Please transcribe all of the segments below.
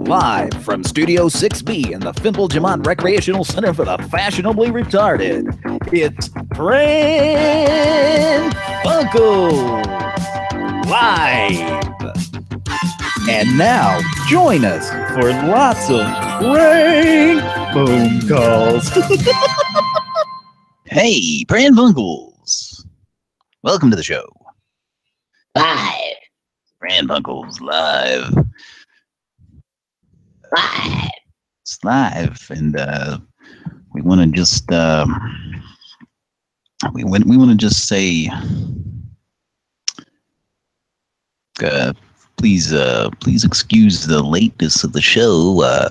Live from Studio 6B in the Fimple Jamont Recreational Center for the Fashionably Retarded, it's Pran Funkels Live. And now, join us for lots of prank phone calls. Hey, Pran Funkels. Welcome to the show. Live. Pran Funkels Live. Live. It's live, and we want to just we want to just say, please excuse the lateness of the show,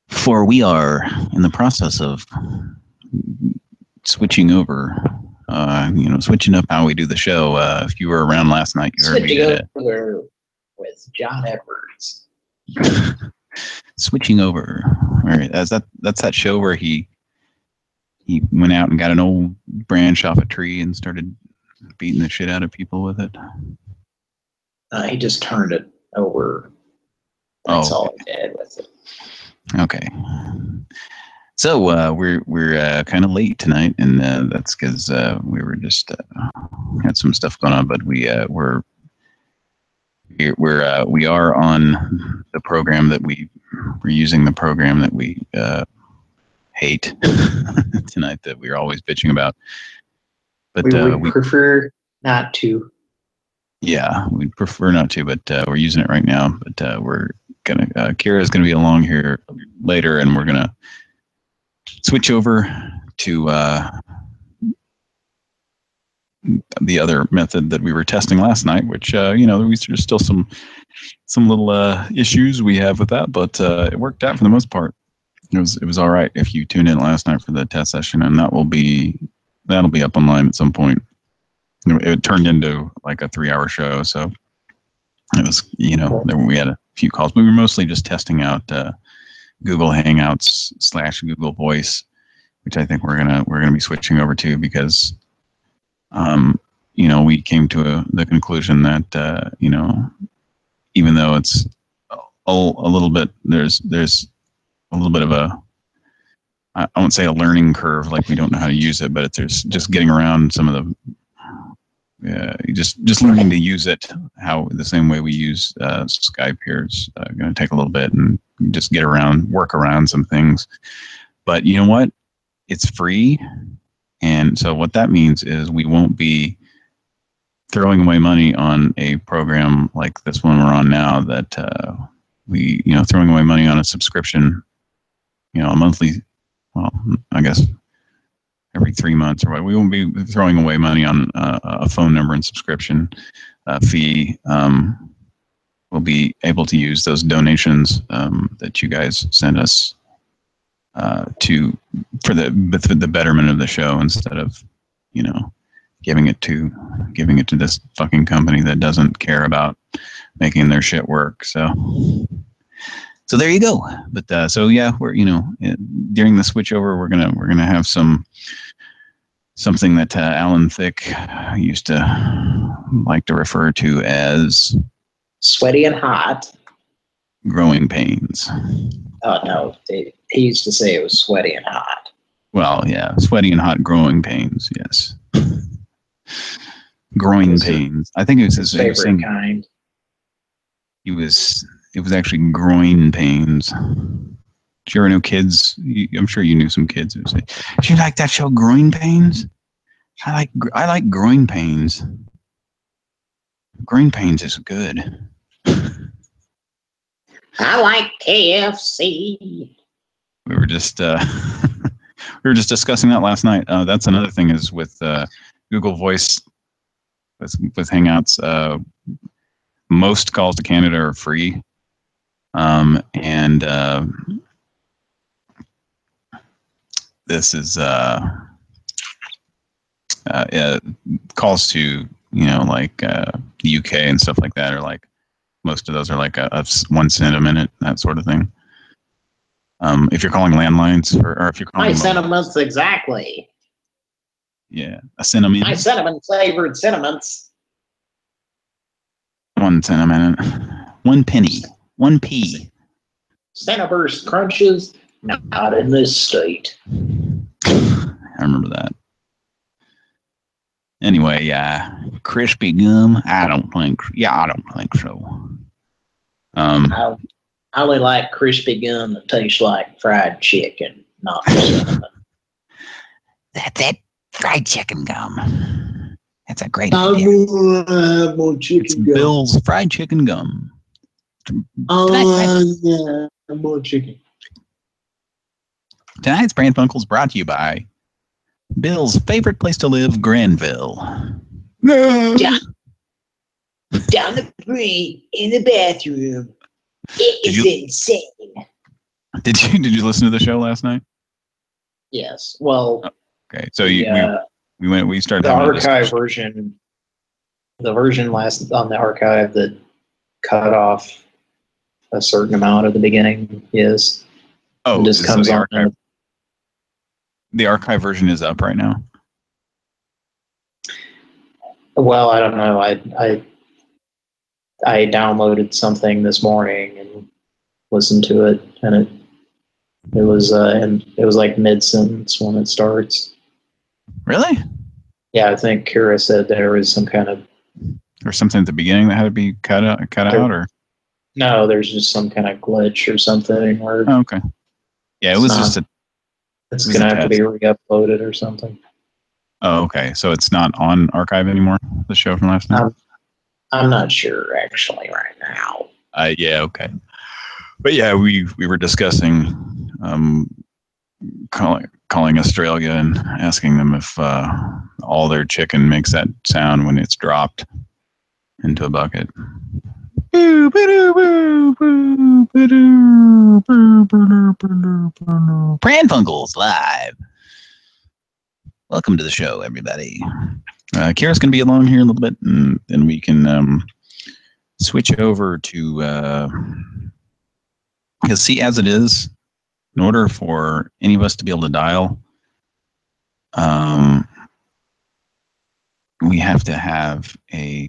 for we are in the process of switching over. Switching up how we do the show. If you were around last night, you heard Switching me over with John Edwards. Switching over. Right, that's that show where he went out and got an old branch off a tree and started beating the shit out of people with it. He just turned it over. That's all he did with it. Okay. So we're kind of late tonight, and that's because we were just had some stuff going on. But we are on the program that we're using the program that we hate tonight, that we're always bitching about. But we prefer not to. Yeah, we'd prefer not to, but we're using it right now. But we're gonna Kira's gonna be along here later, and we're gonna switch over to the other method that we were testing last night, which there's still some little issues we have with that, but it worked out for the most part. It was all right. If you tuned in last night for the test session, and that'll be up online at some point. It turned into like a 3-hour show, so it was we had a few calls. We were mostly just testing out Google Hangouts / Google Voice, which I think we're gonna be switching over to, because we came to the conclusion that even though it's a little bit, there's a little bit of I won't say a learning curve, like we don't know how to use it, but there's just getting around some of the just learning to use it the same way we use Skype here is going to take a little bit, and just work around some things. But you know what? It's free. And so what that means is we won't be throwing away money on a program like this one we're on now, that throwing away money on a subscription, a monthly, well, I guess every 3 months or what. We won't be throwing away money on a phone number and subscription fee. We'll be able to use those donations that you guys send us for the betterment of the show, instead of giving it to this fucking company that doesn't care about making their shit work. So there you go. But we're during the switchover, we're gonna have something that Alan Thicke used to like to refer to as sweaty and hot growing pains. Oh no, he used to say it was sweaty and hot. Well, yeah, sweaty and hot growing pains. Yes, groin pains. I think it was his favorite kind. It was actually groin pains. Did you ever know kids? I'm sure you knew some kids who say, "Do you like that show, Groin Pains?" I like groin pains. Groin pains is good. I like KFC. We were just discussing that last night. That's another thing, is with Google Voice, with Hangouts. Most calls to Canada are free, and this is calls to like the UK and stuff like that are like, most of those are like a 1 cent a minute, that sort of thing. If you're calling landlines, or if you're calling my sentiments exactly. Yeah, a cinnamon. My cinnamon flavored sentiments. 1 cent a minute. 1 penny. 1p. Cinnamburst crunches, not in this state. I remember that. Anyway, yeah, crispy gum. I don't think so. I only like crispy gum that tastes like fried chicken, not cinnamon. That's it. Fried chicken gum. That's a great idea. More chicken it's gum. Bill's fried chicken gum. Yeah, more chicken. Tonight's Pran Funkels brought to you by Bill's favorite place to live, Granville. No. Down the street in the bathroom. It is insane. Did you listen to the show last night? Yes. Well. Okay. So we started the having archive version. The version last on the archive that cut off a certain amount of the beginning is. Oh, just comes so on. The archive version is up right now. Well, I don't know. I downloaded something this morning and listened to it, and it was like mid-sentence when it starts. Really? Yeah, I think Kira said there was some kind of. Or something at the beginning that had to be cut out, or. No, there's just some kind of glitch or something. Or okay. Yeah, it was just a. It's going to have to be re-uploaded or something. Oh, okay. So it's not on archive anymore, the show from last night? I'm not sure, actually, right now. Yeah, okay. But yeah, we were discussing calling Australia and asking them if all their chicken makes that sound when it's dropped into a bucket. Pran Funkels live. Welcome to the show, everybody. Kira's going to be along here a little bit, and then we can switch over to because see, as it is, in order for any of us to be able to dial, we have to have a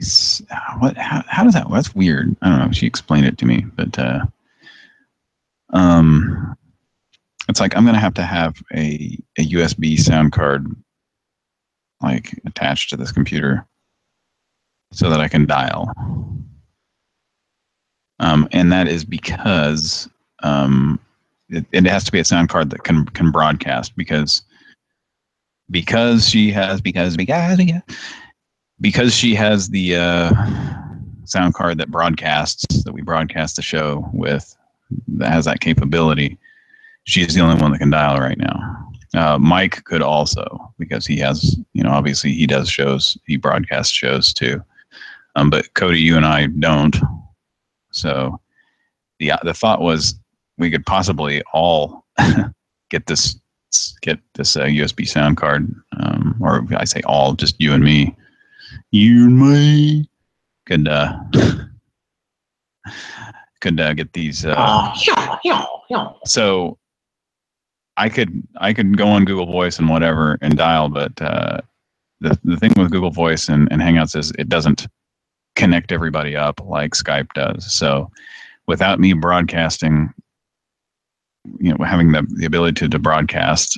what? How does that? That's weird. I don't know. She explained it to me, but it's like I'm going to have a USB sound card like attached to this computer so that I can dial. And that is because it has to be a sound card that can broadcast because she has the sound card that broadcasts, that we broadcast the show with, that has that capability. She's the only one that can dial right now. Mike could also, because he has, obviously he does shows, he broadcasts shows too. But Cody, you and I don't. So the thought was we could possibly all get this USB sound card, or I say all, just you and me. You and me could get these. So I could go on Google Voice and whatever and dial, but the thing with Google Voice and Hangouts is it doesn't connect everybody up like Skype does. So without me broadcasting, having the ability to broadcast,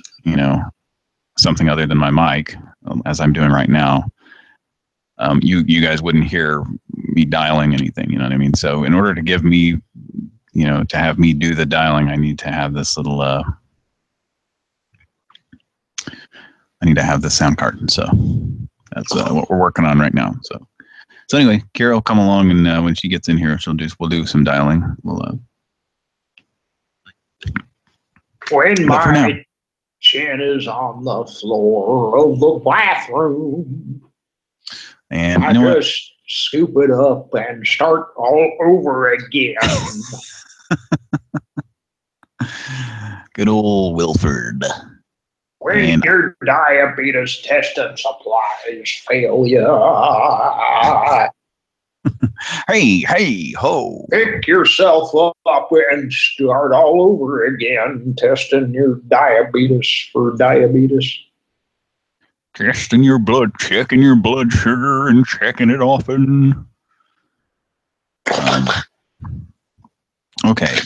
something other than my mic, as I'm doing right now, you guys wouldn't hear me dialing anything. You know what I mean? So in order to give me, to have me do the dialing, I need to have this little. I need to have the sound card, so that's what we're working on right now. So anyway, Kira will come along, and when she gets in here, we'll do some dialing. When my chin is on the floor of the bathroom, and I just scoop it up and start all over again. Good old Wilford. When your diabetes testing supplies fail you, hey, ho. Pick yourself up and start all over again, testing your diabetes for diabetes. Testing your blood, checking your blood sugar, and checking it often. Okay.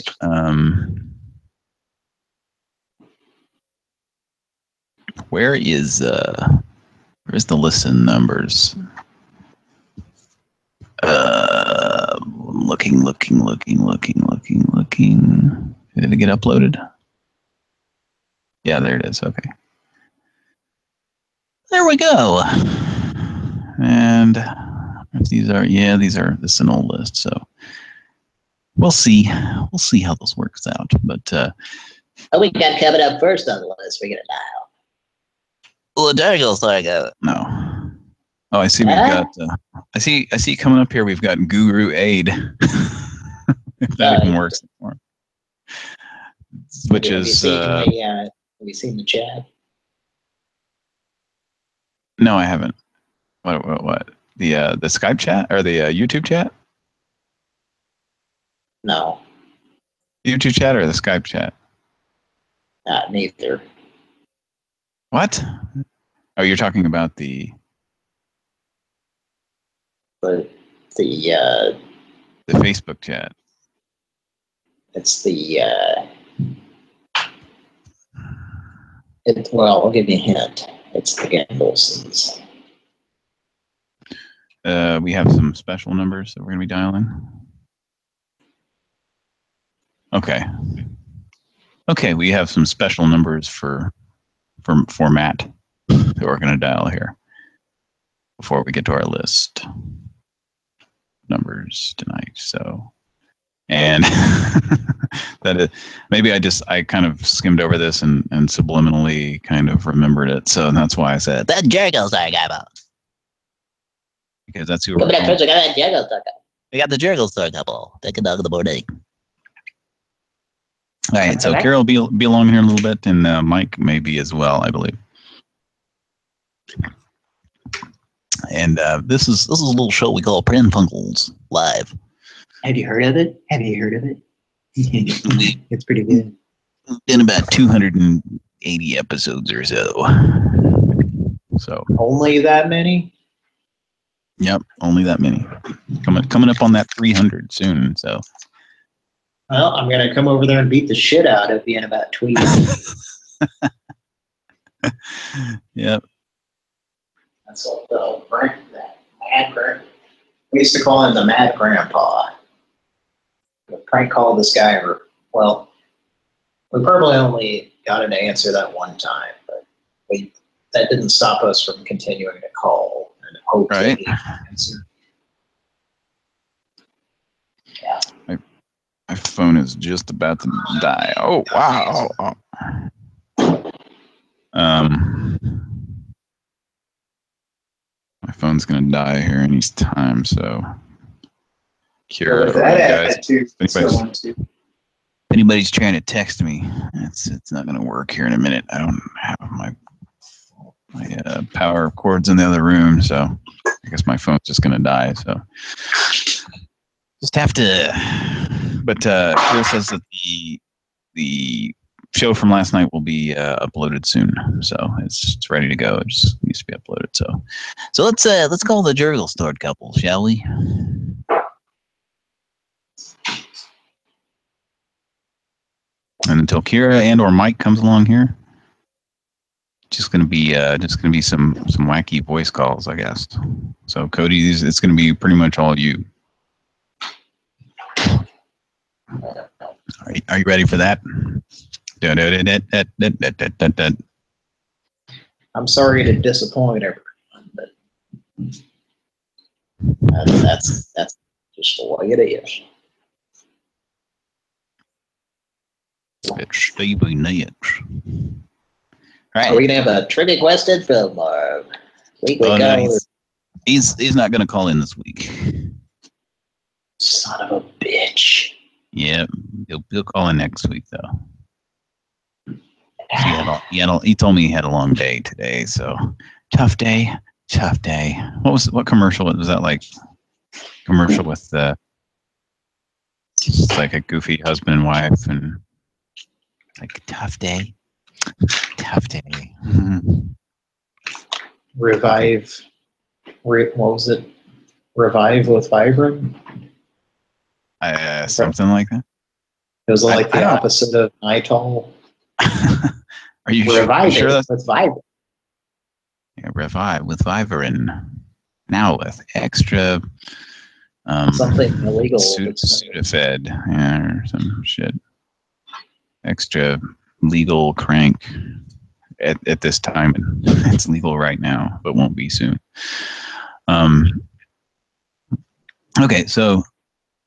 Where's the listen numbers? Looking. Did it get uploaded? Yeah, there it is. Okay. There we go. And if these are, this is an old list, so we'll see. We'll see how this works out. But we got coming up first on the list. We're gonna dial. Well, there goes no. Oh, I see. We've got. I see coming up here. We've got Guru Aid. If that even works anymore. Which is. Have you seen the chat? No, I haven't. What? The Skype chat or the YouTube chat? No. YouTube chat or the Skype chat? Neither. What? Oh, you're talking about the Facebook chat. It's the well, I'll give you a hint. It's the Gandolsons. We have some special numbers that we're going to be dialing. Okay, we have some special numbers for Matt that we're going to dial here before we get to our list numbers tonight. So, and that is, maybe I kind of skimmed over this and subliminally kind of remembered it. So that's why I said that Jericho's our guy about. Because that's who we got the Jericho Star couple. Take a dog in the morning. All right, so Carol will be along here a little bit, and Mike may be as well, I believe. And this is a little show we call Pran Funkels Live. Have you heard of it? It's pretty good. In about 280 episodes or so. So only that many? Yep, only that many. Coming up on that 300 soon. So. Well, I'm gonna come over there and beat the shit out of you in about 2 years. Yep. That's what that mad grandpa. We used to call him the Mad Grandpa. We prank called this guy, well, we probably only got an answer that one time, but that didn't stop us from continuing to call and hope that he answered. Yeah. My phone is just about to die. Oh, wow. My phone's going to die here any time, so. Kira, guys, if anybody's trying to text me, it's not going to work here in a minute. I don't have my power cords in the other room, so I guess my phone's just going to die, so. Just have to, but Kira says that the show from last night will be uploaded soon, so it's ready to go. It just needs to be uploaded. So let's call the Jurgle Stored couple, shall we? And until Kira and or Mike comes along here, just gonna be some wacky voice calls, I guess. So Cody, it's gonna be pretty much all you. Are you ready for that? I'm sorry to disappoint everyone, but that's just the way it is. It's Stevie Nicks. Right. Are we gonna have a trivia question from our weekly caller? No, he's not gonna call in this week. Son of a bitch. Yeah, he'll call in next week though. He told me he had a long day today, so tough day. What commercial was that? Like commercial with just like a goofy husband and wife and like tough day. Mm-hmm. Revive. What was it? Revive with Vibrant? Something like that. It was like I the don't- opposite of Nitol. Are you sure? Revive Sure it that's with Vibrant. yeah, Revive with Vivarin. Now with extra Something illegal. Sudafed, yeah, or some shit. Extra legal crank at this time. It's legal right now, but won't be soon. Okay, so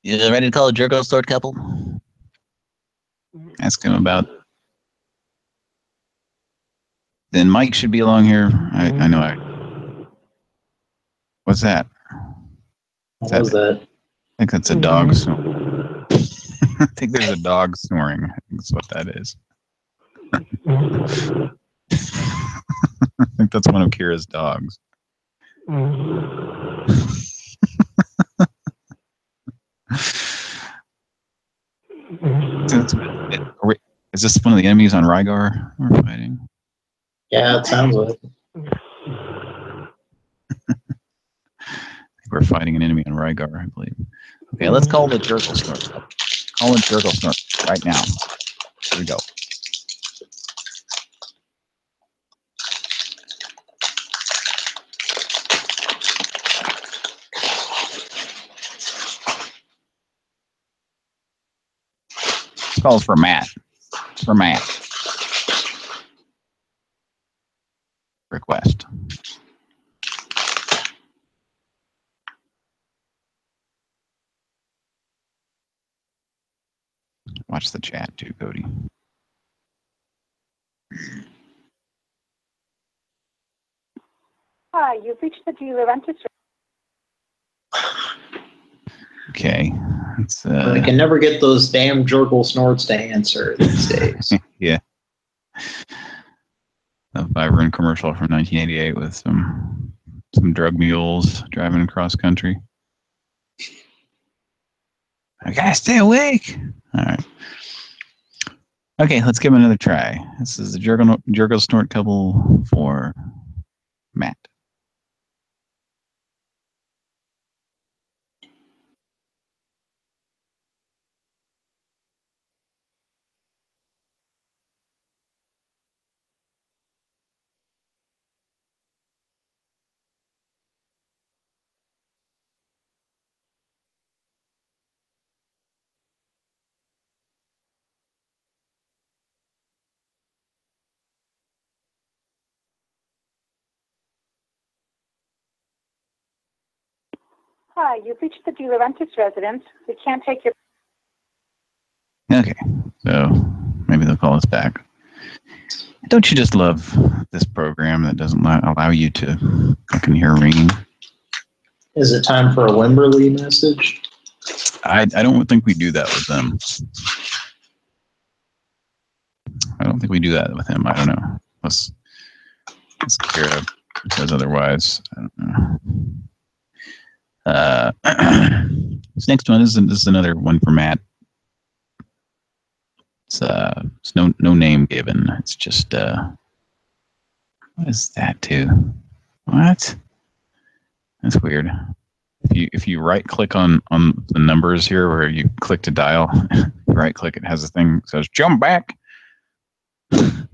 you ready to call a Jerko Sword couple? Ask him about. Then Mike should be along here. I know. What's that? What was that? I think that's a dog. I think there's a dog snoring. I think that's what that is. I think that's one of Kira's dogs. Is this one of the enemies on Rygar we're fighting? Yeah, it sounds like it. I think we're fighting an enemy on Rygar, I believe. Okay, let's call the Jerkle Snort. Call in Jerkle Snort right now. Here we go. This calls for Matt. It's for Matt. Request. Watch the chat too, Cody. Hi, you've reached the dealer rented. Okay. It's, I can never get those damn Jurgle Snorts to answer these days. yeah. A Vibrant commercial from 1988 with some drug mules driving across country. I gotta stay awake. All right. Okay, let's give him another try. This is the Jurgle Snort couple for Matt. Hi, you've reached the dealer rented residence. We can't take your. Okay, so maybe they'll call us back. Don't you just love this program that doesn't allow you to fucking hear ringing? Is it time for a Wimberley message? I don't think we do that with them. I don't think we do that with him. I don't know. Let's Kira says otherwise. I don't know. This next one this is another one for Matt. It's no name given. It's just what is that too? What? That's weird. If you right click on the numbers here where you click to dial, right click, it has a thing that says jump back. And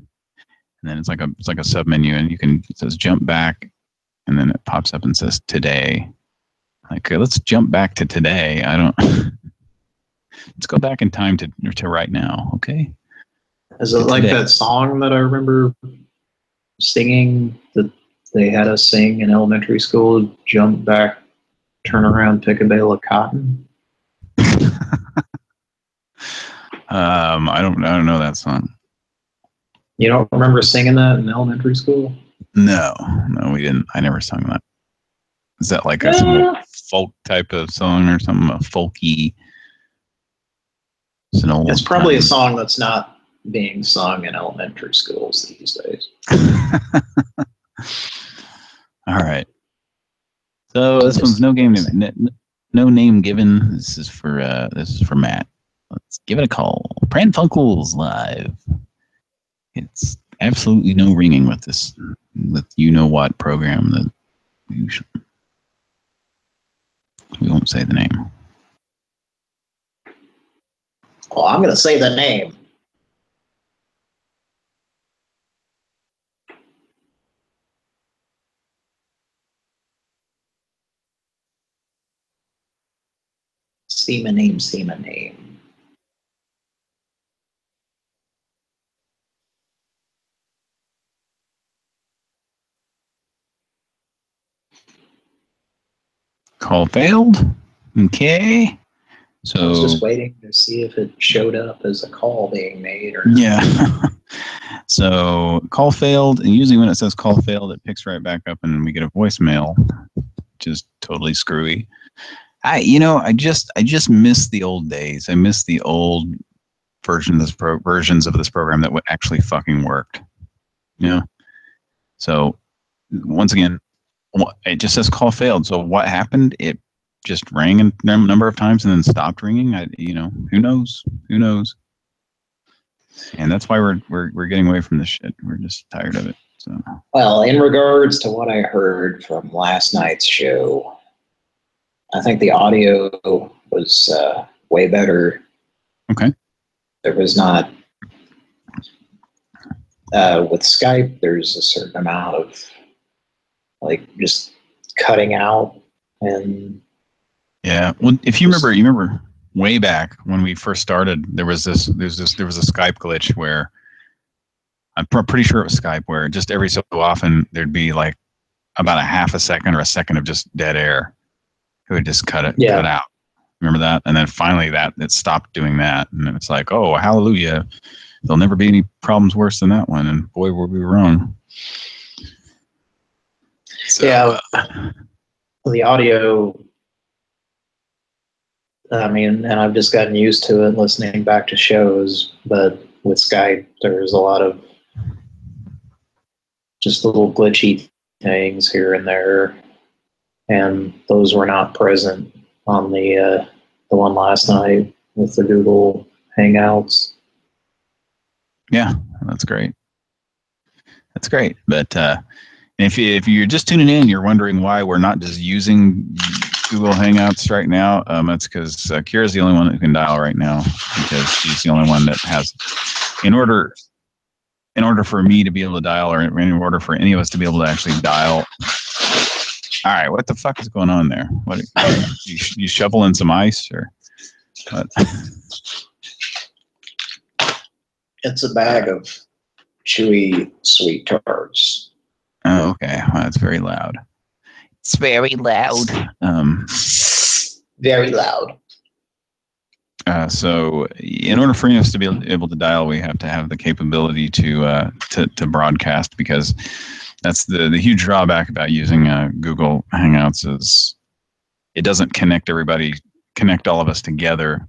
then it's like a sub menu, and it says jump back, and then it pops up and says today. Like, okay, let's jump back to today. Let's go back in time to right now, okay? Is it like that song that I remember singing that they had us sing in elementary school? Jump back, turn around, pick a bale of cotton. I don't know that song. You don't remember singing that in elementary school? No, we didn't. I never sung that. Is that like some folk type of song or something? A folky? It's probably a song that's not being sung in elementary schools these days. All right. So this one's no name given. This is for Matt. Let's give it a call. Pran Funkels live. It's absolutely no ringing with this you know what program that we won't say the name. Well, I'm going to say the name. See my name, see my name. Call failed. Okay. So I was just waiting to see if it showed up as a call being made or not. Yeah. So call failed, and usually when it says call failed, it picks right back up, and we get a voicemail, which is totally screwy. I just miss the old days. I miss the old versions of this program that would actually fucking worked. You know. So once again, it just says call failed. So what happened? It just rang a number of times and then stopped ringing. Who knows? Who knows? And that's why we're getting away from this shit. We're just tired of it. So. Well, in regards to what I heard from last night's show, I think the audio was way better. Okay. There was not with Skype. There's a certain amount of just cutting out and. Yeah. Well, if you remember way back when we first started, there was a Skype glitch where I'm pretty sure it was Skype where just every so often there'd be like about a half a second or a second of just dead air. It would just cut out. Remember that? And then finally it stopped doing that. And then it's like, oh, hallelujah. There'll never be any problems worse than that one. And boy, were we wrong. So, yeah. The audio, I mean, and I've just gotten used to it listening back to shows, but with Skype, there's a lot of just little glitchy things here and there. And those were not present on the one last night with the Google Hangouts. Yeah, that's great. That's great. But if you're just tuning in, you're wondering why we're not just using Google Hangouts right now. That's because Kira's the only one who can dial right now because she's the only one that has. In order for me to be able to dial, or in order for any of us to be able to actually dial. All right, what the fuck is going on there? What you shoveling some ice or what? It's a bag of chewy sweet tarts. Oh, okay. Well, that's very loud. It's very loud. Very loud. So, in order for us to be able to dial, we have to have the capability to broadcast, because that's the huge drawback about using Google Hangouts is it doesn't connect all of us together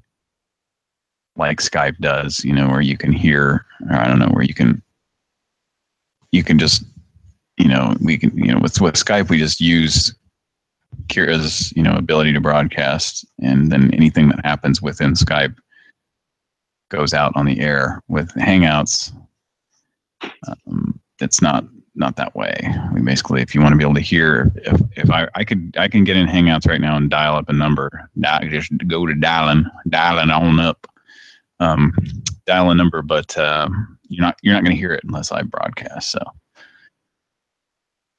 like Skype does. Where you can hear, or I don't know, where you can just, we can, with Skype we just use Kira's, ability to broadcast, and then anything that happens within Skype goes out on the air. With Hangouts, it's not that way. I mean, basically, if you want to be able to hear, if I can get in Hangouts right now and dial up a number, just go to dialing on up, dial a number, but you're not going to hear it unless I broadcast. So.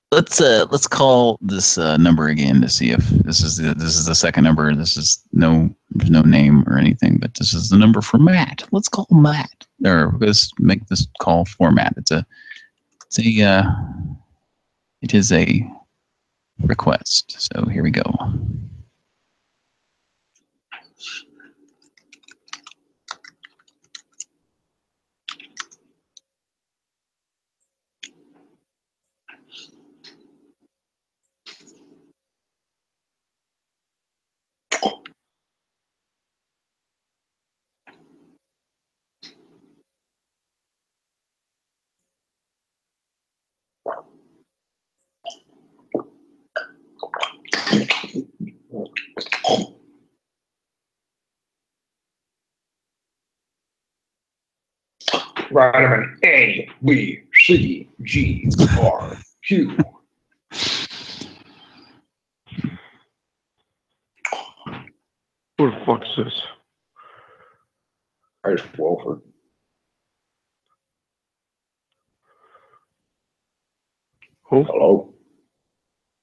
Let's call this number again to see if this is the second number. There's no name or anything, but this is the number for Matt. Let's call Matt, or let's make this call for Matt. It is a request. So here we go. Vitamin A, B, C, G, R, Q. Who the fuck's this? There's Wolford. Who? Hello.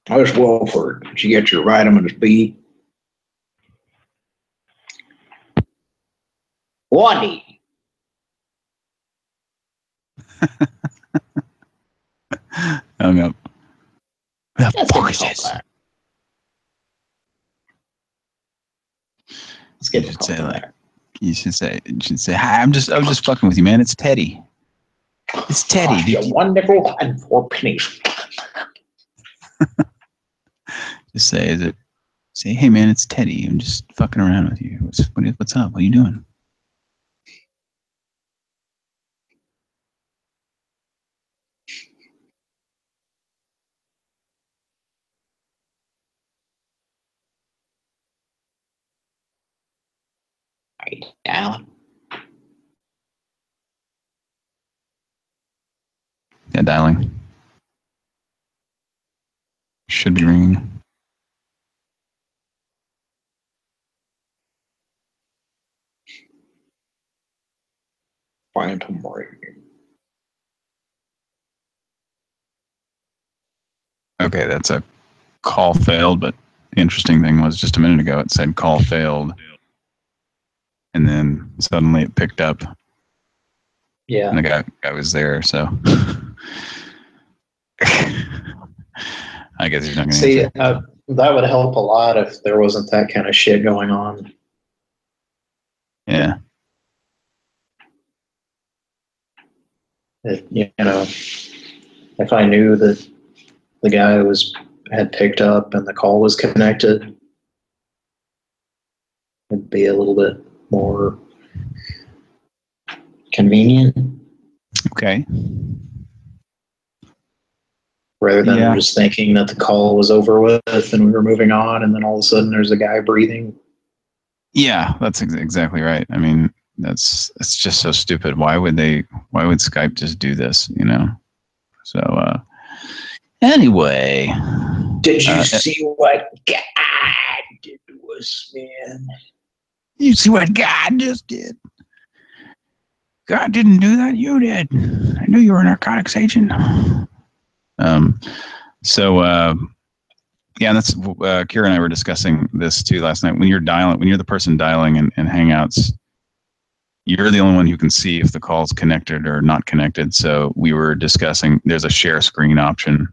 There's Wolford. Did you get your vitamin B? Waddy. Hung up. The Let's fuck get is the this? call back. Let's get You the should call say back. you should say, hi, I was just fucking with you, man. It's Teddy. It's Teddy. Cost you one nickel and 4 pennies. Just say, hey man, it's Teddy. I'm just fucking around with you. What's up? What are you doing? Right, Alan. Yeah, dialing. Should be ringing. Phantom ring. Okay, that's a call failed, but the interesting thing was just a minute ago it said call failed. And then suddenly it picked up. Yeah. And the guy was there, so I guess he's not going to See, answer. that would help a lot if there wasn't that kind of shit going on. Yeah. If I knew that the guy had picked up and the call was connected, it'd be a little bit more convenient Okay. rather than Yeah. just thinking that the call was over with and we were moving on, and then all of a sudden there's a guy breathing. Yeah, that's exactly right. I mean, it's just so stupid. Why would Skype just do this, you know? So, anyway. Did you see what God did to us, man? You see what God just did? God didn't do that. You did. I knew you were a narcotics agent. Yeah, that's Kira and I were discussing this too last night. When you're the person dialing in Hangouts, you're the only one who can see if the call's connected or not connected. So we were discussing there's a share screen option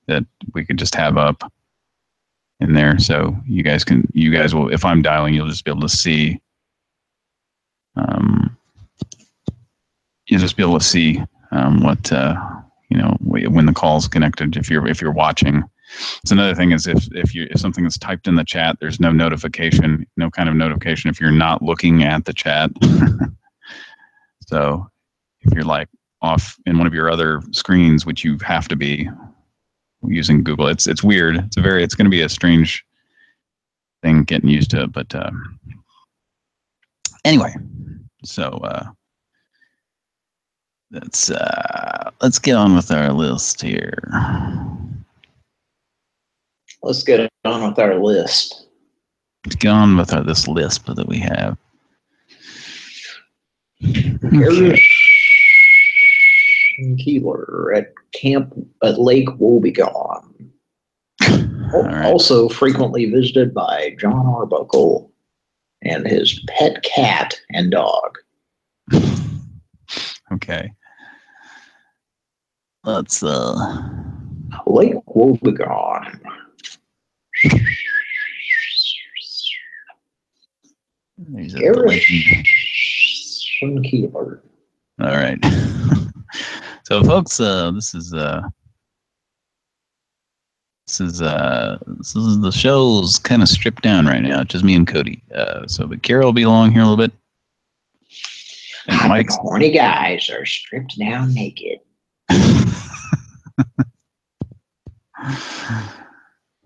that we could just have up in there. So you guys will, if I'm dialing, you'll just be able to see. You'll just be able to see what when the call's connected. If you're watching. So another thing is if something is typed in the chat, there's no notification, no kind of notification if you're not looking at the chat. So if you're like off in one of your other screens, which you have to be using Google, it's weird. It's going to be a strange thing getting used to it. But anyway, so let's get on with our list here. Let's get on with our list. Let's get on with this list that we have. Okay. Keeler at Lake Wobegon. Right. Also frequently visited by John Arbuckle and his pet cat and dog. Okay. Let's Lake Wobegon. There's Keeler. All right. So, folks, this is the show's kind of stripped down right now. It's just me and Cody. But Kara will be along here a little bit. And Mike's horny guys are stripped down naked.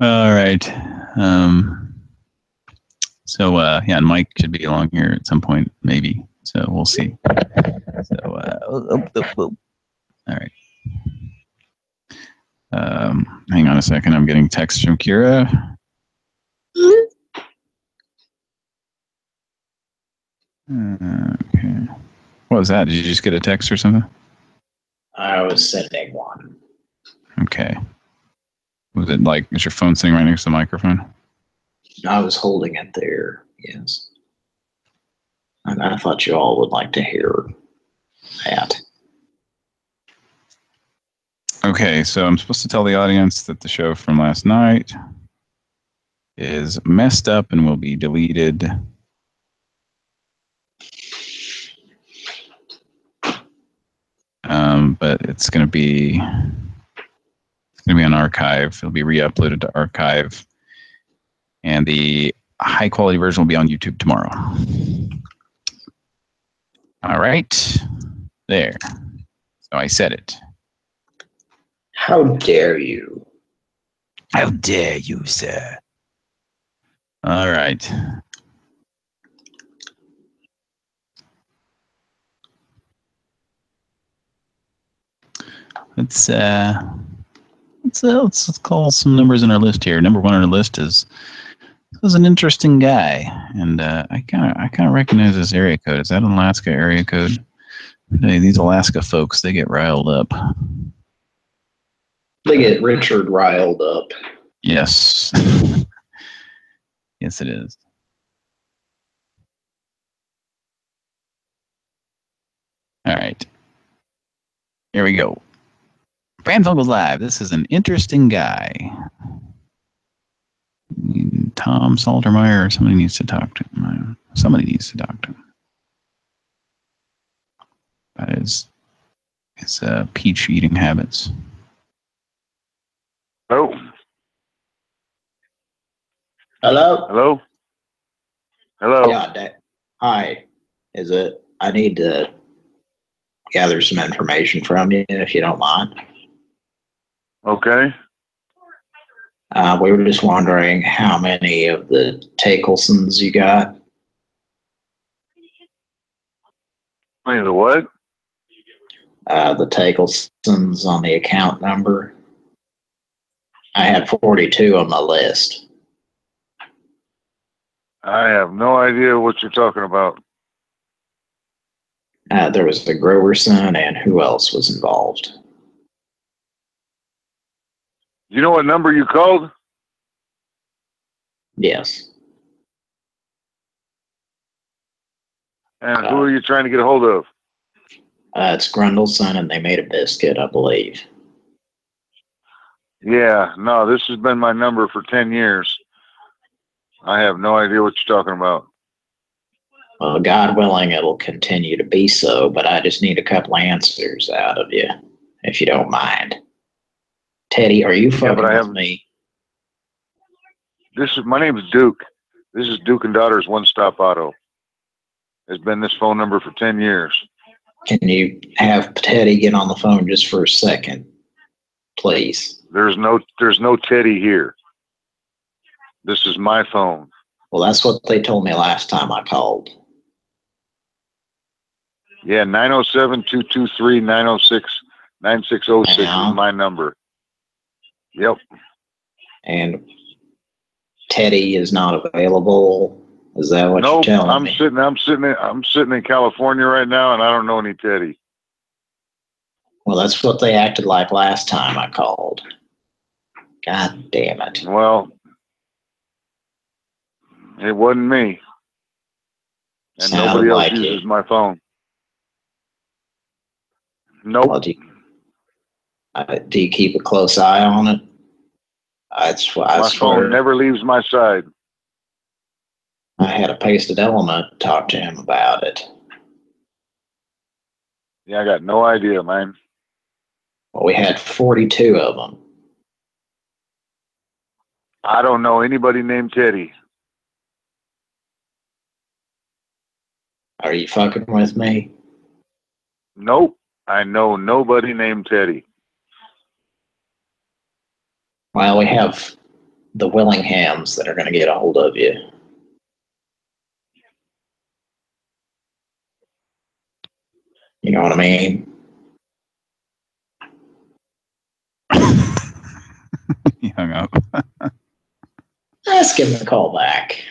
All right. And Mike should be along here at some point, maybe. So we'll see. So, all right. Hang on a second. I'm getting text from Kira. Okay. What was that? Did you just get a text or something? I was sending one. Okay. Was it like, is your phone sitting right next to the microphone? I was holding it there, yes. And I thought you all would like to hear that. Okay, so I'm supposed to tell the audience that the show from last night is messed up and will be deleted. But it's going to be an archive. It'll be re-uploaded to archive, and the high quality version will be on YouTube tomorrow. All right, there. So I said it. How dare you? How dare you, sir? All right. Let's call some numbers in our list here. Number one on our list is an interesting guy, and I kind of recognize this area code. Is that an Alaska area code? Hey, these Alaska folks, they get riled up. They get Richard riled up. Yes. Yes, it is. All right. Here we go. Pran Funkels Live. This is an interesting guy. Tom Saltermeyer, or somebody needs to talk to him. Somebody needs to talk to him. About his peach eating habits. Hello? Hello? Hello? Hello? Yeah, hi. Is it? I need to gather some information from you, if you don't mind. Okay. We were just wondering how many of the Takelsons you got. Wait, the what? The Takelsons on the account number. I had 42 on the list. I have no idea what you're talking about. There was the grower's son, and who else was involved? You know what number you called? Yes. And who are you trying to get a hold of? It's Grundle's son, and they made a biscuit, I believe. Yeah, no, this has been my number for 10 years. I have no idea what you're talking about. Well, God willing, it'll continue to be so, but I just need a couple answers out of you, if you don't mind. Teddy, are you fucking with me? My name is Duke. This is Duke and Daughters One Stop Auto. It's been this phone number for 10 years. Can you have Teddy get on the phone just for a second, please? There's no Teddy here. This is my phone. Well, that's what they told me last time I called. Yeah, 907-223-906-9606 is my number. Yep. And Teddy is not available. Is that what you're telling me? I'm sitting in California right now, and I don't know any Teddy. Well, that's what they acted like last time I called. God damn it. Well, it wasn't me. And nobody else uses my phone. Nope. Well, do you keep a close eye on it? I swear. Phone never leaves my side. I had a pasted element talk to him about it. Yeah, I got no idea, man. Well, we had 42 of them. I don't know anybody named Teddy. Are you fucking with me? Nope. I know nobody named Teddy. Well, we have the Willinghams that are going to get a hold of you. You know what I mean? He hung up. Let's give him a call back.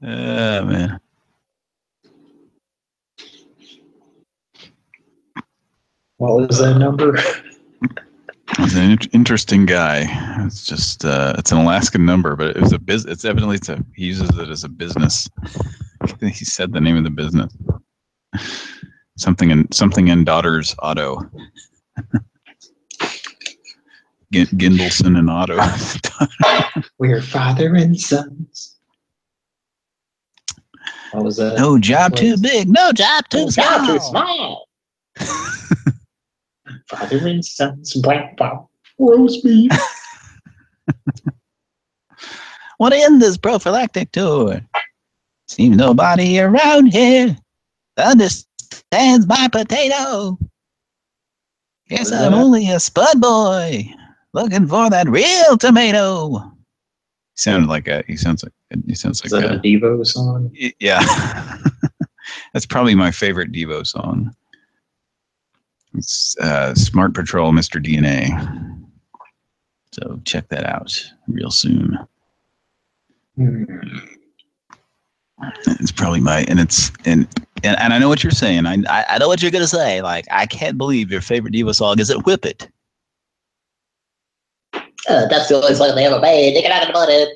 Man. What was that number? He's an interesting guy. It's just it's an Alaskan number, but it was a it's evidently he uses it as a business. He said the name of the business. Something in Daughters Auto. Gindelson and Auto. We're father and sons. What was that? No job too big. No job too small. Too small. Father and sons, black pop, roast beef. Want to end this prophylactic tour? Seems nobody around here understands my potato. Guess I'm only a spud boy looking for that real tomato. He sounds like Is that a Devo song? Yeah. That's probably my favorite Devo song. It's Smart Patrol, Mr. DNA. So check that out real soon. It's probably and I know what you're saying. I know what you're gonna say. Like, I can't believe your favorite Devo song isn't "Whip It." That's the only song they ever made. They got out of the money.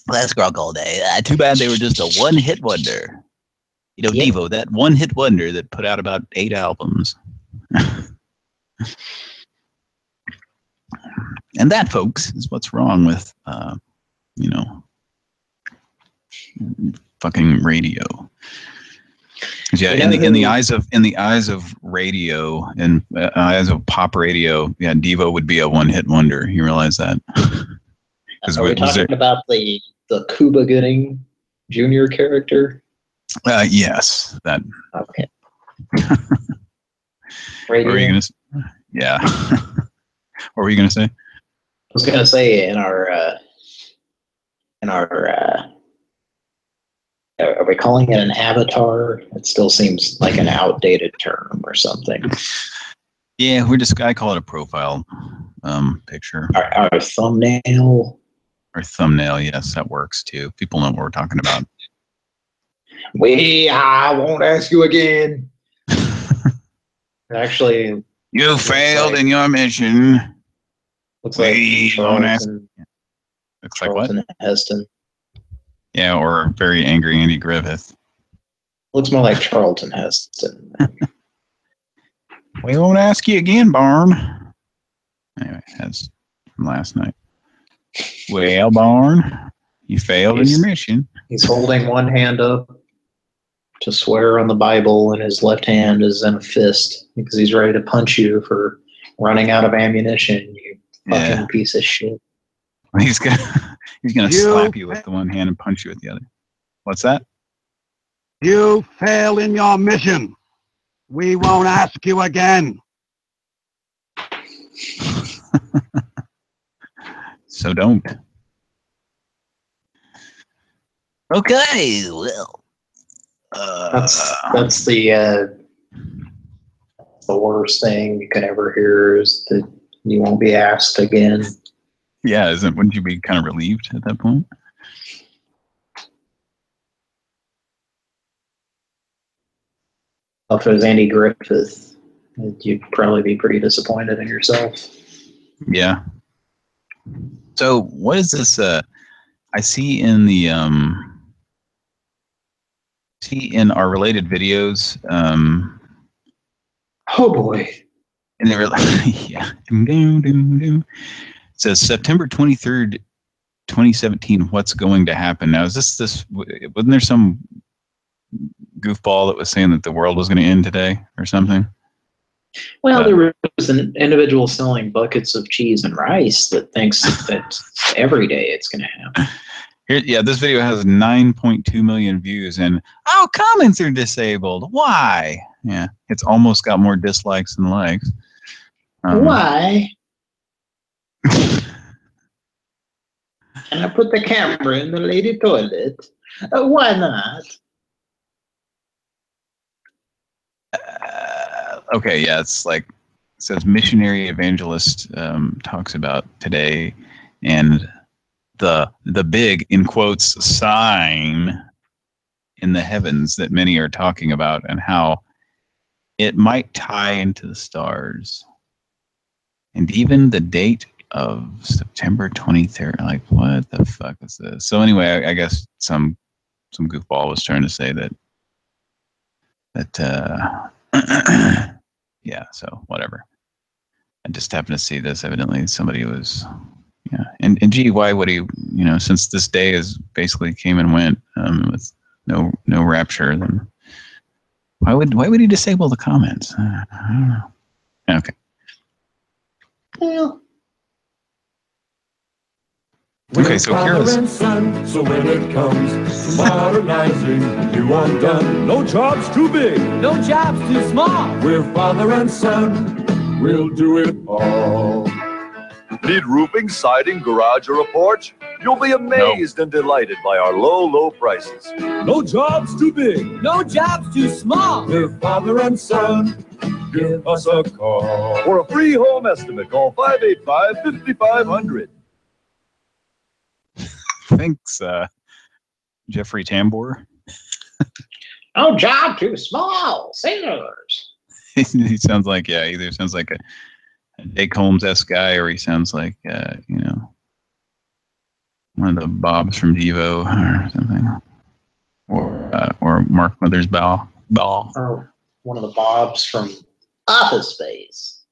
Let's grog all day. Too bad they were just a one-hit wonder. You know, Yep. Devo, that one-hit wonder that put out about 8 albums. And that, folks, is what's wrong with, fucking radio. Yeah, in the eyes of radio and eyes of pop radio, yeah, Devo would be a one-hit wonder. You realize that? Are we talking about the Cuba Gooding Jr. character? Yes, that. Okay. What were you gonna say? Yeah. What were you gonna say? I was gonna say in our are we calling it an avatar? It still seems like an outdated term or something. Yeah, I call it a profile picture. Our thumbnail. Or thumbnail, yes, that works too. People know what we're talking about. I won't ask you again. Actually, you failed in your mission. Looks like Charlton Heston. Yeah, or very angry Andy Griffith. Looks more like Charlton Heston. We won't ask you again, Barn. Anyway, that's from last night. Well, Barn, you failed in your mission. He's holding one hand up to swear on the Bible, and his left hand is in a fist because he's ready to punch you for running out of ammunition, you fucking piece of shit. He's gonna slap you with the one hand and punch you with the other. What's that? You failed in your mission. We won't ask you again. So don't. Okay, well. That's the worst thing you can ever hear is that you won't be asked again. Yeah, wouldn't you be kind of relieved at that point? If it was Andy Griffith, you'd probably be pretty disappointed in yourself. Yeah. So what is this? I see in the in our related videos. Oh boy! And they were like, yeah. It says September 23rd, 2017. What's going to happen now? Is this? Wasn't there some goofball that was saying that the world was going to end today or something? Well, there was an individual selling buckets of cheese and rice that thinks that every day it's going to happen. This video has 9.2 million views, and comments are disabled. Why? Yeah, it's almost got more dislikes than likes. Why? Can I put the camera in the lady toilet? Why not? Okay, yeah, it's like, it says missionary evangelist talks about today, and the big, in quotes, sign in the heavens that many are talking about, and how it might tie into the stars. And even the date of September 23rd, like, what the fuck is this? So anyway, I guess some goofball was trying to say that yeah, so whatever. I just happened to see this. Evidently somebody was, yeah. And gee, why would he, since this day is basically came and went with no rapture, then why would he disable the comments? I don't know. Okay. Well, Okay, so here's and son, so when it comes to modernizing, you undone. No job's too big, no job's too small. We're father and son, we'll do it all. Need roofing, siding, garage, or a porch? You'll be amazed and delighted by our low prices. No job's too big, no job's too small. We're father and son, give us a call. For a free home estimate, call 585-5500. thanks, Jeffrey Tambor. no job too small. Sailors. He sounds like, yeah, either sounds like a Jake Holmes-esque guy, or he sounds like, one of the Bobs from Devo or something, or Mark Mothersbaugh. Or one of the Bobs from Office Space.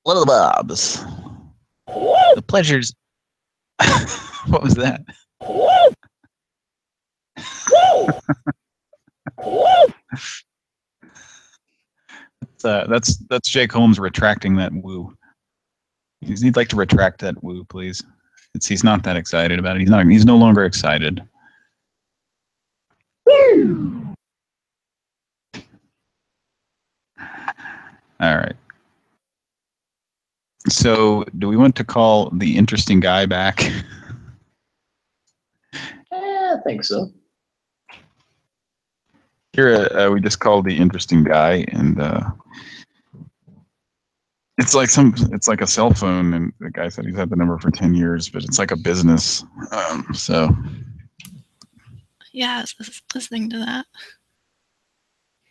One of the Bobs. The pleasures. What was that? That's Jake Holmes retracting that woo. He'd like to retract that woo, please. He's not that excited about it. He's no longer excited. All right. So, do we want to call the interesting guy back? I think so. Here, we just called the interesting guy, and it's like a cell phone, and the guy said he's had the number for 10 years, but it's like a business. So. Yeah, I was listening to that.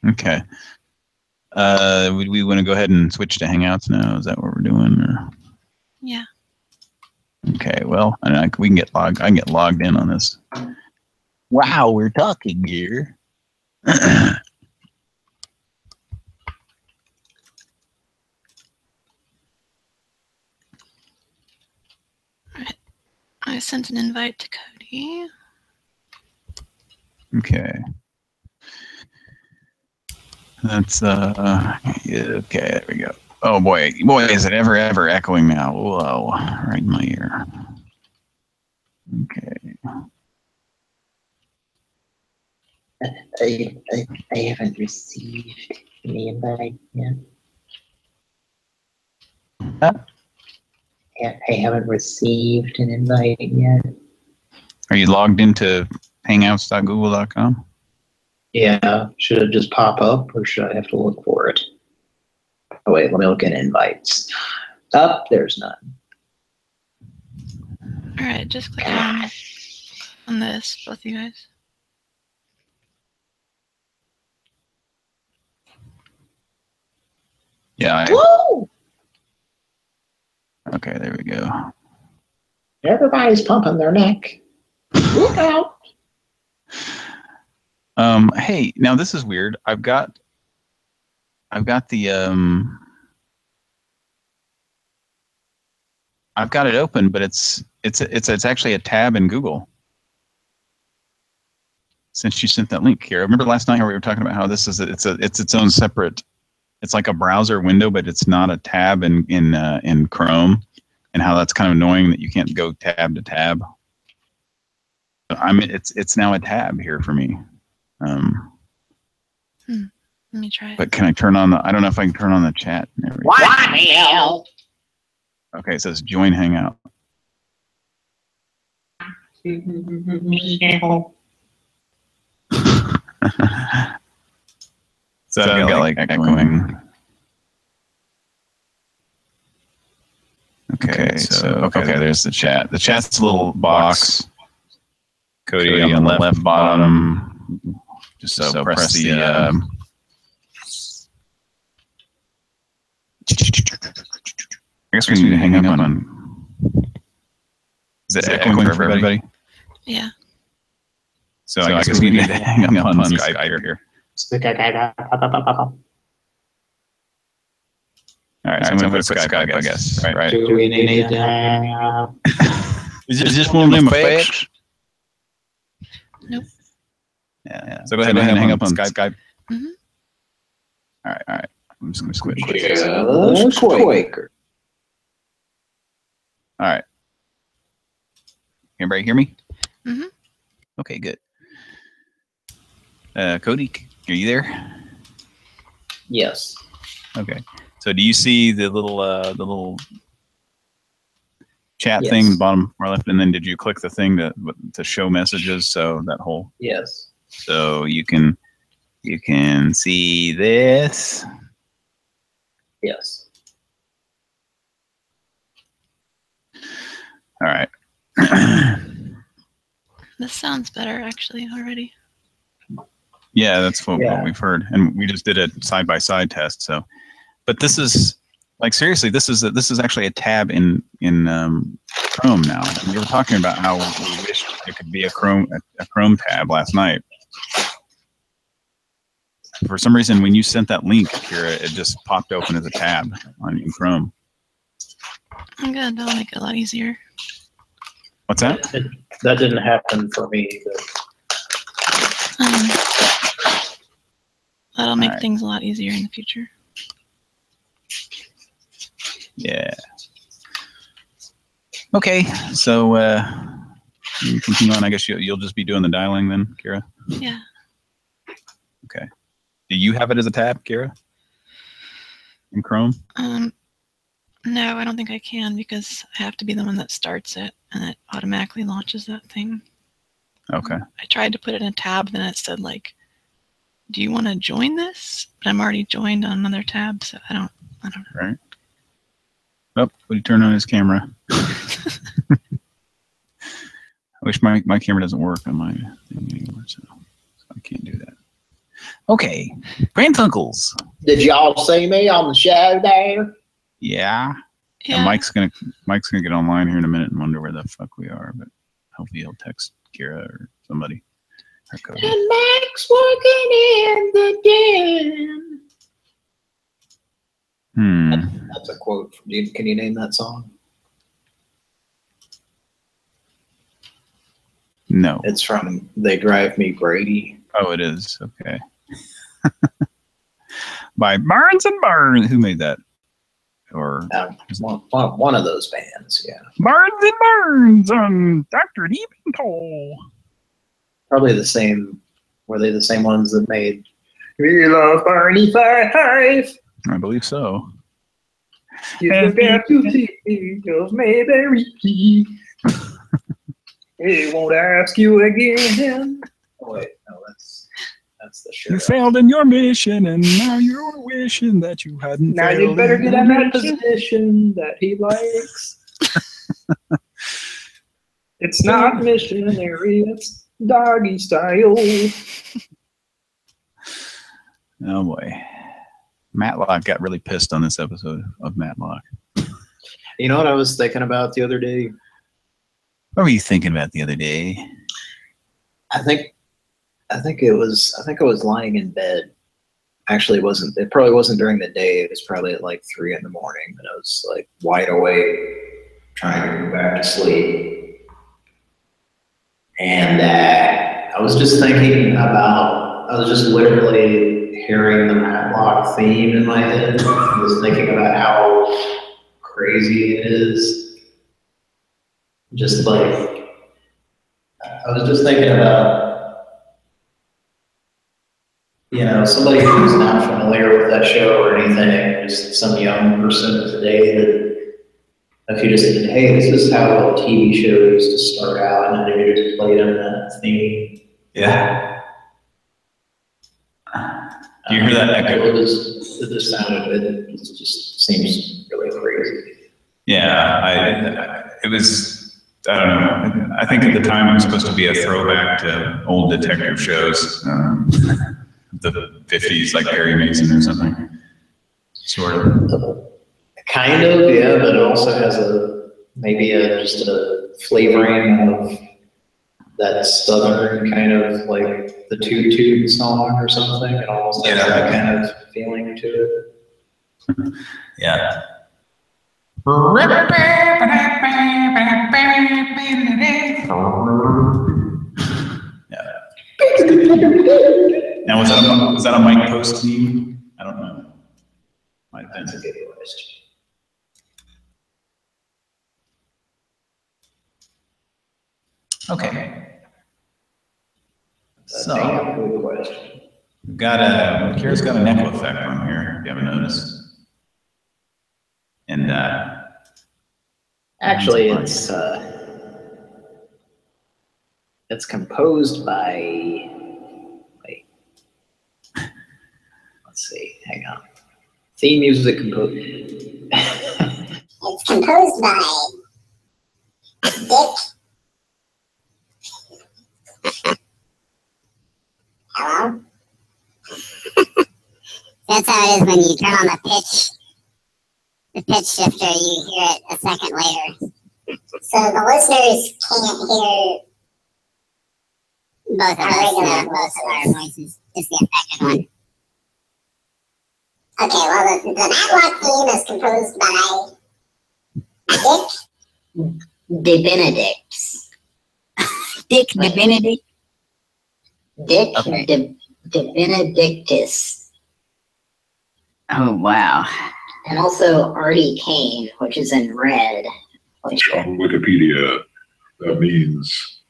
Okay. Would we want to go ahead and switch to Hangouts now? Is that what we're doing? Or? Yeah. Okay. Well, I can get logged in on this. Wow, we're talking here. Right. I sent an invite to Cody. Okay. That's yeah, okay, there we go. Oh boy, is it ever echoing now? Whoa, right in my ear. Okay. I haven't received any invite yet. Huh? I haven't received an invite yet. Are you logged into hangouts.google.com? Yeah, should it just pop up, or should I have to look for it? Oh wait, let me look at invites. There's none. All right, just click on this, both of you guys. Yeah. Woo! Okay, there we go. Everybody's pumping their neck. Look out! Hey, now this is weird. I've got the I've got it open, but it's actually a tab in Google. Since you sent that link here, I remember last night how we were talking about how this is it's its own separate. It's like a browser window, but it's not a tab in Chrome, and how that's kind of annoying that you can't go tab to tab. It's now a tab here for me. Let me try it. But can I turn on I don't know if I can turn on the chat and everything. What the hell? Okay, it says join Hangout. So I've got like echoing. Okay, so there's the chat. The chat's a little box. Cody on the left bottom. Just so press the. I guess we need to hang up on. Is it echoing for everybody? Yeah. So I guess we need to hang up on Skype here. All right, so I'm going to put Skype up, I guess. Right. Do we need to hang up? Is this one of them effects? Nope. Yeah. So go ahead and hang up on Skype. Mm-hmm. All right. I'm just going to switch. Just Quaker. All right. Everybody hear me? Mm-hmm. Okay, good. Cody, are you there? Yes. Okay. So do you see the little chat thing, the bottom far left, and then did you click the thing to show messages? So that whole. Yes. So you can see this. Yes. All right. This sounds better actually already. Yeah, that's what we've heard, and we just did a side-by-side test. So, but this is like seriously, this is actually a tab in Chrome now. We were talking about how we wish it could be a Chrome tab last night. For some reason, when you sent that link, Kira, it just popped open as a tab in Chrome. I'm good. That'll make it a lot easier. What's that? That didn't happen for me either. That'll make things a lot easier in the future. Yeah. Okay, so you continue on. I guess you'll just be doing the dialing then, Kira? Yeah. Okay. Do you have it as a tab, Kira? In Chrome? No, I don't think I can because I have to be the one that starts it and it automatically launches that thing. Okay. I tried to put it in a tab, then it said like, do you want to join this? But I'm already joined on another tab, so I don't know. Right. Oh, would he turn on his camera? I wish my camera doesn't work on my thing anymore, so I can't do that. Okay. Pran Funkels. Did y'all see me on the show there? Yeah. Yeah. And Mike's gonna get online here in a minute and wonder where the fuck we are, but hopefully he'll text Kira or somebody. And Mike's working in the den. That's a quote. Can you name that song? No. It's from They Drive Me Brady. Oh, it is. Okay. By Barnes and Barnes. Who made that? Or one of those bands, yeah. Barnes and Barnes on Dr. Eventhal. Probably the same. Were they the same ones that made We Love Barney 5? I believe so. You forgot to see those Mayberry. He won't ask you again. Oh wait, no, that's the shirt. You failed in your mission, and now you're wishing that you hadn't. Now you better get in that position that he likes. It's not missionary, it's doggy style. Oh boy. Matlock got really pissed on this episode of Matlock. You know what I was thinking about the other day? What were you thinking about the other day? I think it was lying in bed. Actually, it probably wasn't during the day. It was probably at like 3 in the morning, and I was like wide awake, trying to go back to sleep. And I was just literally hearing the Matlock theme in my head. I was thinking about how crazy it is. Just like, I was just thinking about, somebody who's not familiar with that show or anything, just some young person today that if you just said, hey, this is how a TV show used to start out, and then you just played on that theme. Yeah. Do you hear that echo? It just sounded good. It just seems really crazy. Yeah, it was, I don't know. I think at the time it was supposed to be a throwback to old detective shows, the 50s, like Perry Mason or something. Sort of. Kind of, yeah, but it also has just a flavoring of that southern kind of like the Toot Toot song or something. It almost has that kind of feeling to it. Yeah. Now, was that a Mike Post theme? I don't know. That's a good question. Okay. That's a damn good question. We've got Kira's got a neck effect on here, if you haven't noticed. And actually, it's composed by, wait, let's see, hang on. Theme music composed. It's composed by Dick. Hello? That's how it is when you turn on the pitch shifter, you hear it a second later. So the listeners can't hear both of our voices, just the affected one. Okay, well, the Matlock theme is composed by Dick DeBenedicts. Dick DeBenedict? Dick DeBenedictus. Oh, wow. And also Artie Kane, which is in red. On Wikipedia, that means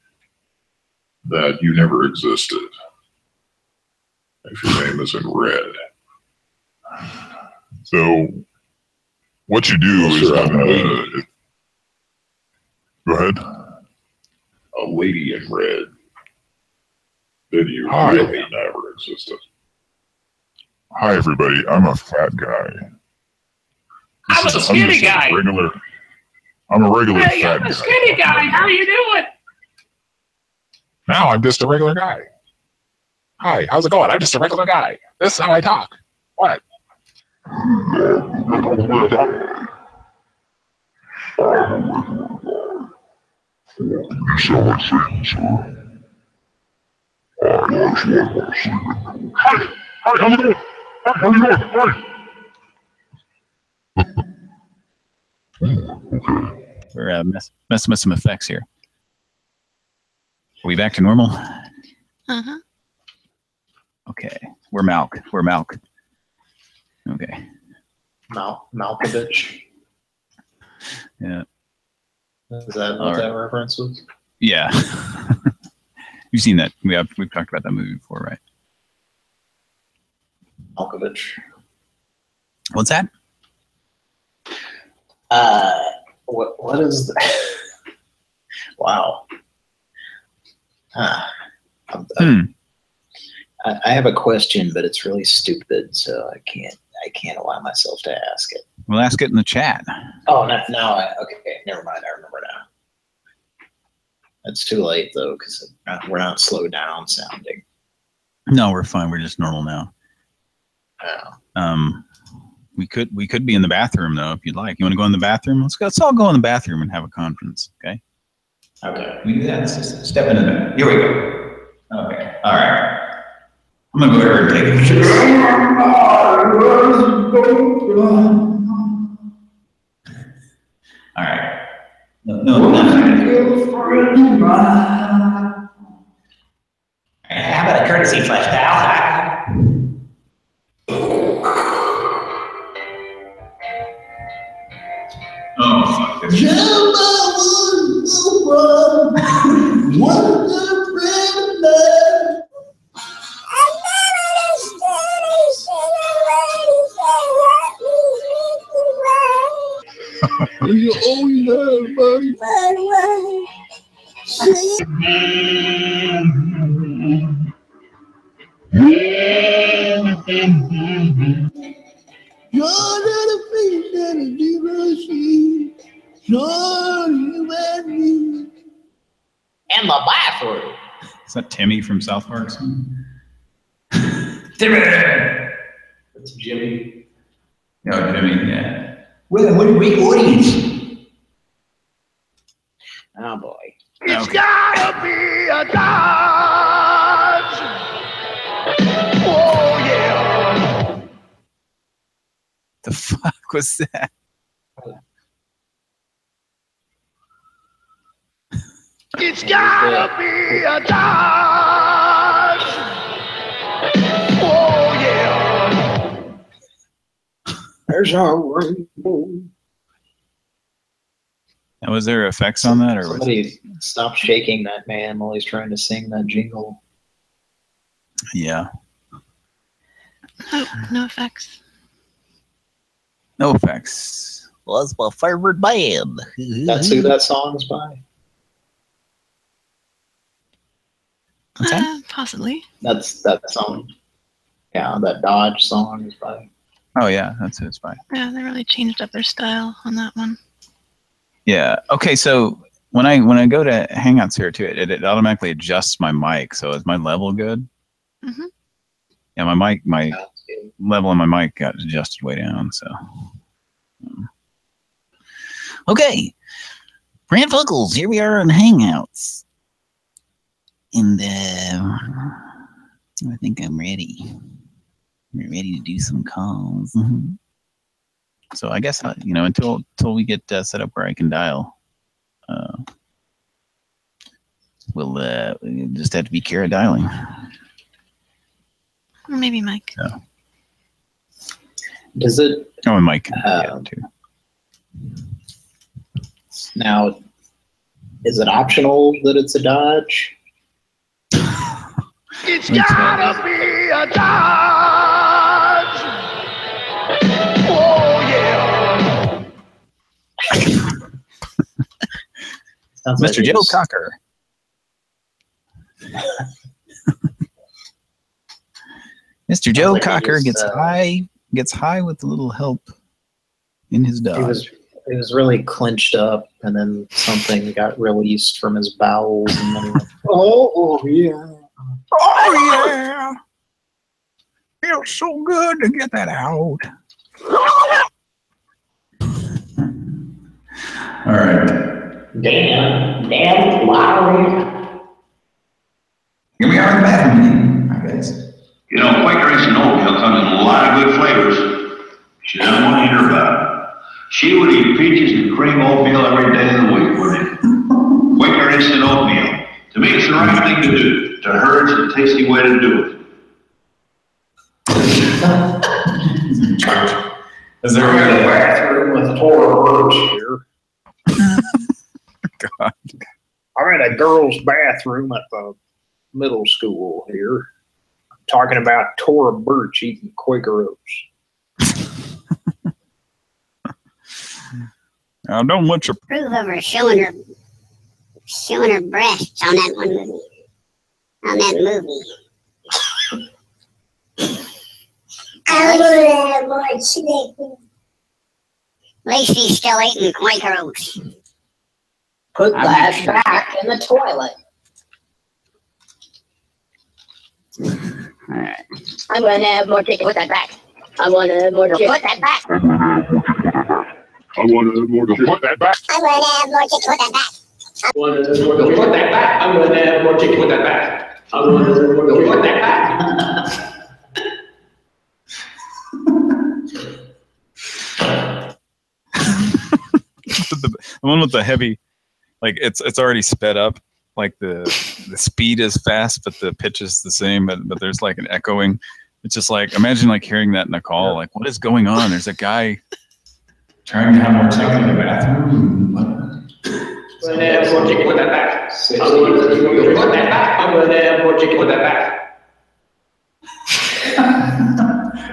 that you never existed. If your name is in red. So, what you do is go ahead. A lady in red. Then you really never existed. Hi, everybody. I'm a fat guy. I'm a skinny guy. I'm a regular hey, fat I'm a guy. skinny guy. How you doing? Now I'm just a regular guy. Hi, how's it going? I'm just a regular guy. This is how I talk. What? You sound like Satan, sir. I just want more Satan. Hi, how's it going? Hi, how you doing? Hi. Okay. We're messing with some effects here. Are we back to normal? Uh-huh. Okay. We're Malk. Okay. Malkovich. Yeah. Is that what that reference was? Yeah. You've seen that. We've talked about that movie before, right? Malkovich. What's that? What is that? Wow. I have a question, but it's really stupid, so I can't allow myself to ask it. We'll ask it in the chat. Oh, okay, never mind. I remember now. It's too late though, because we're not slow down sounding. No, we're fine. We're just normal now. Oh. We could be in the bathroom though, if you'd like. You want to go in the bathroom? Let's all go in the bathroom and have a conference, okay? Okay. We do that. Let's step into that. Here we go. Okay. All right. I'm gonna go over and take a picture. All right. No. How about a courtesy flush, pal? Oh, fuck this. You always have, buddy. Is that Timmy from South Park? Timmy! That's Jimmy. No, Jimmy, yeah. Well, what did we audience? Oh boy. It's gotta be a Dodge. Oh yeah. The fuck was that? It's gotta be a Dodge. Oh yeah. There's our rainbow. Now, was there effects on that, or was Somebody stop shaking that man while he's trying to sing that jingle. yeah, Oh, no effects. no effects. Was my favorite band. That's who that song's by? Possibly. That's that song. Yeah, that Dodge song is by. Oh yeah, that's who it's by. Yeah, they really changed up their style on that one. Yeah. Okay. So when I go to Hangouts here too, it automatically adjusts my mic. So is my level good? Mm-hmm. Yeah, my level on my mic got adjusted way down. So Okay, Pran Funkels, here we are on Hangouts. And I think I'm ready. We're ready to do some calls. so I guess until we get set up where I can dial, we'll just have to be Kara dialing. Or maybe Mike. So. Does it? Oh, and Mike too. Now, is it optional that it's a Dodge? It's gotta be a Dodge. Oh yeah. Mr. Joe Cocker. Mr. Joe Cocker gets high with a little help in his Dodge. He was really clenched up, and then something got released from his bowels, and then he went, oh yeah. Oh yeah! Feels so good to get that out. All right. Damn, Lowry. Here we are in the bathroom, I guess. You know, Quaker Instant Oatmeal comes in a lot of good flavors. She doesn't want to hear about it. She would eat peaches and cream oatmeal every day of the week, wouldn't it? Quaker Instant Oatmeal. To me, it's the right thing to do. To her, it's a tasty way to do it. Is there a bathroom with four birds here? God. I'm in a girls' bathroom at the middle school here. I'm talking about Tora Birch eating Quaker Oats. I don't want you. Approve of her showing her breasts on that one movie. On that movie. I want to have more chicken. Lacey's still eating Quaker Oats. Put that back in the toilet. Alright. I'm going to have more chicken. Put that back. I want to have more chicken. Put that back. I want to have more chicken. Put that back. I want to have more chicken. Put that back. I want to put that back. I'm going to have more chicken. Put that back. I want to put that back. The one with the heavy, like it's already sped up. Like the speed is fast, but the pitch is the same. But there's like an echoing. It's just like imagine like hearing that in a call. Like what is going on? There's a guy trying to have more chicken in the bathroom. I'm going to have more chicken. Put that back. I'm going to put that back. I'm going to have more chicken. Put that back.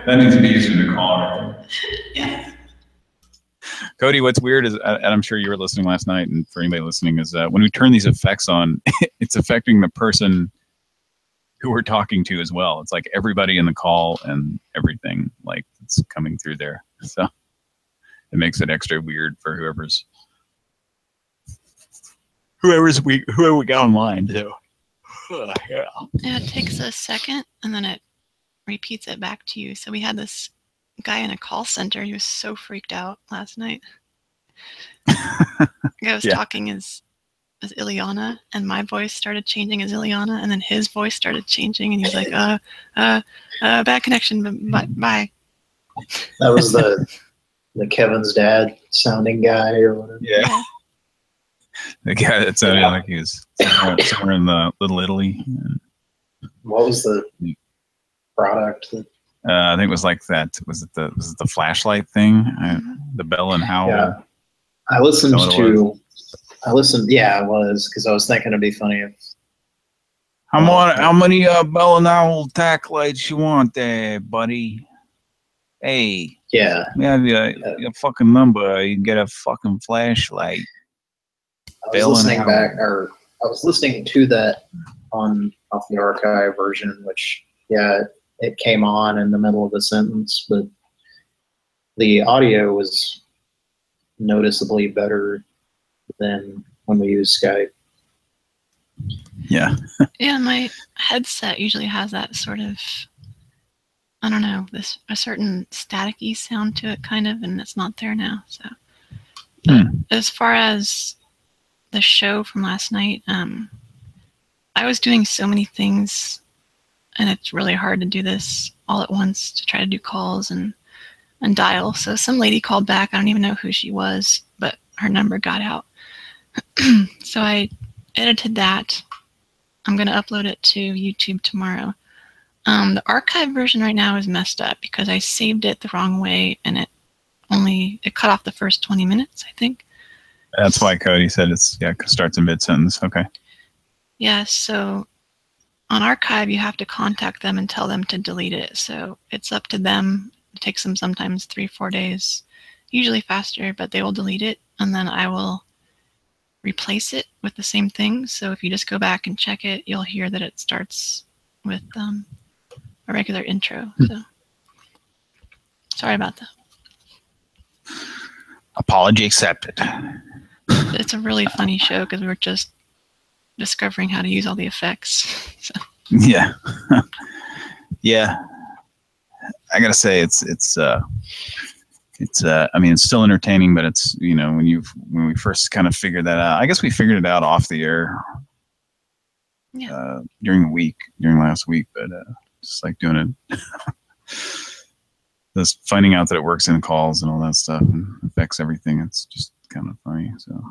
That needs to be used in a call. Right? Yeah. Cody, what's weird is, and I'm sure you were listening last night, and for anybody listening, is when we turn these effects on, it's affecting the person who we're talking to as well. It's like everybody in the call and everything, like it's coming through there. So it makes it extra weird for whoever we got online too. Yeah, it takes a second and then it repeats it back to you. So we had this guy in a call center. He was so freaked out last night. The guy was talking as Ileana, and my voice started changing as Ileana, and then his voice started changing, and he was like, bad connection, bye. That was the Kevin's dad sounding guy or whatever. Yeah. The guy that sounded like he was somewhere in Little Italy. What was the product? I think it was like that. Was it the flashlight thing? The Bell and Howell. Yeah. I listened. Yeah, it was because I was thinking it'd be funny if. How many Bell and Howell tack lights you want there, buddy? Hey. Yeah. We have your fucking number. You can get a fucking flashlight. I was listening to that off the archive version, which it came on in the middle of a sentence, but the audio was noticeably better than when we use Skype. Yeah. Yeah, my headset usually has that sort of, I don't know, a certain staticky sound to it, kind of, and it's not there now. So, as far as the show from last night, I was doing so many things, and it's really hard to do this all at once, to try to do calls and dial. So some lady called back. I don't even know who she was, but her number got out. So I edited that. I'm going to upload it to YouTube tomorrow. The archive version right now is messed up because I saved it the wrong way, and it cut off the first 20 minutes, I think. That's why Cody said it starts in mid-sentence. Okay. Yeah, so on archive, you have to contact them and tell them to delete it. So it's up to them. It takes them sometimes 3-4 days, usually faster, but they will delete it, and then I will replace it with the same thing. So if you just go back and check it, you'll hear that it starts with a regular intro. So sorry about that. Apology accepted. It's a really funny show because we were just discovering how to use all the effects. So. Yeah. Yeah. I gotta say it's I mean, it's still entertaining, but it's, when we first kind of figured that out, I guess we figured it out off the air during last week, but just like doing it, just finding out that it works in calls and all that stuff and affects everything. It's just kind of funny. So.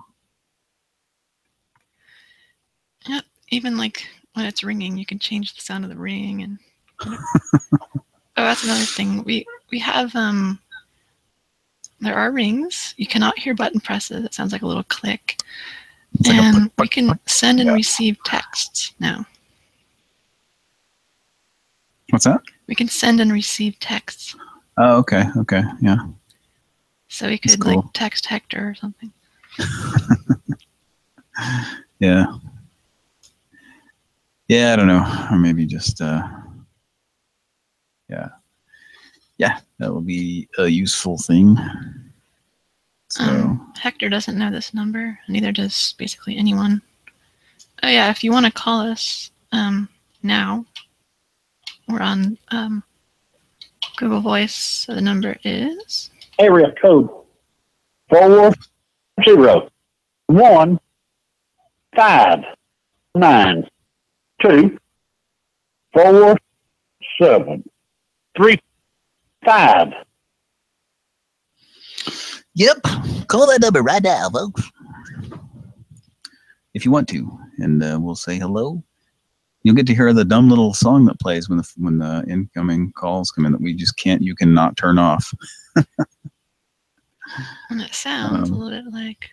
Yep. Even like when it's ringing, you can change the sound of the ring, and oh, that's another thing. We have there are rings. You cannot hear button presses. It sounds like a little click. It's and we can send and receive texts now. What's that? We can send and receive texts. Oh, okay. Okay. Yeah. So we could like text Hector or something. Yeah. Yeah, I don't know. Or maybe just yeah, that will be a useful thing. So Hector doesn't know this number, neither does basically anyone. Oh yeah, if you want to call us now, we're on Google Voice. So the number is area code 401-592-4735. Yep. Call that number right now, folks. If you want to, and we'll say hello. You'll get to hear the dumb little song that plays when the incoming calls come in that you cannot turn off. And it sounds a little bit like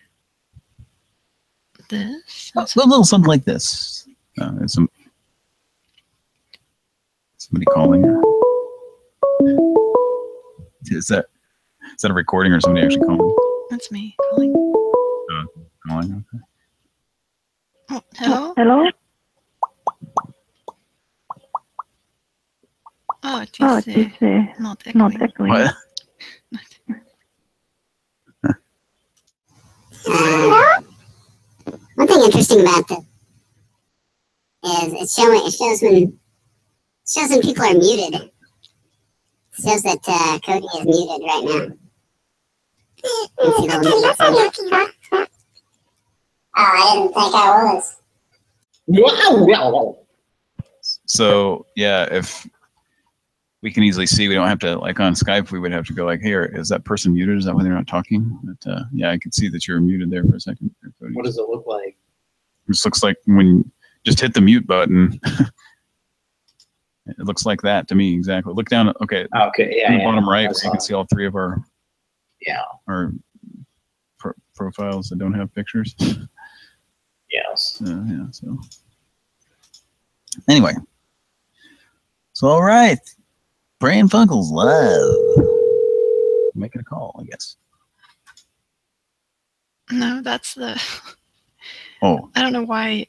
this. A little something like this. There's somebody calling. Is that a recording or somebody actually calling? That's me calling. Calling. Okay. Oh, hello. Hello. Oh, it is not echoing. What? One thing interesting about this is It shows when people are muted. It shows that Cody is muted right now. Oh, I didn't think I was. So yeah, if we can easily see, we don't have to, like on Skype, we would have to go like, here, is that person muted? Is that when they're not talking? But yeah, I could see that you're muted there for a second. What does it look like? This looks like when you just hit the mute button. It looks like that to me, exactly. Look down. Okay. Okay. Yeah. In the bottom right, you can see all three of our profiles that don't have pictures. Yes. Yeah. So anyway, so all right, Pran Funkels live. Making a call, I guess. No, that's the. Oh. I don't know why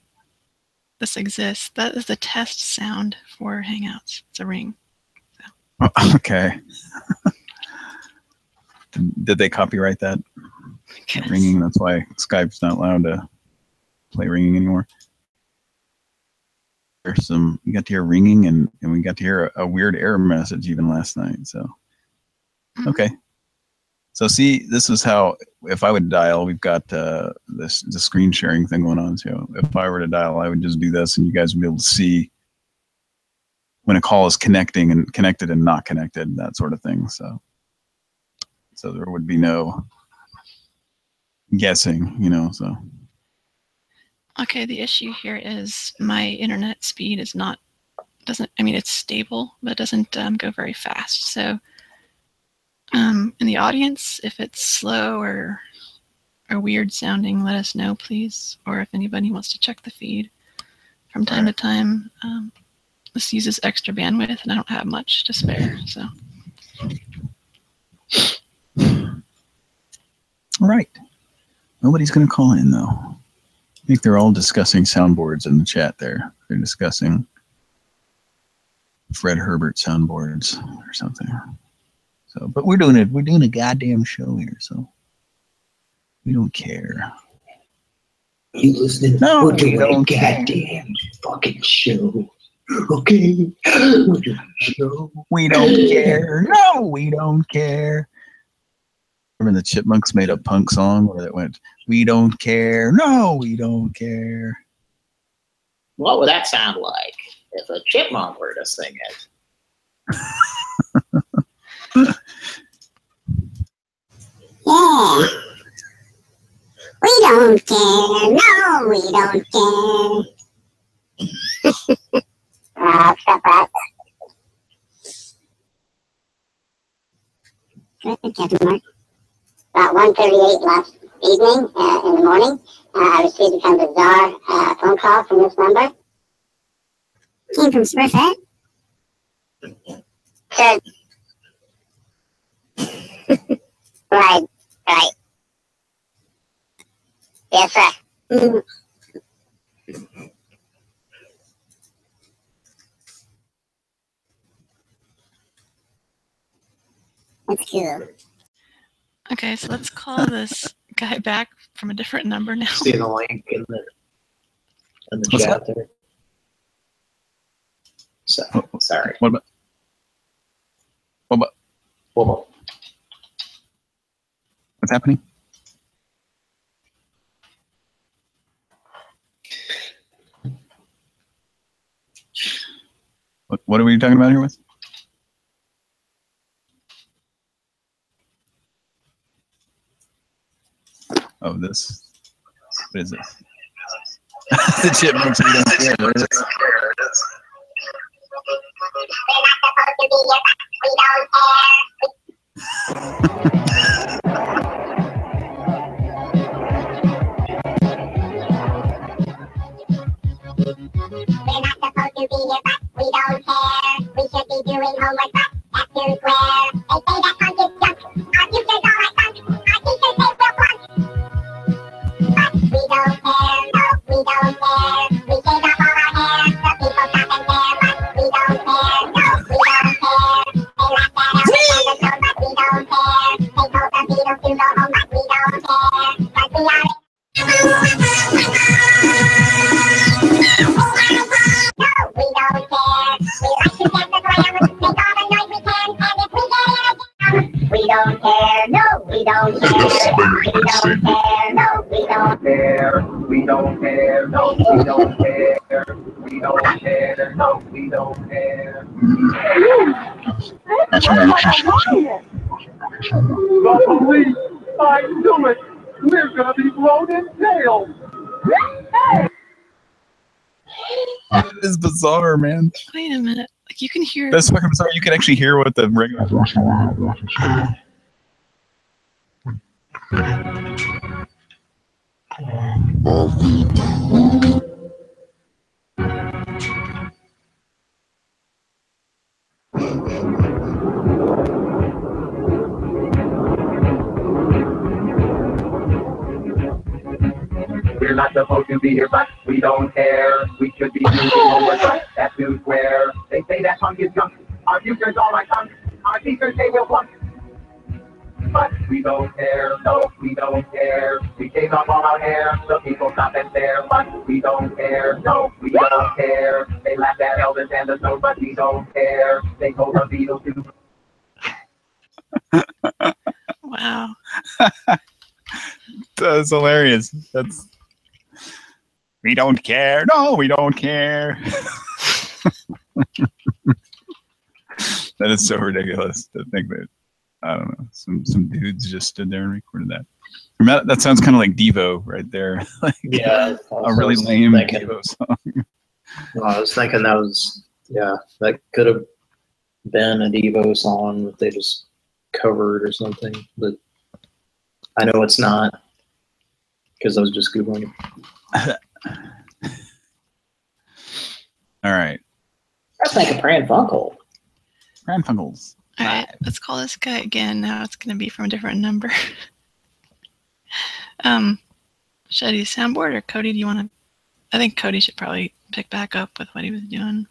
this exists. That is the test sound for Hangouts. It's a ring. So. Okay. Did they copyright that? Ringing. That's why Skype's not allowed to play ringing anymore. There's some. We got to hear ringing, and we got to hear a weird error message even last night. So. Okay. So see, this is how, if I would dial, we've got the screen sharing thing going on. So if I were to dial, I would just do this, and you guys would be able to see when a call is connected and not connected, that sort of thing. So there would be no guessing, so. Okay, the issue here is my internet speed is it's stable, but it doesn't go very fast. So in the audience, if it's slow or weird sounding, let us know, please. Or if anybody wants to check the feed from time to time. This uses extra bandwidth, and I don't have much to spare. So. All right. Nobody's going to call in, though. I think they're all discussing soundboards in the chat there. They're discussing Fred Herbert soundboards or something. So, but we're doing a goddamn show here, so we don't care. You listening? No, we're doing a care. goddamn fucking show. Okay, we're doing a show. We don't care. No, we don't care. Remember the Chipmunks made a punk song where it went, "We don't care. No, we don't care." What would that sound like if a chipmunk were to sing it? Yeah. We don't care. No, we don't care. Stop that. Captain Mark. About 1:38 last evening, in the morning, I received a kind of bizarre phone call from this number. Came from Smurfette. Said, right. Yes, sir. That's cool. Okay, so let's call this guy back from a different number now. See the link in the chat there. So, sorry. What about? What's happening? What are we talking about here with? Oh, this. What is this? The Chipmunks. We don't care. What is it? We're not supposed to be here, but we don't care. We should be doing homework, but that's too square. They say that punk is junk. Our future's all like punk. Our teachers say we're flunk. But we don't care, no, we don't care. We shave off all our hair. The people care. No, we don't care. The police, I knew it. We're gonna be blown in jail. This is bizarre, man. Wait a minute. Like you can hear. That's fucking bizarre. You can actually hear what the regular. We're not supposed to be here, but we don't care. We should be moving forward, but that's who's where. They say that punk is junk. Our future's all right, punk. Our teachers say we'll flunk. But we don't care, no, we don't care. We take off all our hair, the people stop and stare. But we don't care, no, we don't care. They laughed at Elvis and the Stones, but we don't care. They told the Beatles to. Wow. That's hilarious. That's. We don't care. No, we don't care. That is so ridiculous to think that. I don't know. Some dudes just stood there and recorded that. That sounds kind of like Devo right there. Like, Yeah, a really lame Devo song. Well, I was thinking that could have been a Devo song that they just covered or something, but I know it's not because I was just Googling it. All right. Let's make a Pran Funkel. Pran Funkels. All right, let's call this guy again. Now it's going to be from a different number. Should I do soundboard or Cody? Do you want to? I think Cody should probably pick back up with what he was doing.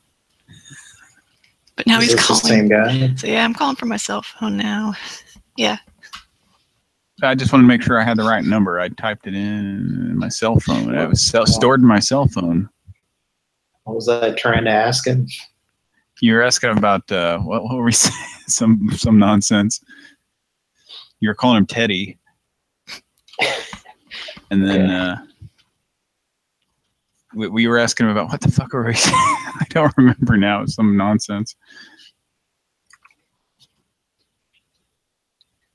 But now he's calling. The same guy? So yeah, I'm calling from my cell phone now. Yeah. I just want to make sure I had the right number. I typed it in my cell phone. It was stored in my cell phone. What was I trying to ask him? You were asking about what were we saying? Some nonsense. You were calling him Teddy, and then we were asking him about what the fuck were we saying? I don't remember now. Some nonsense.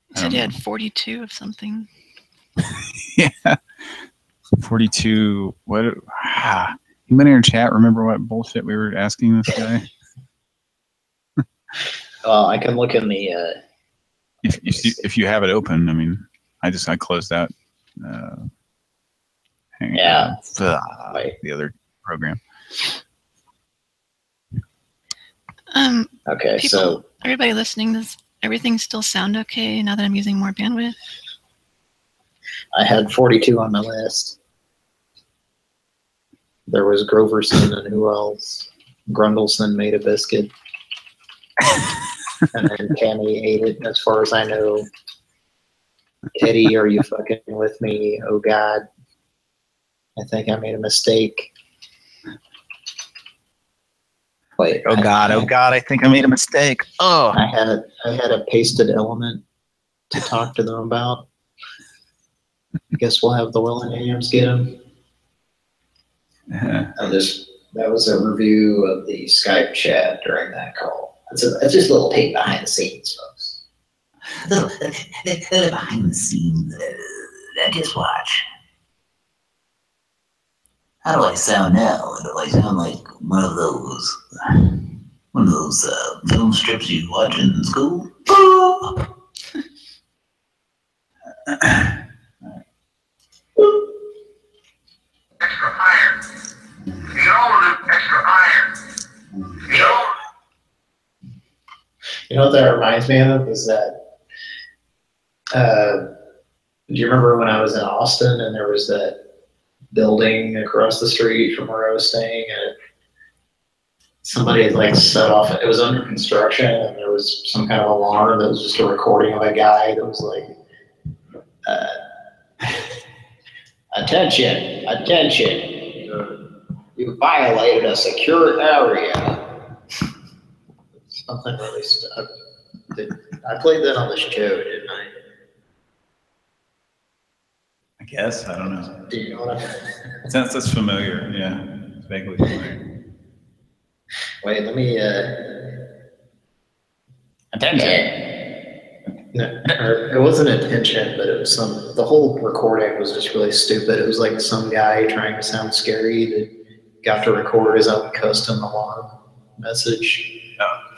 You said you had 42 of something. Yeah, 42. What? Anybody in our chat remember what bullshit we were asking this guy? I can look in the. If you have it open, I mean, I closed out. The other program. Okay, people, so everybody listening, does everything still sound okay now that I'm using more bandwidth? I had 42 on my list. There was Groverson and who else? Grundleson made a biscuit. And then Tammy ate it, as far as I know. Teddy, are you fucking with me? Oh, God. I think I made a mistake. Wait. Oh, God, I think I made a mistake. Oh. I had a pasted element to talk to them about. I guess we'll have the Willinghams get them. That was a review of the Skype chat during that call. It's just a little peek behind the scenes, folks. Little behind the scenes. Just watch. How do I sound now? Do I sound like one of those film strips you watch in school? Extra iron. Extra iron. You know what that reminds me of is that, do you remember when I was in Austin and there was that building across the street from where I was staying, and somebody had like set off, it was under construction, and there was some kind of alarm that was just a recording of a guy that was like, attention, you violated a secure area. Something really stuck. I played that on the show, didn't I? I guess. I don't know. Do you know what I mean? That's familiar. Yeah. It's vaguely familiar. Wait, let me, Attention. no, it wasn't attention, but it was the whole recording was just really stupid. It was like some guy trying to sound scary that got to record his own custom alarm message.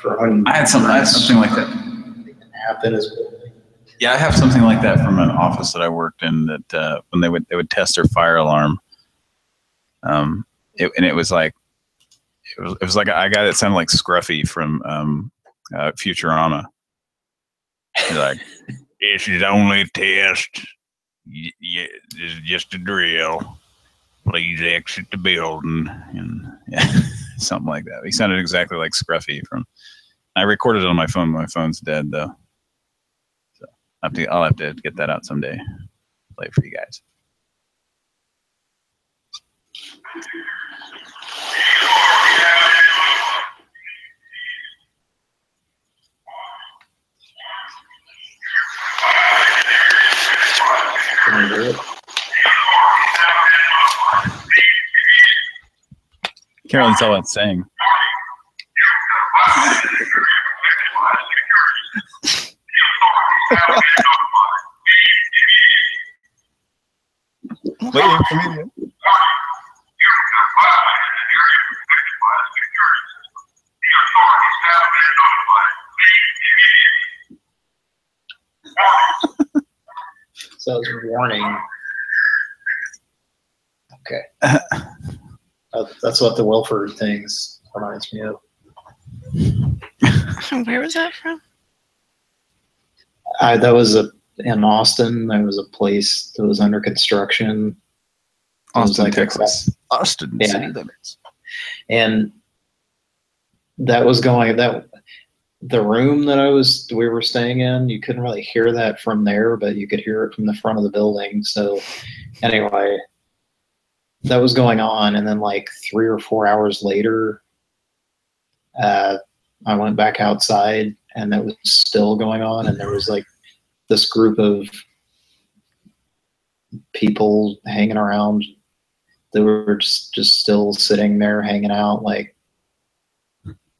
For I had something like that. Happen as well. Yeah, I have something like that from an office that I worked in that when they would test their fire alarm. It was like a guy that sounded like Scruffy from Futurama. He's like, "This is only a test. Yeah, this is just a drill. Please exit the building." And yeah, something like that. He sounded exactly like Scruffy from. I recorded it on my phone. My phone's dead though, so I'll have to get that out someday. Play it for you guys. Can't really tell what it's saying. Waiting for me to... So it's warning. Okay. That's what the Wilford things reminds me of. Where was that from? That was in Austin. There was a place that was under construction. Austin, Texas. Austin city limits. And that was the room that we were staying in, you couldn't really hear that from there, but you could hear it from the front of the building. So anyway, that was going on. And then like 3 or 4 hours later, I went back outside and that was still going on. And there was like this group of people hanging around. They were just still sitting there hanging out, like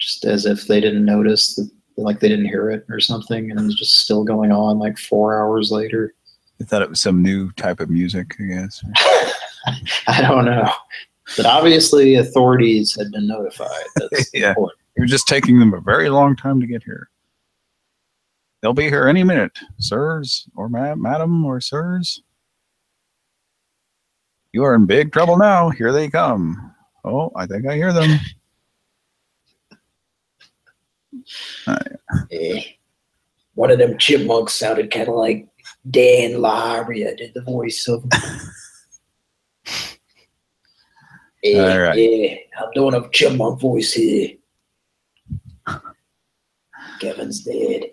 just as if they didn't notice that, like they didn't hear it or something. And it was just still going on like 4 hours later. I thought it was some new type of music, I guess. I don't know. But obviously authorities had been notified. That's yeah. important. It was just taking them a very long time to get here. They'll be here any minute, sirs or madam or sirs. You are in big trouble now. Here they come. Oh, I think I hear them. One of them chipmunks sounded kind of like Dan Larry. I did the voice of him. All right. Yeah, I'm doing a chipmunk voice here. Kevin's dead.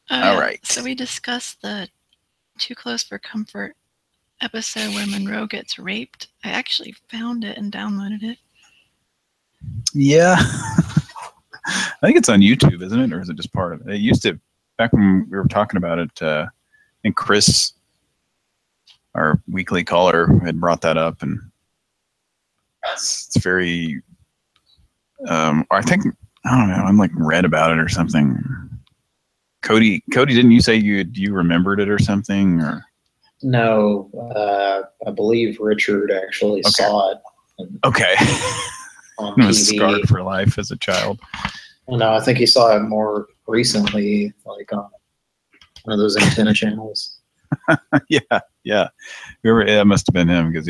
All right. So we discussed the Too Close for Comfort episode where Monroe gets raped. I actually found it and downloaded it. Yeah. I think it's on YouTube, isn't it? Or is it just part of it? It used to, back when we were talking about it, I think Chris, our weekly caller, had brought that up, and it's very, I think, I don't know, I'm like read about it or something. Cody, didn't you say you remembered it or something? Or No, I believe Richard actually saw it. Okay. On It was TV. scarred for life as a child. Well, no, I think he saw it more recently, like on one of those antenna channels. yeah. That must have been him, because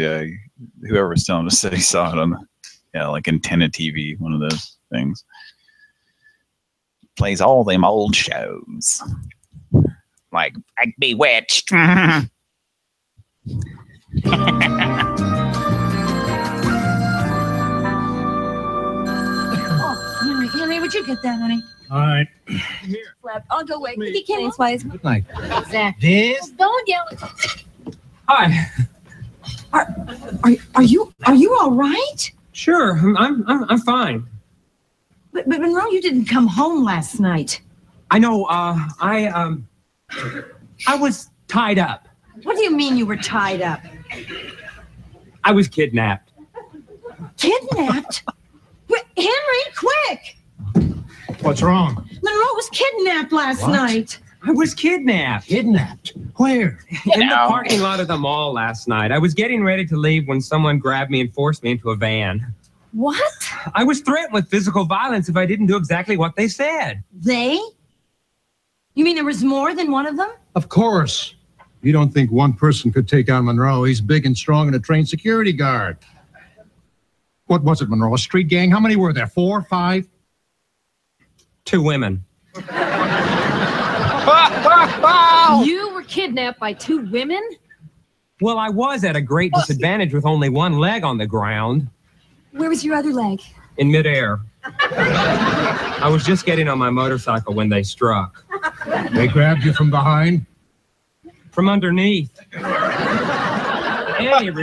whoever was telling us that he saw it on like antenna TV, one of those things. Plays all them old shows. Like Bewitched. Henry, would you get that, honey? All right. I'll go wait. He can't explain. Good night. Zach. This? Don't yell. Hi. Are you all right? Sure. I'm fine. But Monroe, you didn't come home last night. I know. I was tied up. What do you mean you were tied up? I was kidnapped. Kidnapped? Henry, quick! What's wrong? Monroe was kidnapped last What? night. I was kidnapped. Kidnapped? Where? In the parking lot of the mall last night. I was getting ready to leave when someone grabbed me and forced me into a van. What? I was threatened with physical violence if I didn't do exactly what they said. They? You mean there was more than one of them? Of course. You don't think one person could take on Monroe? He's big and strong and a trained security guard. What was it, Monroe? A street gang? How many were there? 4, 5? 2 women. You were kidnapped by 2 women? Well, I was at a great disadvantage with only one leg on the ground. Where was your other leg? In midair. I was just getting on my motorcycle when they struck. They grabbed you from behind? From underneath.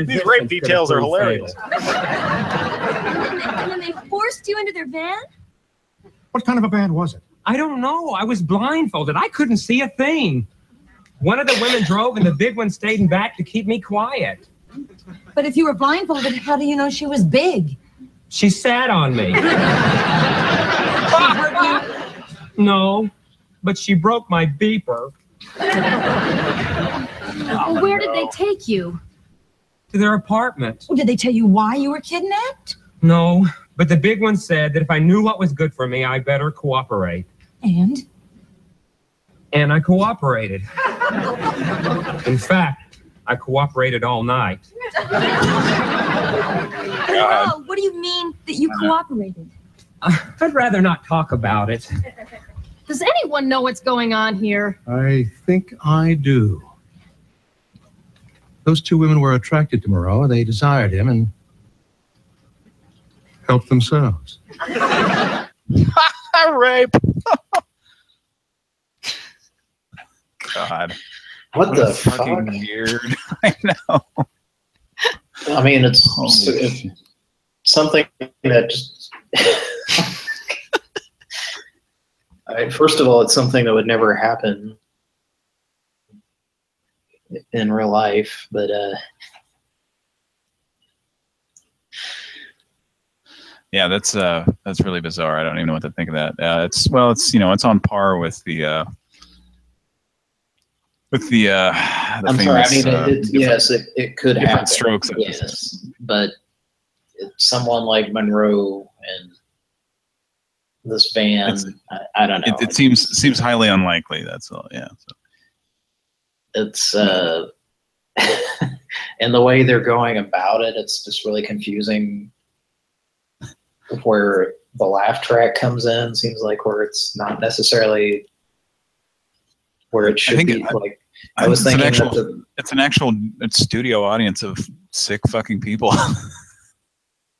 These rape details are hilarious. And then they forced you into their van? What kind of a band was it? I don't know. I was blindfolded. I couldn't see a thing. One of the women drove and the big one stayed in back to keep me quiet. But if you were blindfolded, how do you know she was big? She sat on me. No, but she broke my beeper. Well, where did they take you? To their apartment. Did they tell you why you were kidnapped? No, but the big one said that if I knew what was good for me, I better cooperate. And? And I cooperated. In fact, I cooperated all night. Well, what do you mean that you cooperated? I'd rather not talk about it. Does anyone know what's going on here? I think I do. Those 2 women were attracted to Moreau. They desired him and helped themselves. Rape. God. What the fucking fuck? weird. I know. I mean, it's something that just. First of all, it's something that would never happen in real life, but yeah, that's really bizarre. I don't even know what to think of that. It's it's on par with the I'm sorry. I mean, yes, it could happen. Strokes. Yes, but someone like Monroe and this van, I don't know. It seems highly unlikely. That's all. Yeah. So. It's and the way they're going about it, it's just really confusing. Where the laugh track comes in seems like where it's not necessarily where it should be. I was thinking it's an actual studio audience of sick fucking people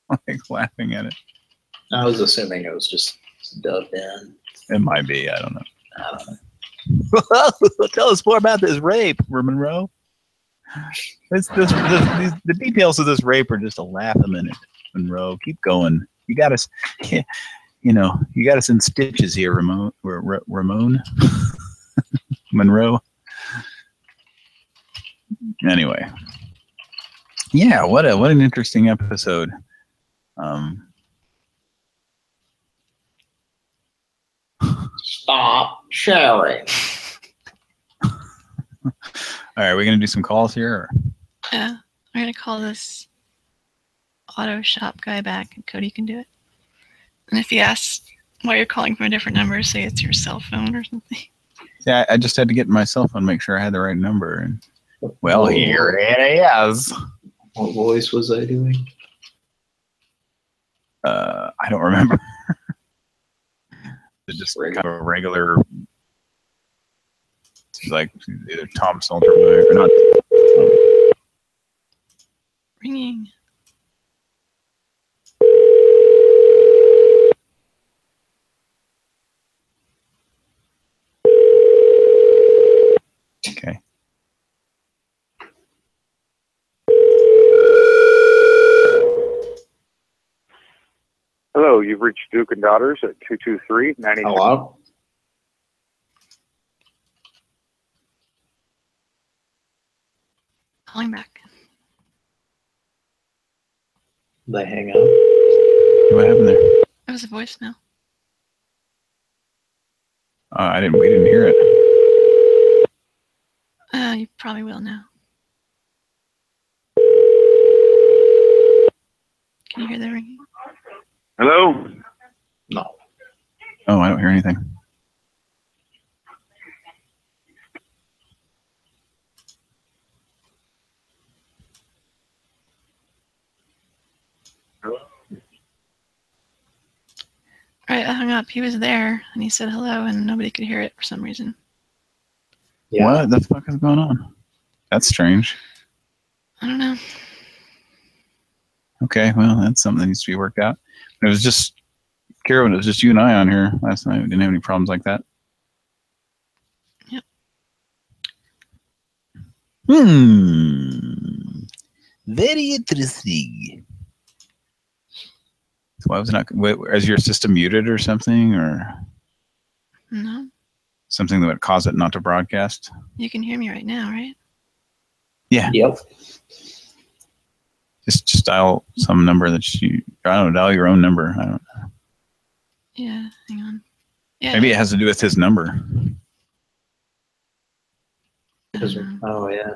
like laughing at it. I was assuming it was just dubbed in. It might be. I don't know. Tell us more about this rape, Monroe. The details of this rape are just a laugh a minute, Monroe. Keep going. You got us, you got us in stitches here, Ramon. Monroe. Anyway, yeah, what an interesting episode. Stop sharing. All right, we're gonna do some calls here. Or? Yeah, I'm gonna call this auto shop guy back, and Cody can do it. And if he asks why you're calling from a different number, say it's your cell phone or something. Yeah, I just had to get my cell phone, make sure I had the right number, and well, here it is. What voice was I doing? I don't remember. Just kind of a regular, like either Tom Salterberg or not. Ringing. Okay. Hello, you've reached Duke and Daughters at 223-90. Hello? Calling back. They hang up. What happened there? It was a voicemail. We didn't hear it. You probably will now. Can you hear the ringing? Hello? No. Oh, I don't hear anything. Right, I hung up. He was there, and he said hello, and nobody could hear it for some reason. Yeah. What the fuck is going on? That's strange. I don't know. Okay, well, that's something that needs to be worked out. It was just, Karen, it was just you and I on here last night. We didn't have any problems like that. Yep. Very interesting. So why was it not? Is your system muted or something, or No. something that would cause it not to broadcast? You can hear me right now, right? Yeah. Yep. Just dial some number that you. I don't know. Dial your own number. I don't know. Yeah. Hang on. Yeah. Maybe it has to do with his number. Oh yeah.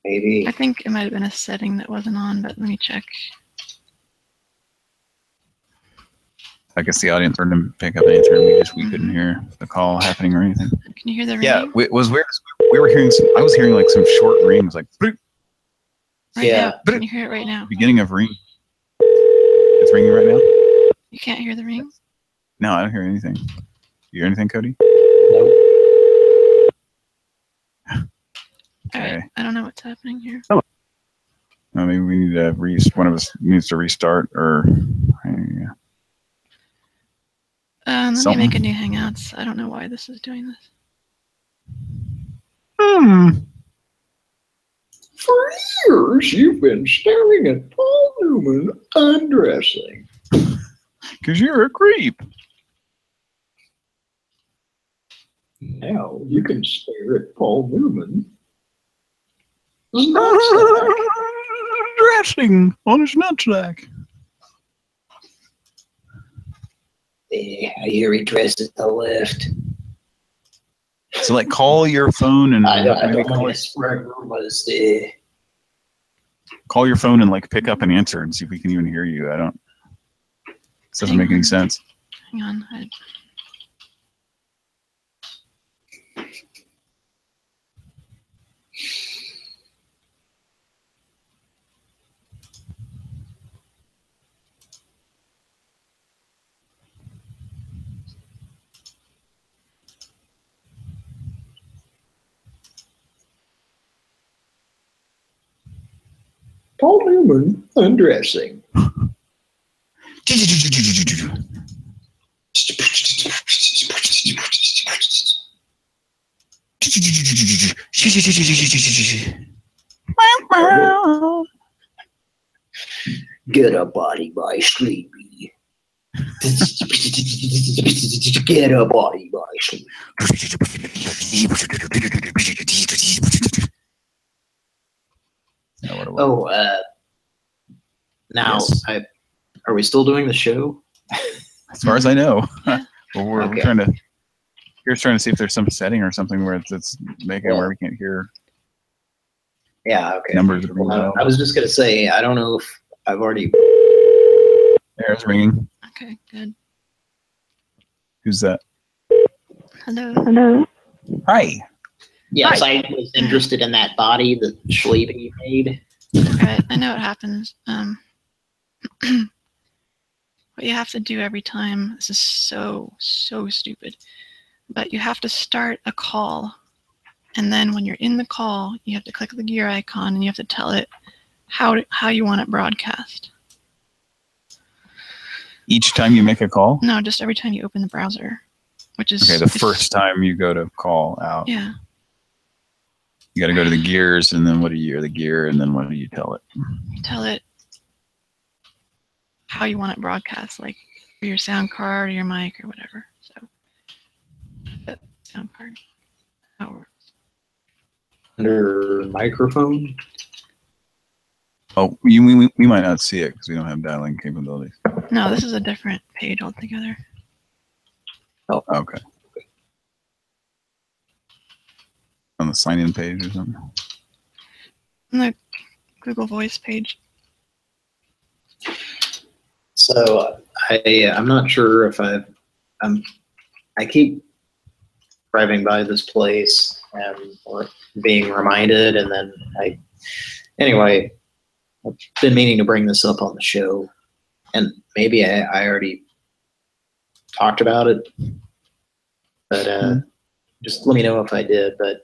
Maybe. I think it might have been a setting that wasn't on, but let me check. I guess the audience heard him pick up and answer, and we couldn't hear the call happening or anything. Can you hear the ringing? Yeah, it was weird. We were hearing some. I was hearing like some short rings, like Right yeah. now. Can you hear it right now? beginning of ring. It's ringing right now. You can't hear the ring? No, I don't hear anything. You hear anything, Cody? Nope. All right. I don't know what's happening here. Maybe we need to one of us needs to restart or. Yeah. Let me make a new Hangouts. I don't know why this is doing this. For years, you've been staring at Paul Newman undressing. Because you're a creep. Now you can stare at Paul Newman. Dressing on his nutsack. Yeah, I hear he dresses the left. So, like, call your phone and I don't maybe know what was there. call your phone and like pick up and answer and see if we can even hear you. This doesn't make any sense. Hang on. Paul Newman undressing. Get a body by Sleepy. Get a body by Sleepy. Oh, now, Yes. Are we still doing the show? As far as I know. Well, we're Okay. trying to. You're trying to see if there's some setting or something where it's making it where we can't hear. Yeah, okay. Numbers that are being Well, dialed. I was just going to say, I don't know if I've already... There's ringing. Okay, good. Who's that? Hello. Hello. Hi. Yes, I was interested in that body that Sleepy made. Right, I know what happens. What you have to do every time, this is so stupid, but you have to start a call, and then when you're in the call, you have to click the gear icon and you have to tell it how you want it broadcast. Each time you make a call? No, just every time you open the browser, which is... Okay, the first time you go to call out. Yeah. You got to go to the gears, and then the gear, and then what do you tell it? You tell it how you want it broadcast, like for your sound card or your mic or whatever. So, sound card. How it works. Under microphone? Oh, we might not see it because we don't have dialing capabilities. No, this is a different page altogether. Oh, okay. On the sign-in page or something? On the Google Voice page. So I'm not sure if I keep driving by this place or being reminded, and then anyway, I've been meaning to bring this up on the show, and maybe I already talked about it, but just let me know if I did. But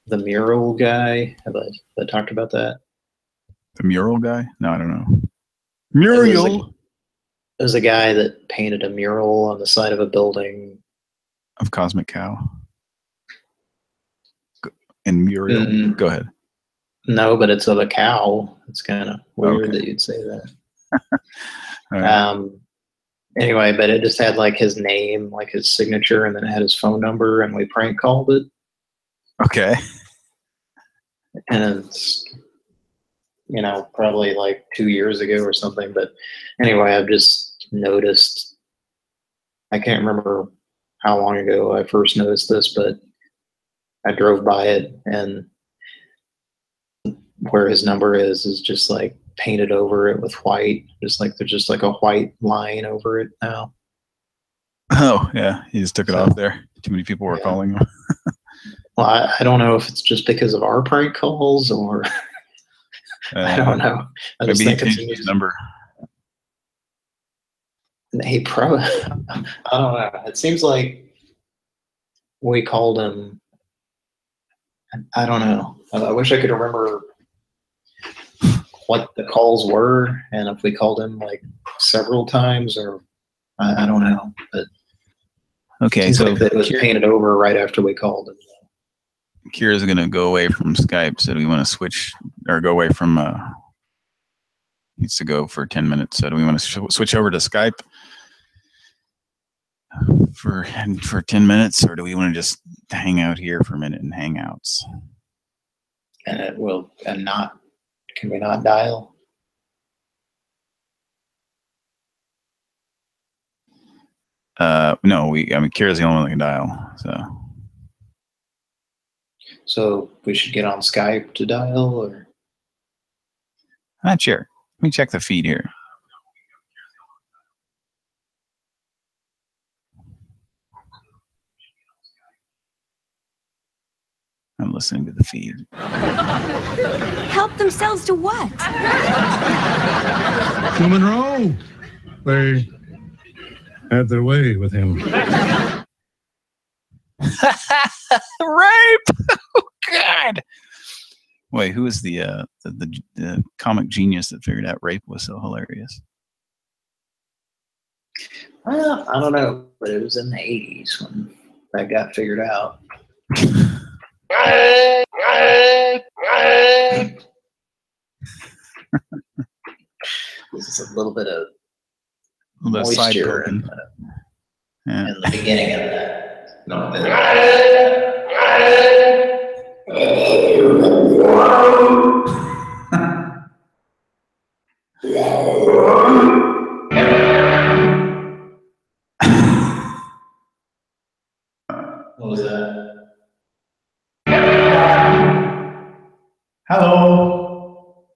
the mural guy, have I talked about that? The mural guy? No, I don't know. Mural. There's a guy that painted a mural on the side of a building of Cosmic Cow. And Muriel. Mm-mm. Go ahead. No, but it's of a cow. It's kind of weird that you'd say that. Right. Anyway, but it just had like his name, like his signature, and then it had his phone number, and we prank called it. Okay. And it's, probably like 2 years ago or something. But anyway, I've just noticed, I can't remember how long ago I first noticed this, but I drove by it, and where his number is just like painted over it with white, just like there's just like a white line over it now. Oh yeah, he just took it off there. Too many people were calling him. Well, I don't know if it's just because of our prank calls or I don't know. I just maybe think he changed his number. He probably, I don't know. It seems like we called him. I don't know. I wish I could remember what the calls were, and if we called him like several times, or I don't know. But okay, it seems so like it was painted over right after we called him. Kira's going to go away from Skype, so do we want to switch or go away from? Needs to go for 10 minutes. So do we want to switch over to Skype for 10 minutes, or do we want to just hang out here for a minute in Hangouts? And it will, and not, can we not dial? No, Kira's the only one that can dial, so. So we should get on Skype to dial, or? Not sure. Let me check the feed here. I'm listening to the feed. Help themselves to what? To Monroe. They had their way with him. Rape! Oh, God! Wait, who is the comic genius that figured out rape was so hilarious? Well, I don't know, but it was in the 80s when that got figured out. This is a little bit of moisture in the beginning of that. What was that? Hello.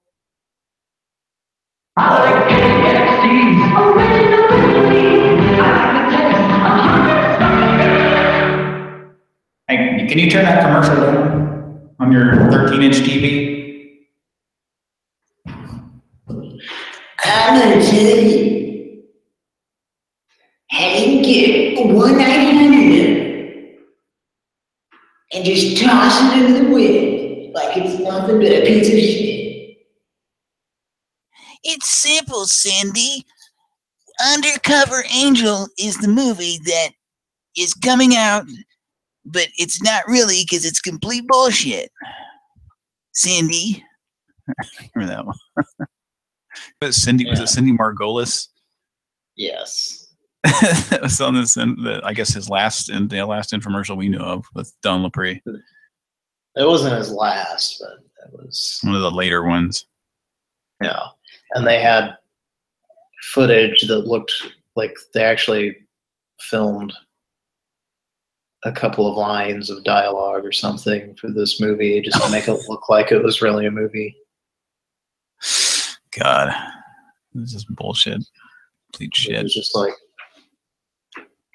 Hey, can you turn that commercial down on your 13-inch TV? I'm gonna tell you. How you get 1-900 and just toss it into the wind like it's nothing but a piece of shit. It's simple, Cindy. Undercover Angel is the movie that is coming out, but it's not really because it's complete bullshit. Cindy. Remember that one? Was it Cindy Margolis? Yes. That was on this, I guess the last infomercial we knew of with Don Lapre. It wasn't his last, but It was one of the later ones. Yeah, and they had footage that looked like they actually filmed a couple of lines of dialogue or something for this movie just to make it look like it was really a movie. God, this is bullshit. Complete shit. It was just like,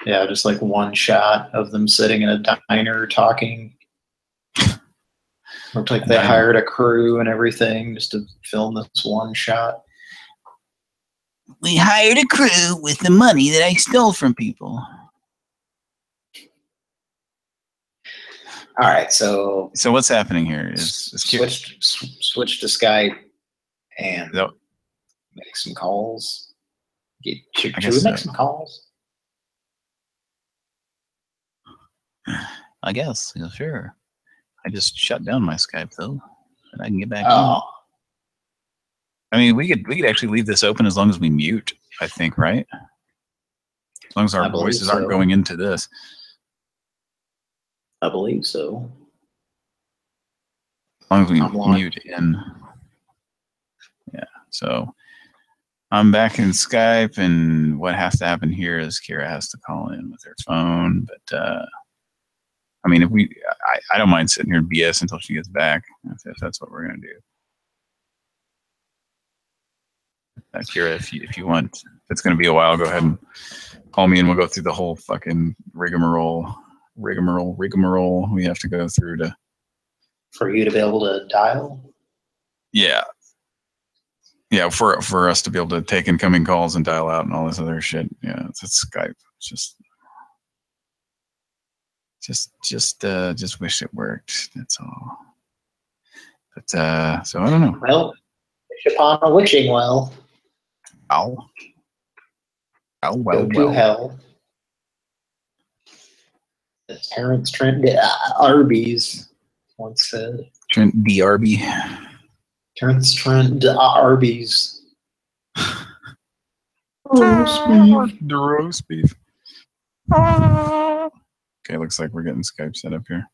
yeah, just like one shot of them sitting in a diner talking. Looked like they hired a crew and everything just to film this one shot. We hired a crew with the money that I stole from people. All right, so what's happening here is switch to Skype and make some calls. Should we make some calls? I guess, yeah, sure. I just shut down my Skype though, and I can get back Oh. in. I mean, we could actually leave this open as long as we mute, I think, right? As long as our voices aren't going into this. I believe so. As long as we mute in. Yeah, so I'm back in Skype, and what has to happen here is Kira has to call in with her phone, but I mean, if I don't mind sitting here and BS until she gets back, if that's what we're gonna do. Kira, if you want, if it's gonna be a while, go ahead and call me, and we'll go through the whole fucking rigmarole we have to go through for you to be able to dial. Yeah, for us to be able to take incoming calls and dial out and all this other shit. Yeah, it's Skype. It's just wish it worked. That's all. But so I don't know. Well, wish upon a witching well. Well. Go to hell. As Terrence Trent Arby's once said. Trent D. Arby. Terrence Trent Arby's. The roast beef. Okay, looks like we're getting Skype set up here.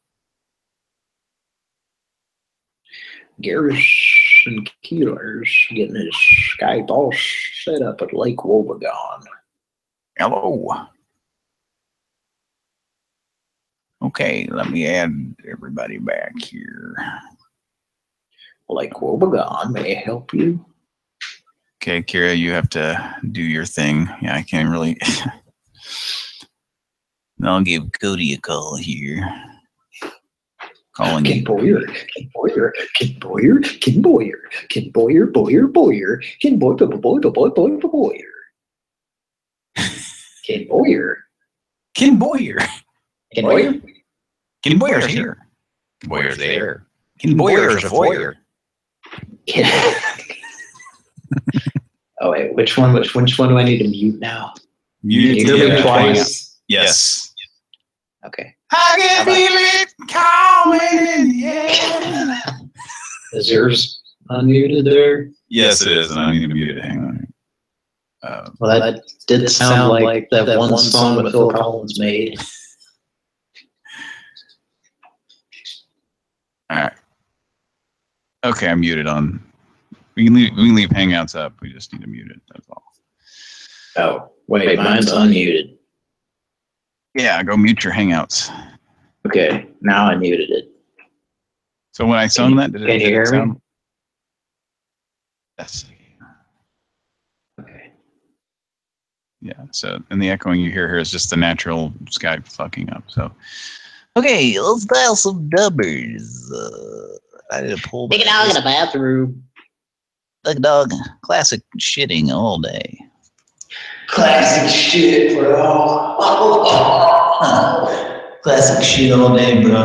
Garish and Keeler's getting his Skype all set up at Lake Wobegon. Hello. Okay, let me add everybody back here. Lake Wobegon, may I help you? Okay, Kira, you have to do your thing. Yeah, I can't really. I'll give Cody a call here. Calling Ken Boyer, Ken Boyer, Ken Boyer, Ken Boyer, Ken Boyer, Boyer, Boyer, Ken Boy, Boy, Boy, Boy, Boy, Boyer. Ken Boyer. Ken Boyer. Ken Boyer. Ken Boyer's here. Ken Boyer's there. Ken Boyer's a voyeur. Oh wait, which one do I need to mute now? Mute me twice. Yes. Okay. I can feel it coming in the air. Is yours unmuted there? Yes, it is, and I need to mute it. Hang on. Well, that did sound like that one song that Phil Collins made. All right. Okay, I'm muted on. We can leave Hangouts up. We just need to mute it. That's all. Oh, wait, mine's unmuted. Yeah, go mute your Hangouts. Okay, now I muted it. So when I sung that, can you hear me? Yes. Okay. Yeah. So, and the echoing you hear here is just the natural Skype fucking up. So, Okay, let's dial some numbers. I need to pull. Big dog in the bathroom. Big dog, classic shitting all day. Classic shit, bro. Classic shit all day, bro.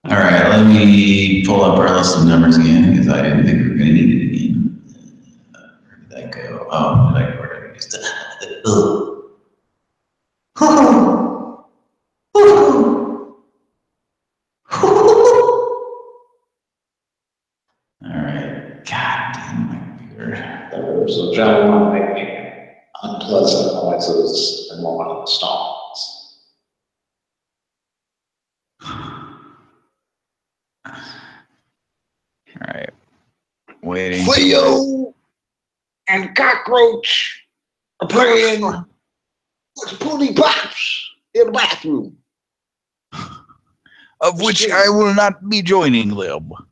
All right, let me pull up our list of numbers again because I didn't think we were going to need it again. Where did that go? Oh, did I go? Where did I use that? All right. God damn my computer. So John want to make me unpleasant noises and one of the songs. Waiting. Cleo and Cockroach are playing Poonie Pops in the bathroom. Of which I will not be joining them. All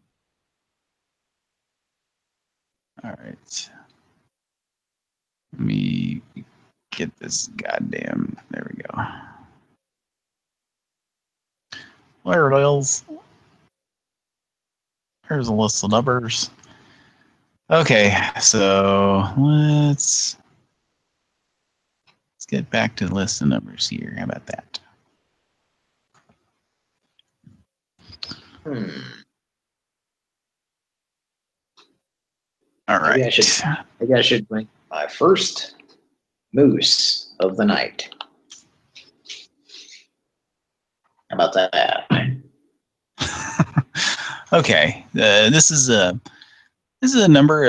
right. Let me get this goddamn. There we go. There it is. Here's a list of numbers. Okay, so let's get back to the list of numbers here. How about that? All right. Maybe I should bring my first moose of the night. How about that? Okay. This is a number.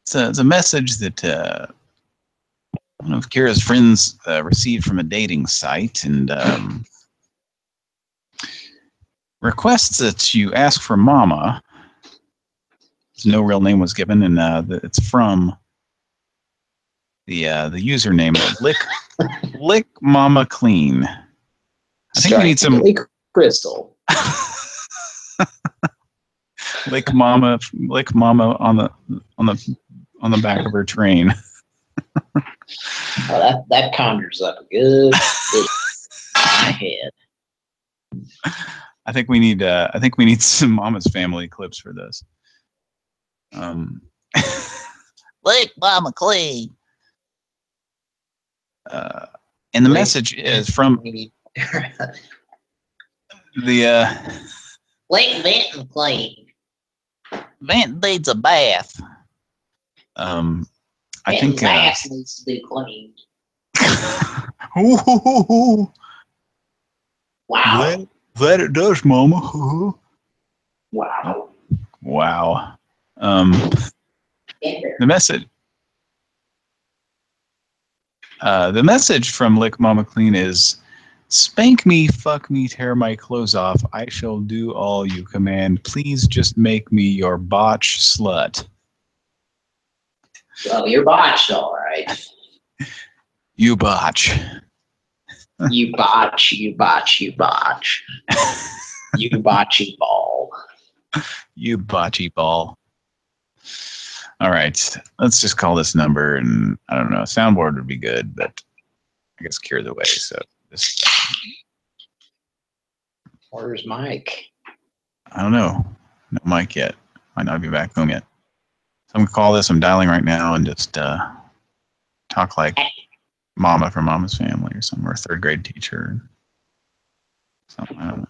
It's a message that one of Kira's friends received from a dating site, and requests that you ask for Mama. No real name was given, and it's from the username Lick Mama Clean. I think we need some Crystal. Lick Mama on the back of her train. Oh, that conjures up a good in my head. I think we need some Mama's Family clips for this. Lick Mama Clean. And the message is from the Lick Benton Clean. Benton needs a bath. I think ass needs to be cleaned. Wow. That it does, Mama. Wow. Wow. The message from Lick Mama Clean is, spank me, fuck me, tear my clothes off. I shall do all you command. Please just make me your botch slut. Well, you're botched, all right. You botch. You botch, you botch, you botch. You botchy ball. You botchy ball. All right. Let's just call this number, and I don't know. Soundboard would be good, but I guess cure the way. So this. Where's Mike? I don't know. No Mike yet. Might not be back home yet. So I'm gonna call this. I'm dialing right now and just talk like Mama from Mama's Family or something, or a third grade teacher. Something, I don't know.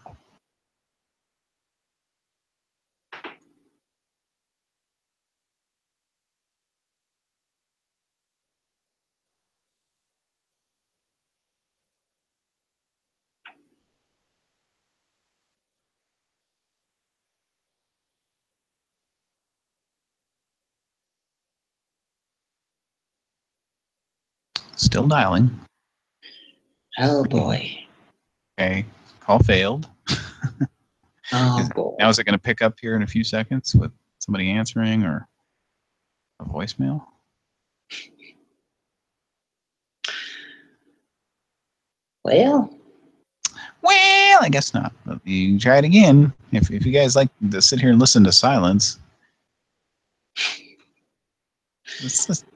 Still dialing. Oh boy. Okay. Call failed. Oh boy. Now is it going to pick up here in a few seconds with somebody answering or a voicemail? Well, I guess not. But you can try it again. If you guys like to sit here and listen to silence.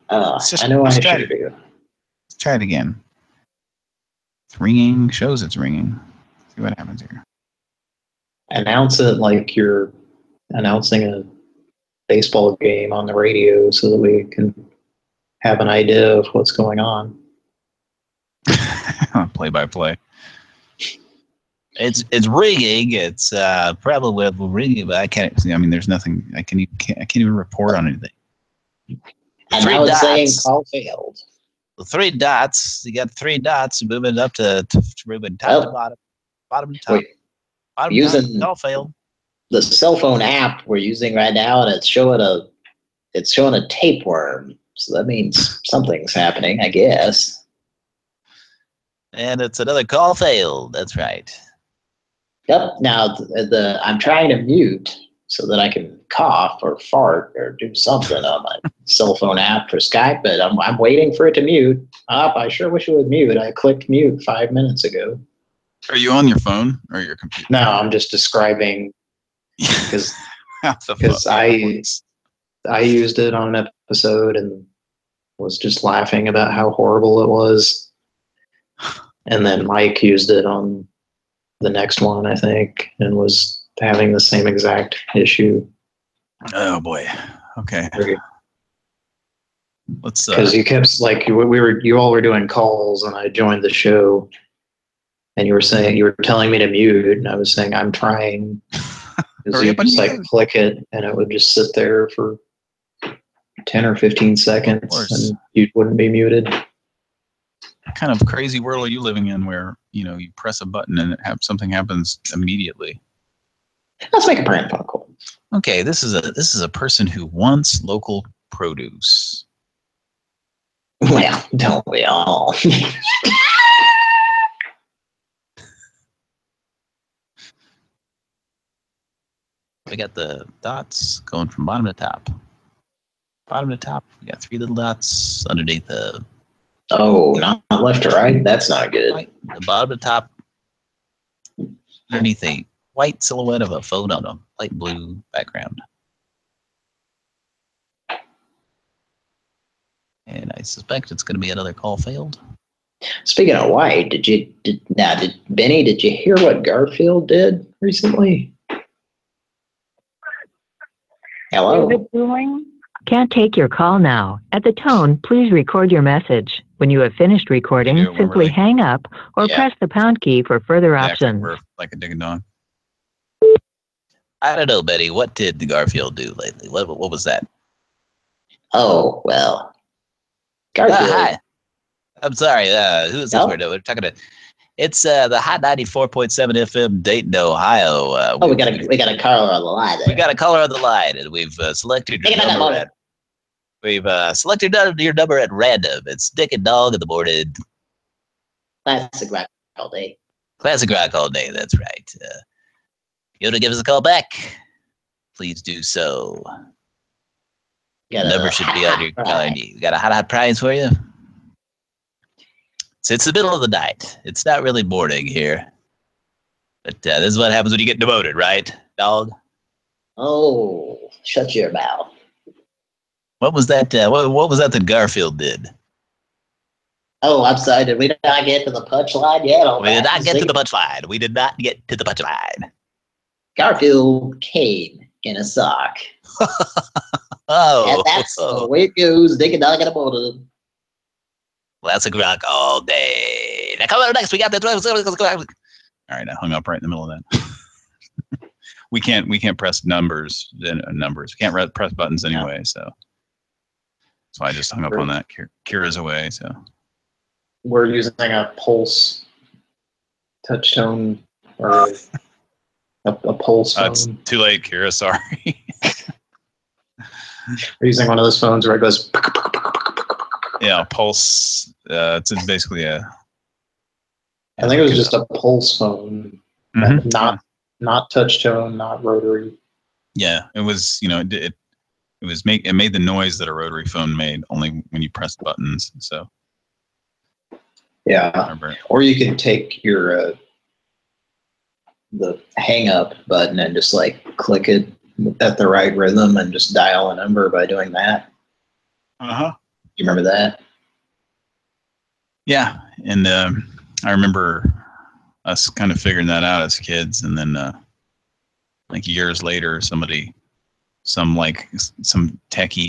I know I should do. Let's try it again. It's ringing. Shows it's ringing. See what happens here. Announce it like you're announcing a baseball game on the radio so that we can have an idea of what's going on. Play by play. It's ringing. It's probably ringing, but I can't see. I mean, there's nothing. I can't even report on anything. And now it's saying call failed. The 3 dots. You got 3 dots moving up to moving top to bottom, bottom to top. Wait, bottom using to top, all failed. The cell phone app we're using right now, and it's showing a tapeworm. So that means something's happening, I guess. And it's another call failed. That's right. Yep. Now I'm trying to mute, so that I can cough or fart or do something on my cell phone app for Skype, but I'm waiting for it to mute. I sure wish it would mute. I clicked mute 5 minutes ago. Are you on your phone or your computer? No, I'm just describing because I used it on an episode and was just laughing about how horrible it was. And then Mike used it on the next one, I think, and was having the same exact issue. Oh boy. Okay. Let's because you kept like you all were doing calls and I joined the show and you were telling me to mute and I was saying I'm trying. You just like click it and it would just sit there for 10 or 15 seconds and you wouldn't be muted. What kind of crazy world are you living in where, you press a button and something happens immediately? Let's make a Pran Funkels. Okay, this is a person who wants local produce. Well, don't we all? We got the dots going from bottom to top. Bottom to top, we got 3 little dots underneath the... Oh, not left to right? That's not good. Right, the bottom to top, underneath a white silhouette of a phone on a light blue background. And I suspect it's going to be another call failed. Speaking of white, did you hear what Garfield did recently? Hello? Can't take your call now. At the tone, please record your message. When you have finished recording, simply hang up or press the pound key for further options. We're like a ding dong. I don't know, Betty. What did the Garfield do lately? What was that? Oh, well. Garfield. Hi. I'm sorry. Who is this? We're talking to. It's the Hot 94.7 FM, Dayton, Ohio. We got a caller on the line there. We got a caller on the line, and we've selected your number. We've selected your number at random. It's Dick and Dog in the morning. Classic rock all day. Classic rock all day. That's right. You want to give us a call back? Please do so. The number should be on your caller ID. We got a hot prize for you. So it's the middle of the night. It's not really morning here. But this is what happens when you get demoted, right, Dog? Oh, shut your mouth. What was that? What was that Garfield did? Oh, I'm sorry. Did we not get to the punchline yet? We did not get to the punchline. We did not get to the punchline. Garfield came in a sock. Oh. And that's the way it goes. Dick and Dog in the morning. Classic rock all day. Now come on next. We got the. All right, I hung up right in the middle of that. we can't press numbers. We can't press buttons anyway. So I just hung up on that. Kira's away. So we're using a pulse touch tone or a pulse phone. It's too late, Kira. Sorry. We're using one of those phones where it goes. Yeah, pulse. It's basically a. I think it was just a pulse phone, not touch tone, not rotary. Yeah, it was. It made the noise that a rotary phone made only when you pressed buttons. So. Yeah, or you can take your the hang up button and just like click it at the right rhythm and just dial a number by doing that. You remember that? Yeah, and I remember us kind of figuring that out as kids, and then like years later, some techie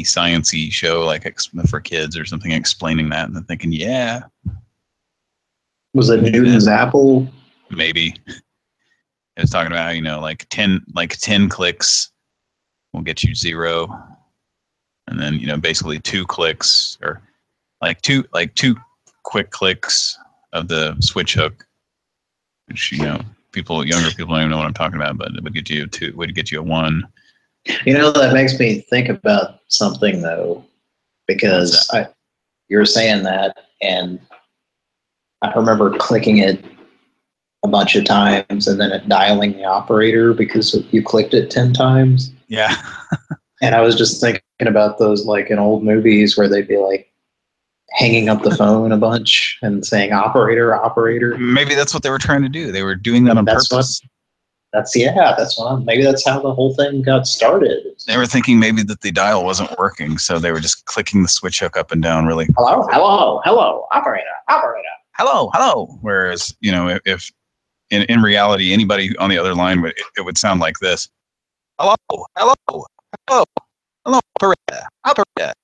sciencey show like for kids or something explaining that, and then thinking, yeah. Was it Newton's apple? Maybe. It was talking about like 10 clicks will get you 0. And then, basically 2 clicks or like two quick clicks of the switch hook, which, younger people don't even know what I'm talking about, but it would get you a 1. That makes me think about something though, because you were saying that and I remember clicking it a bunch of times and then it dialing the operator because you clicked it 10 times. Yeah. And I was just thinking about those like in old movies where they'd be like hanging up the phone a bunch and saying operator, operator. Maybe that's what they were trying to do. They were doing that on purpose. Maybe that's how the whole thing got started. They were thinking maybe that the dial wasn't working, so they were just clicking the switch hook up and down really. Hello, operator. Hello. Whereas, if in reality anybody on the other line it would sound like this. Hello, operator.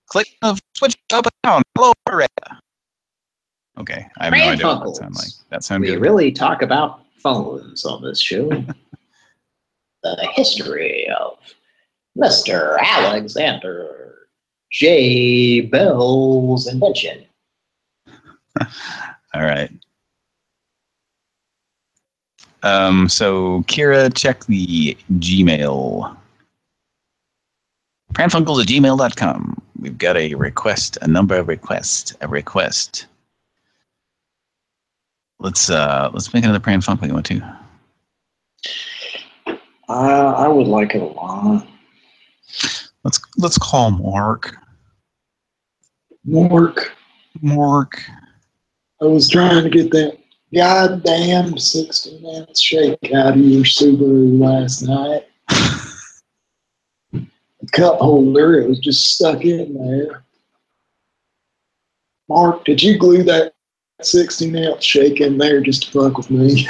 Click the switch up and down. Hello, operator. Okay, I have no idea what that sound like. That sound good? We really talk about phones on this show. The history of Mr. Alexander J. Bell's invention. All right. So Kira, check the Gmail. pranfunkels@gmail.com. We've got a request, a number of requests, a request. Let's make another Pran Funk. You want to? I would like it a lot. Let's call Mark. Mark. I was trying to get that goddamn 16-ounce shake out of your Subaru last night. The cup holder, it was just stuck in there. Mark, did you glue that 16-ounce shake in there just to fuck with me?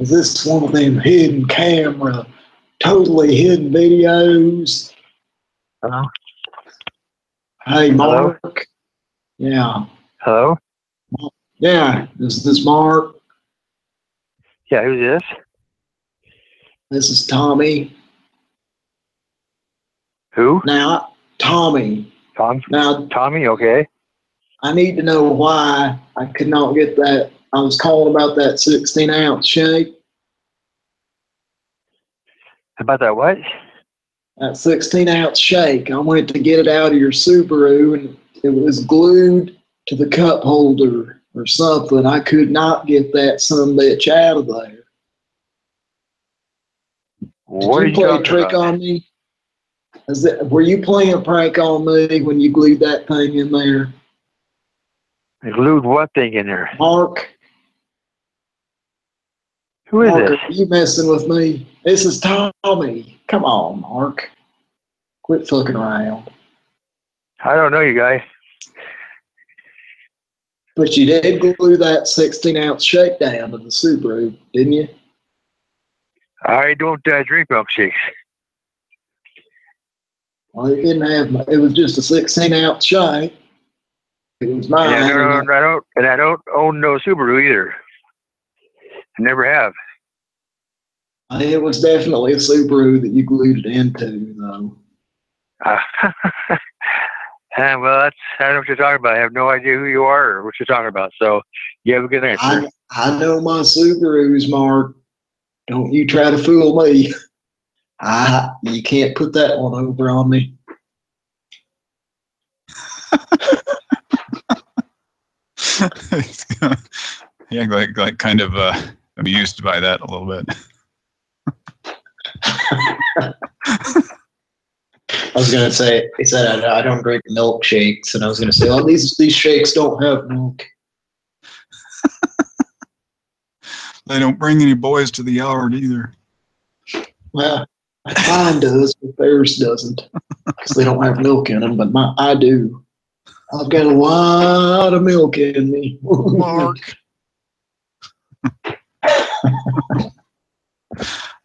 Is this one of them hidden camera, totally hidden videos? Hello? Hey, Mark. Hello? Yeah. Hello? Yeah, is this Mark? Yeah, who's this? This is Tommy. Who? Now, Tommy. Tommy, okay. I need to know why I could not get that. I was calling about that 16-ounce shake. About that what? That 16-ounce shake. I went to get it out of your Subaru, and it was glued to the cup holder or something. I could not get that sumbitch out of there. What Did you play a trick on me? Were you playing a prank on me when you glued that thing in there? I glued what thing in there? Mark. Who is Mark, this? Are you messing with me? This is Tommy. Come on, Mark. Quit fucking around. I don't know you guys. But you did glue that 16-ounce shake down to the Subaru, didn't you? I don't drink milkshakes. Well, it didn't have. It was just a 16-ounce shake. It was mine. And I don't own no Subaru either. I never have. It was definitely a Subaru that you glued it into, though. Well, I don't know what you're talking about. I have no idea who you are or what you're talking about. So you have a good answer. I know my Subarus, Mark. Don't you try to fool me. You can't put that one over on me. Yeah, like kind of amused by that a little bit. I was gonna say, he said I don't drink milkshakes, and I was gonna say, oh, these shakes don't have milk. They don't bring any boys to the yard either. Well, mine does, but theirs doesn't, because they don't have milk in them. But I do. I've got a lot of milk in me. Mark.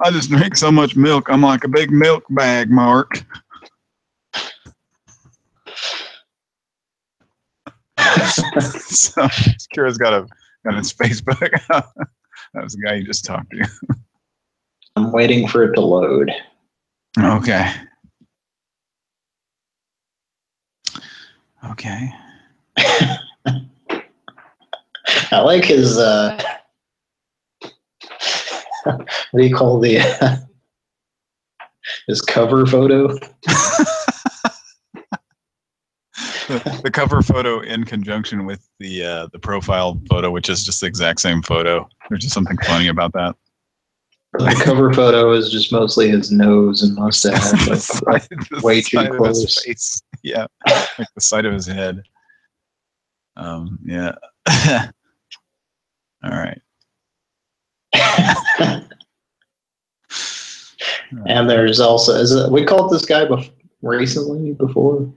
I just drink so much milk. I'm like a big milk bag, Mark. So Kira's got his Facebook. That was the guy you just talked to. I'm waiting for it to load. Okay. I like his what do you call the his cover photo? the cover photo in conjunction with the profile photo, which is just the exact same photo. There's just something funny about that. The cover photo is just mostly his nose and mustache, like way too close. Face. Yeah, like the side of his head. Yeah. All right. And there's also, we called this guy recently before?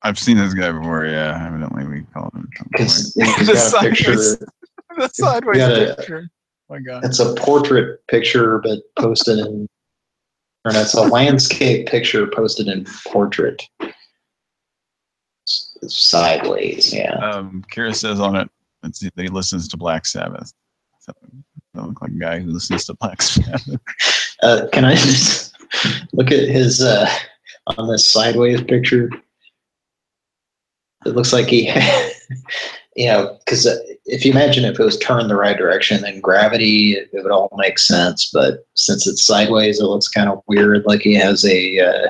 I've seen this guy before, yeah. Evidently we called him. Because he's got a picture. The sideways picture. Oh my God. It's a portrait picture, but posted in, or that's a landscape picture posted in portrait. It's sideways, yeah. Kira says on it, let's see, that he listens to Black Sabbath. So, that look like a guy who listens to Black Sabbath. Can I just look at his, on this sideways picture? It looks like he, you know, because if you imagine if it was turned the right direction, then gravity, it would all make sense. But since it's sideways, it looks kind of weird, like he has a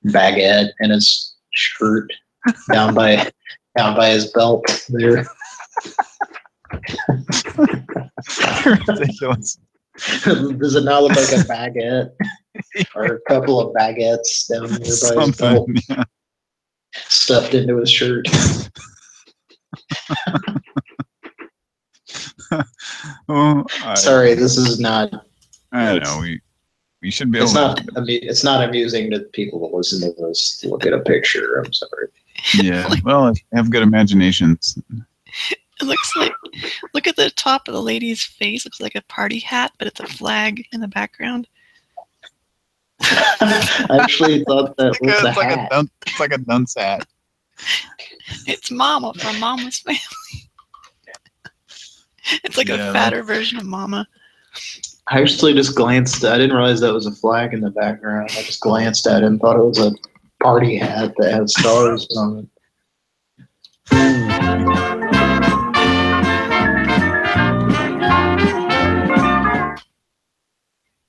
baguette in his shirt down by his belt there. Ridiculous. Does it not look like a baguette or a couple of baguettes down near by his belt, yeah. stuffed into his shirt? Sorry, this is not. I know we should be able. It's not amusing to people who listen to this to look at a picture. I'm sorry. Yeah, well, have good imaginations. It looks like, look at the top of the lady's face. Looks like a party hat, but it's a flag in the background. I actually thought that was a hat. It's like a dunce hat. It's Mama from Mama's Family. It's like a fatter version of Mama. I actually just glanced. I didn't realize that was a flag in the background. I just glanced at it and thought it was a party hat that had stars on it.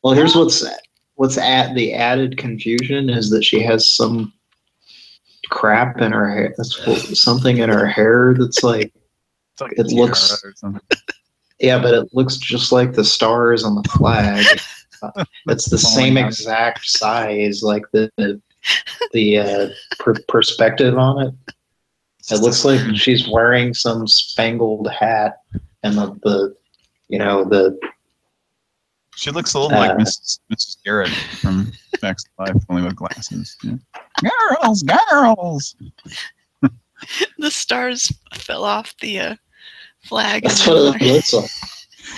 Well, here's what's at the added confusion is that she has some crap in her hair. That's something in her hair that's like it looks. Yeah, but it looks just like the stars on the flag. It's the same exact size, like the perspective on it. It looks like she's wearing some spangled hat, and the She looks a little like Mrs. Garrett from Facts of Life, only with glasses. Yeah. Girls! The stars fell off the flag. That's what it looks like.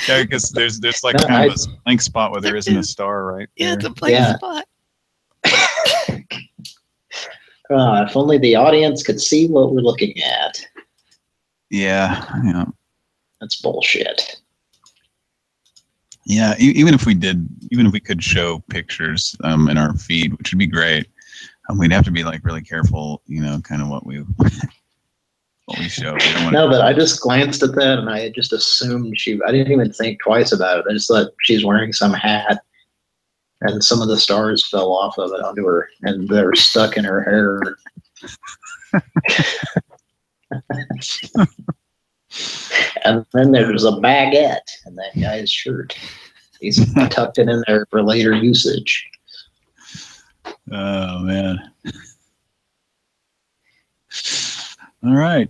Yeah, because there's like kind of a blank spot where there isn't a star, right? Yeah, it's a blank spot. If only the audience could see what we're looking at. Yeah. That's bullshit. Yeah, even if we could show pictures in our feed, which would be great, we'd have to be like really careful, kind of what we show. No, but I just glanced at that and I just assumed I didn't even think twice about it. I just thought she's wearing some hat and some of the stars fell off of it onto her and they're stuck in her hair. And then there's a baguette in that guy's shirt. He's tucked it in there for later usage. Oh, man. All right.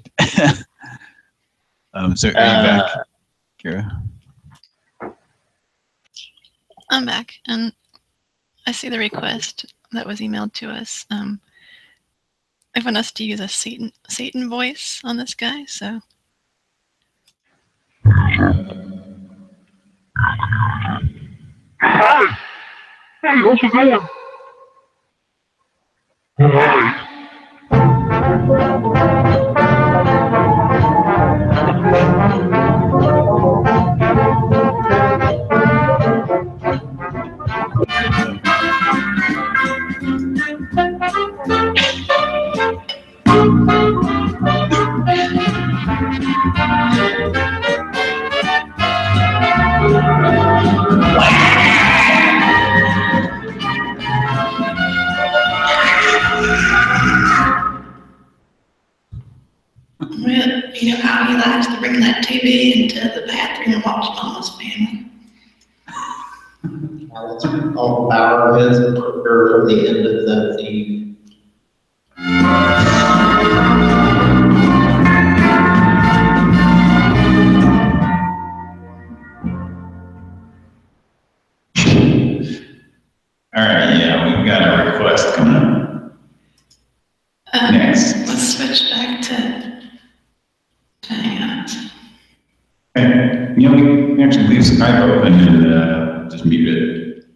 So are you back, Kira? I'm back, and I see the request that was emailed to us. They want us to use a Satan voice on this guy, so. Hey, what you doing? Hey. You know how he likes to bring that TV into the bathroom and watch Mama's Family. That's all the power of his for the end of the theme. All right, yeah, we've got a request coming up. Next. Let's switch back to Hangouts. Okay. You know, we can actually leave Skype open and just mute it.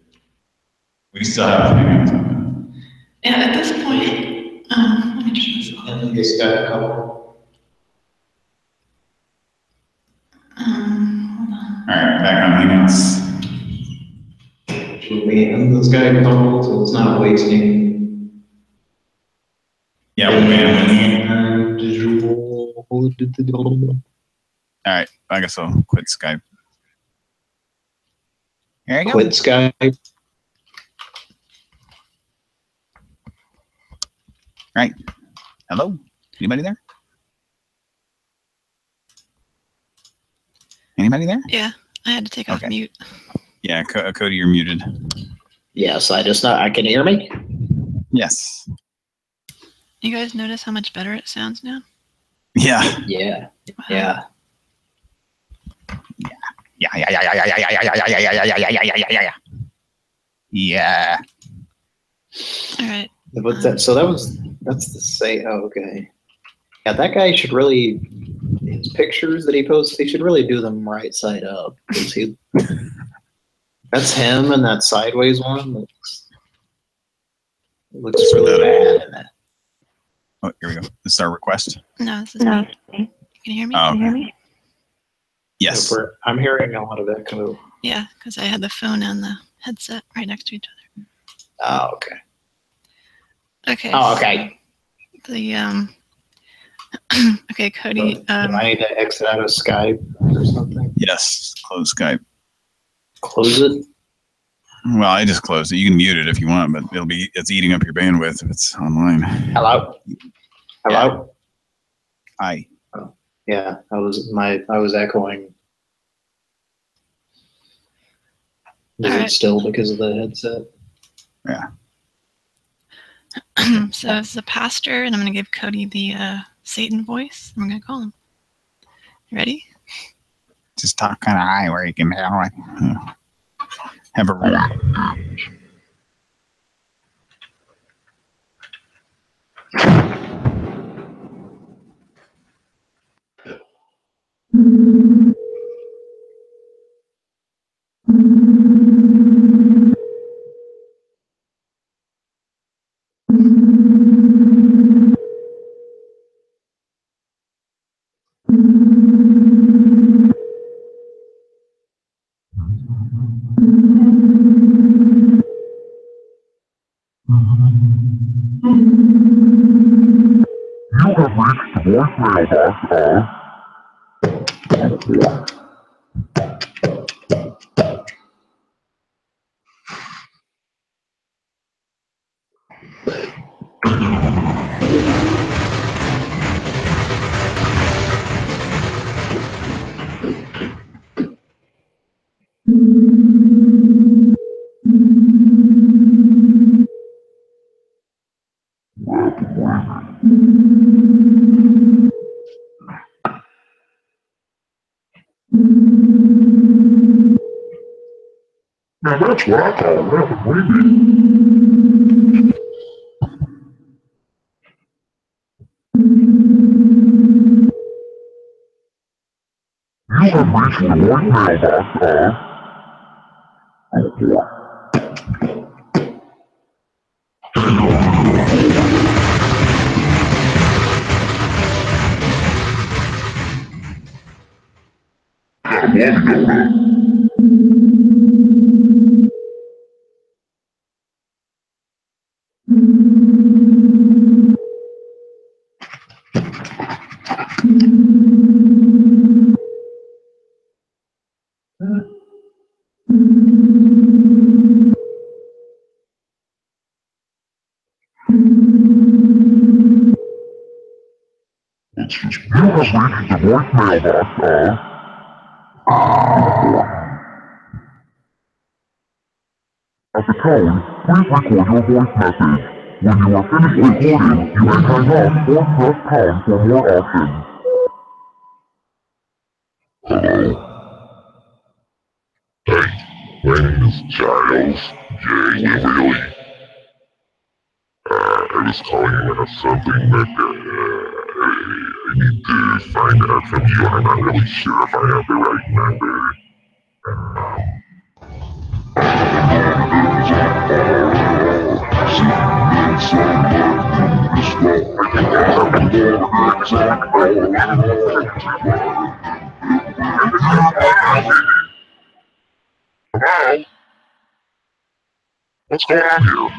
We still have Hangouts open. Yeah, at this point, let me turn this off. And you just got a couple. Hold on. All right, back on Hangouts. Should we end this guy couple so it's not wasting? Yeah, we'll ban. All right, I guess I'll quit Skype. There you go. Quit Skype. Right. Hello? Anybody there? Anybody there? Yeah, I had to take off mute. Yeah, Cody, you're muted. Yes, I can hear me. Yes. You guys notice how much better it sounds now? Yeah. Yeah. Wow. Yeah. Yeah. All right. But that's the say. Oh, okay. Yeah, that guy should really, his pictures that he posts, he should really do them right side up. That's him, and that sideways one looks really bad in that. Oh, here we go. This is our request. No, this is me. Can you hear me? Oh, Can you hear me? Yes. I'm hearing a lot of echo. Yeah, because I had the phone and the headset right next to each other. Oh, okay. Okay. Oh, okay. The okay, Cody. Do I need to exit out of Skype or something? Yes. Close Skype. Close it? Well, I just closed it. You can mute it if you want, but it's eating up your bandwidth if it's online. Hello? Hello? Hi. Oh, yeah, I was echoing. Is it still because of the headset? Yeah. So as the pastor, and I'm going to give Cody the Satan voice. I'm going to call him. You ready? Just talk kind of high where you can have a Now that's what I call rapid reading. You have reached the voicemail box At the tone, please record your voice message. When you are finished recording, you may hang up or press pound for more options. Hello. Hey, my name is Giles. Really? I was calling you about something that I need to find out from you, and I'm not really sure if I have the right number. Hello? What's going on here?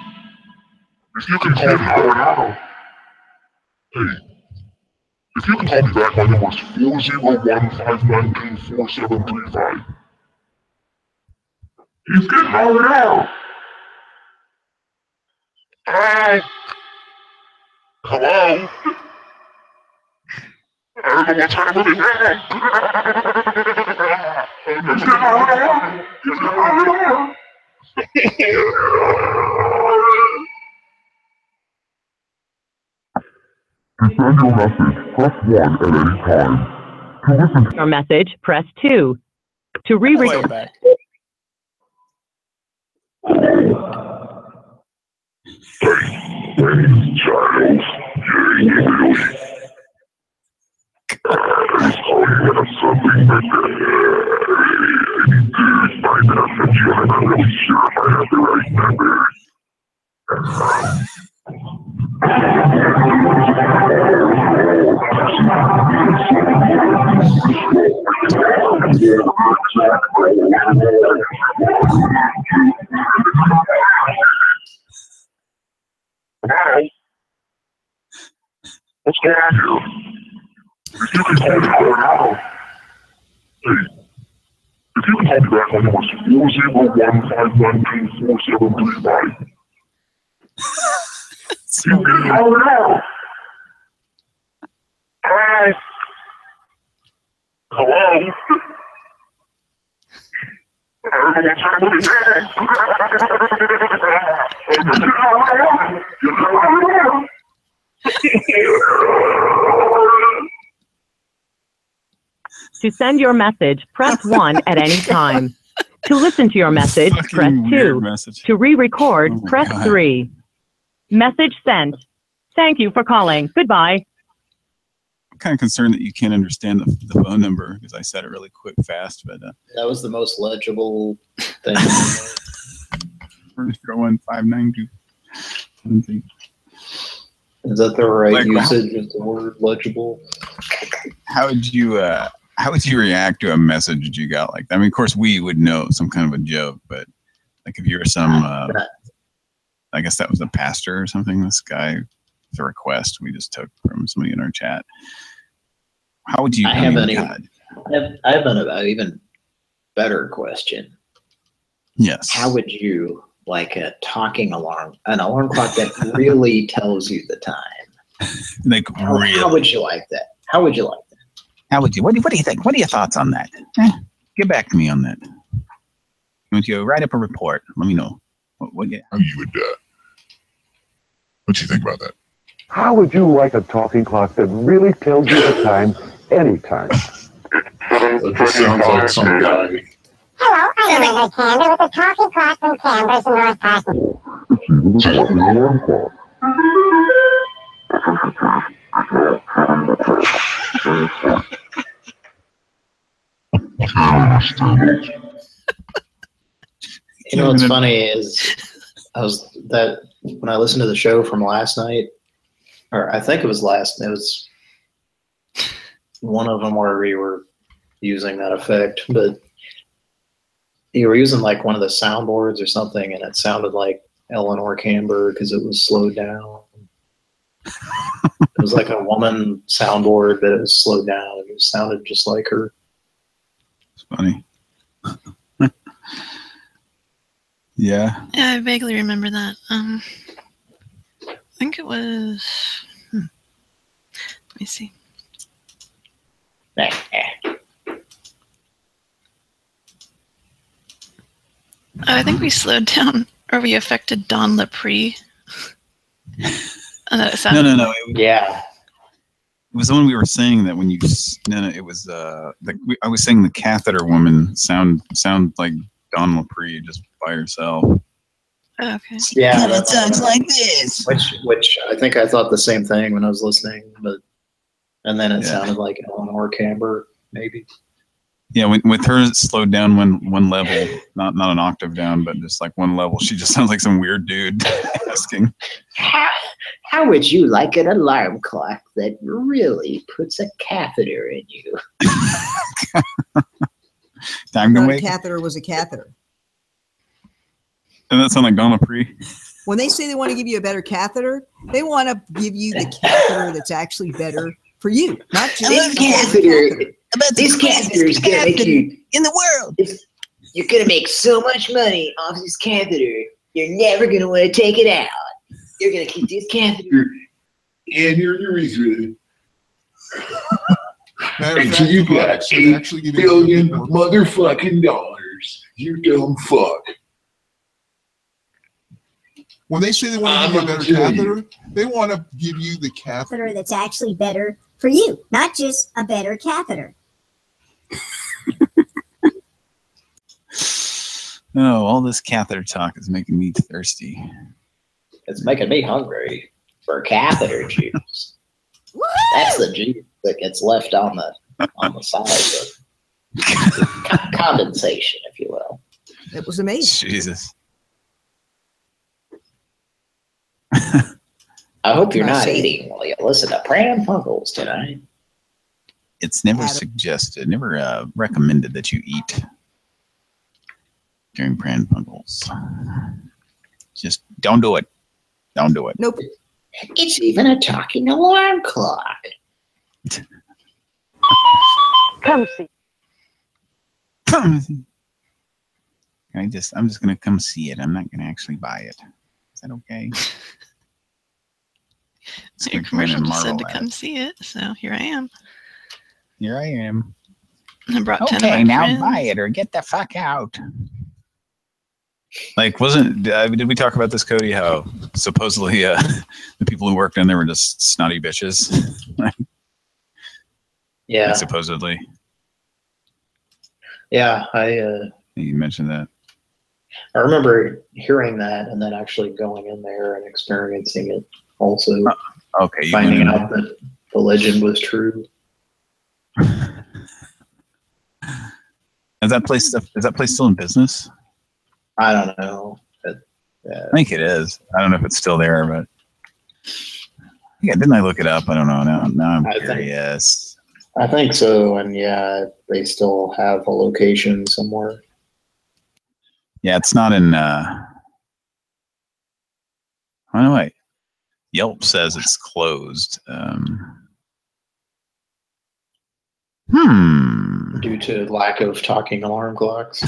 If you can call me right now. Hey. If you can call me back, my number is 401-592-4735. He's getting over now. Hi. Hello? I don't know what's happening now. He's getting over now. He's getting over now. To send your message, press 1 at any time. To listen to your message, press 2. To re-record. Hey, my name is Giles. Really? I was calling you about something that I need to find out from you, and I'm not really sure if I have the right number. Hello? What's going on here? If you can call me right now. Hey. If you can call me back, my number is 401-592-4735. He's getting over now. Hi. Hello? I don't know what's happening To send your message, press 1 at any time. To listen to your message, press 2. To re-record, press 3. Message sent. Thank you for calling. Goodbye. I'm kind of concerned that you can't understand the phone number because I said it really quick, fast, but that was the most legible thing. 401-592. Is that the right usage of the word legible? How would you react to a message that you got like that? I mean, of course, we would know some kind of a joke, but like if you were some, I guess that was a pastor or something. This guy, the request we just took from somebody in our chat. How would you? I have an even better question. Yes. How would you like a talking alarm, an alarm clock that really tells you the time? Like really? How would you like that? How would you like that? How would you? What do you think? What are your thoughts on that? Get back to me on that. Want you to write up a report? Let me know. What you? How you would? What do you think about that? How would you like a talking clock that really tells you the time anytime? That sounds like some guy. Hello, I am Linda Cantor with the talking clock from Canvas in North Carolina. It's even a talking alarm clock. You know what's funny is when I listened to the show from last night, or I think it was one of them where we were using that effect, but you were using like one of the soundboards or something, and it sounded like Eleanor Camber because it was slowed down. It was like a woman soundboard, but it was slowed down. It sounded just like her. It's funny. Yeah. Yeah, I vaguely remember that. I think it was. Let me see. I think we slowed down, or we affected Don Lepre. No. Yeah. It was the one we were saying that when you it was I was saying the catheter woman sound like Dawn Lepre just by herself. Okay. Yeah, It sounds like this. Which I think I thought the same thing when I was listening, and then it sounded like Eleanor Camber, maybe. Yeah, with her slowed down one level, not an octave down, but just like one level, she just sounds like some weird dude asking. How would you like an alarm clock that really puts a catheter in you? Time to Not a wake. catheter was a catheter. Doesn't that sound like Dawn Lepre? When they say they want to give you a better catheter, they want to give you the catheter that's actually better for you, not just This a catheter. About This catheter is gonna make you in the world. You're gonna make so much money off this catheter. You're never gonna want to take it out. You're gonna keep this catheter in your urethra. Until you got $8 billion motherfucking dollars. You dumb fuck. When they say they want to give you a better catheter, they want to give you the catheter That's actually better for you, not just a better catheter. Oh, all this catheter talk is making me thirsty. It's making me hungry for catheter juice. That's the juice that gets left on the side of condensation, if you will. It was amazing. Jesus. I hope you're Can I not say- eating while you listen to Pran Funkels tonight. It's never suggested, never recommended that you eat during Pran Funkels. Just don't do it. Don't do it. Nope. It's even a talking alarm clock. Come see. I'm just gonna come see it. I'm not gonna actually buy it. Is that okay? Your commercial just said to come see it, so here I am. Here I am. I brought 10 of Okay, my now friends. buy it or get the fuck out. Like, did we talk about this, Cody? How supposedly the people who worked in there were just snotty bitches. Yeah. Like, supposedly. Yeah, You mentioned that. I remember hearing that and then actually going in there and experiencing it also. Okay, you finding went in out that the legend was true. Is that place still in business? I don't know. I think it is. I don't know if it's still there, but yeah, didn't I look it up? I don't know. Now I'm curious. I think so, and yeah, they still have a location somewhere. Yeah, it's not in. Oh wait, Yelp says it's closed. Due to lack of talking alarm clocks.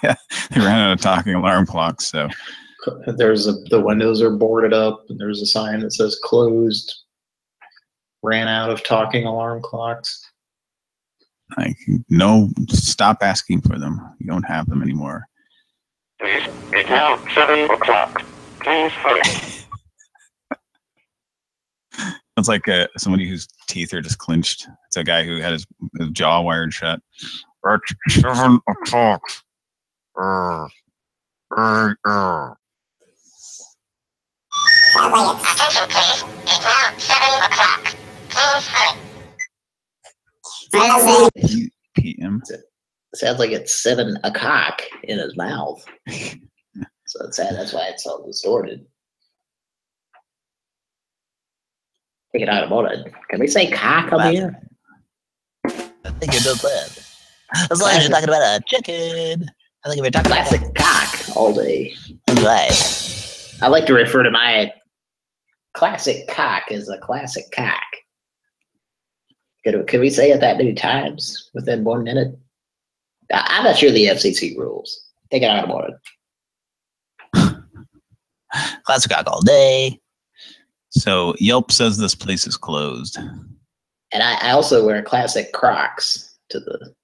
Yeah, they ran out of talking alarm clocks, so the windows are boarded up, and there's a sign that says closed. Ran out of talking alarm clocks. like no, stop asking for them. You don't have them anymore. It's now 7 o'clock. Please hurry. It's like somebody whose teeth are just clenched. It's a guy who had his jaw wired shut. It's 7 o'clock. Attention, please. It's now 7 o'clock. Please hurry. PM. Sounds like it's 7 o'clock in his mouth. So it's sad. That's why it's so distorted. Take it out of order. Can we say cock on here? I think it does that. As long as you're talking about a chicken. I think if you're talking about classic cock all day. Right. I like to refer to my classic cock as a classic cock. Could we say it that many times within 1 minute? I'm not sure the FCC rules. Take it out of order. Classic cock all day. So Yelp says this place is closed. And I also wear classic Crocs to the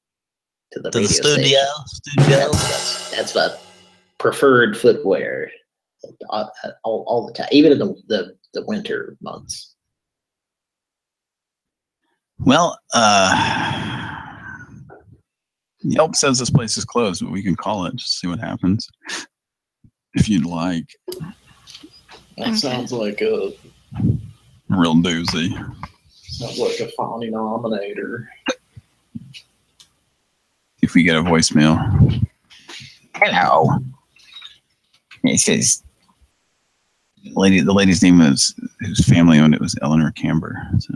radio studio. station. That's my preferred footwear all the time, even in the winter months. Well, Yelp says this place is closed, but we can call it, just see what happens. If you'd like. That sounds like a real doozy. Sounds like a phony nominator. If we get a voicemail. Hello. This is the lady's name was, whose family owned it was Eleanor Camber. So.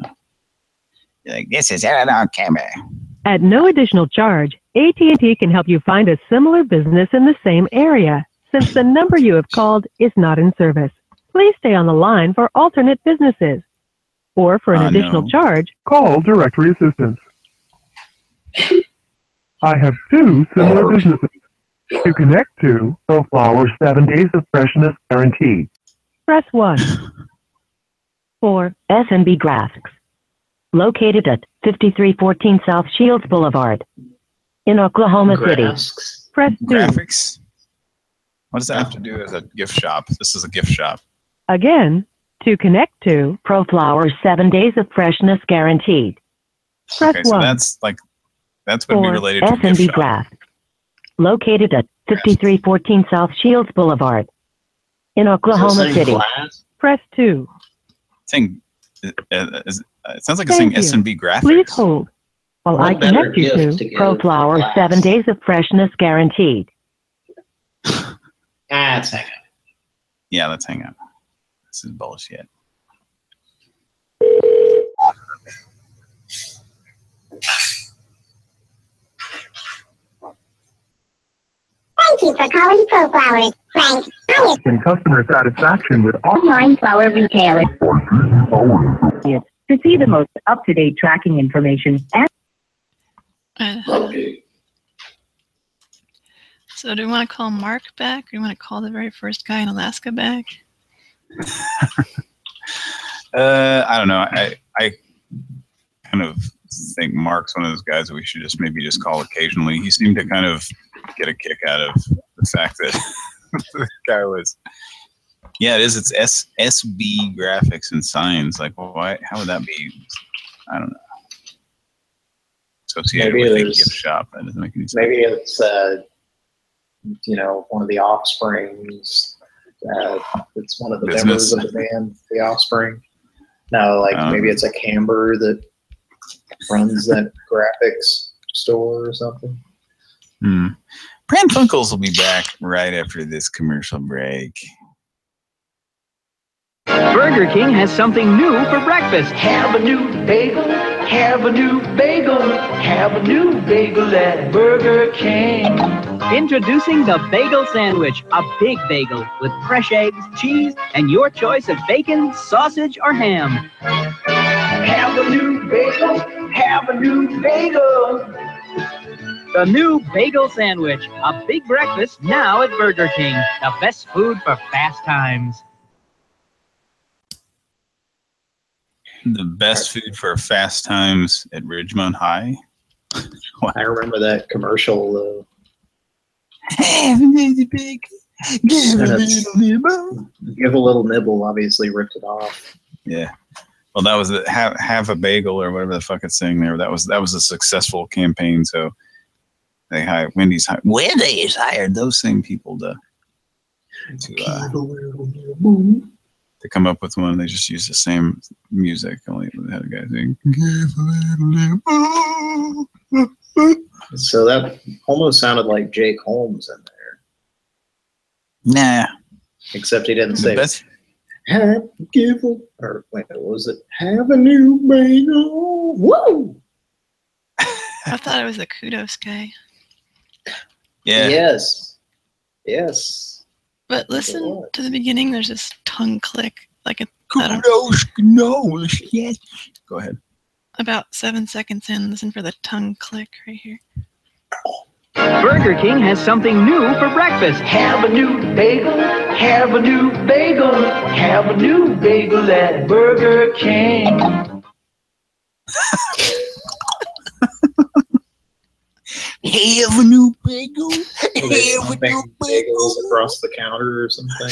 Like, this is Eleanor Camber. At no additional charge, AT&T can help you find a similar business in the same area, since the number you have called is not in service. Please stay on the line for alternate businesses. Or for an additional charge, call directory assistance. I have 2 similar businesses. To connect to ProFlower 7 days of freshness guaranteed. Press 1. For S&B Graphics, located at 5314 South Shields Boulevard in Oklahoma City. Press 2. Graphics? What does that have to do with a gift shop? This is a gift shop. Again, to connect to ProFlower 7 days of freshness guaranteed. Press Okay, so 1. that's would be related to a gift S&B shop. Graphics, located at 5314 South Shields Boulevard in Oklahoma City. Press 2. It sounds like it's saying S&B Graphics. Please hold while I connect you to ProFlower 7 days of freshness guaranteed. Let's hang up. Yeah, let's hang up. This is bullshit. Thank you for calling ProFlowers, Frank. And customer satisfaction with Online flower retailer. To see the most up-to-date tracking information and So do we want to call Mark back, or do you want to call the very first guy in Alaska back? I don't know. I kind of think Mark's one of those guys that we should just call occasionally. He seemed to kind of get a kick out of the fact that the guy was. Yeah, it is. It's SB Graphics and Signs. Like, well, why? How would that be? I don't know. Associated with a gift shop. That doesn't make any sense. Maybe it's one of the Offsprings. It's one of the members of the band, the Offspring. No, maybe it's a Camber that runs that graphics store or something. Pran Funkels will be back right after this commercial break. Burger King has something new for breakfast. Have a new bagel. Have a new bagel. Have a new bagel at Burger King. Introducing the Bagel Sandwich, a big bagel with fresh eggs, cheese, and your choice of bacon, sausage, or ham. Have a new bagel. Have a new bagel. The new Bagel Sandwich, a big breakfast now at Burger King. The best food for fast times. The best food for fast times at Ridgemont High. I remember that commercial, though. Have a little bit. Give a little nibble. Give a little nibble, obviously ripped it off. Yeah. Well, that was have a bagel or whatever the fuck it's saying there. That was a successful campaign. So they hired Wendy's hired those same people to come up with one. They just used the same music, only they had a guy saying, "Give a little nibble." So that almost sounded like Jake Holmes in there. Nah. Except he didn't say best. Have what was it? Have a new bagel. Woo! I thought it was the Kudos guy. Yeah. Yes. But listen to the beginning. There's this tongue click, like a Kudos. Yes. Go ahead. About 7 seconds in. Listen for the tongue click right here. Burger King has something new for breakfast. Have a new bagel. Have a new bagel. Have a new bagel at Burger King. Have a new bagel. Are they pumping bagels across the counter or something?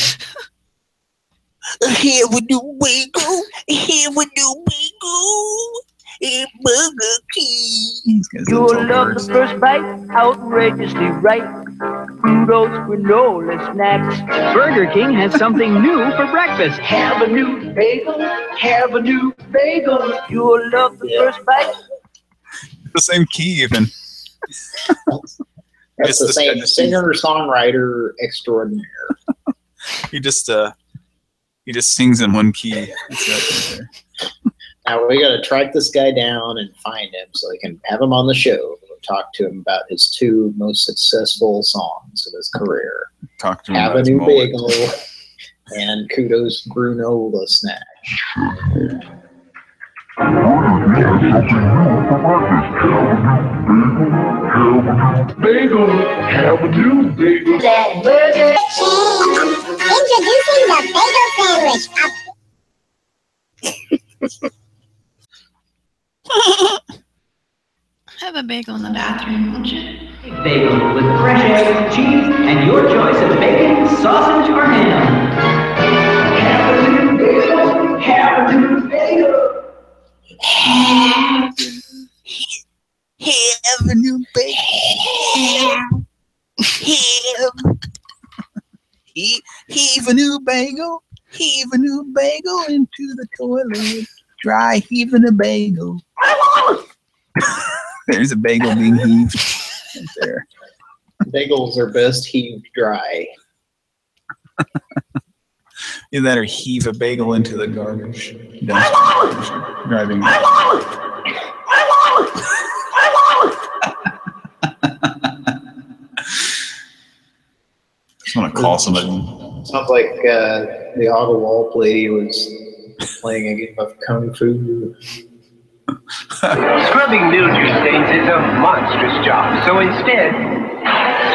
Have a new bagel. Have a new bagel. At Burger King. You'll love the first bite, outrageously right. Kudos granola snacks. Burger King has something new for breakfast. Have a new bagel. Have a new bagel. You'll love the first bite. The same key, even. That's the same singer-songwriter extraordinaire. He just sings in one key. That's right there. Now we got to track this guy down and find him so we can have him on the show. We'll talk to him about his 2 most successful songs of his career. Talk to him Have about a his new mullet. bagel and Kudos granola snack. Bagel, have a new bagel. Burger King. Introducing the bagel sandwich. Have a bagel in the bathroom, won't you? Bagel with fresh eggs, cheese, and your choice of bacon, sausage, or ham. Have a new bagel. Have a new bagel. Have a new bagel. Heave a new bagel. Heave a new bagel into the toilet. Try heaving a bagel. There's a bagel being heaved. Right there. Bagels are best heaved dry. Either that or heave a bagel into the garbage. Dumpster. Driving. Just want to call somebody. Sounds like the auto wall lady was playing a game of Kung Fu. Scrubbing mildew stains is a monstrous job, so instead,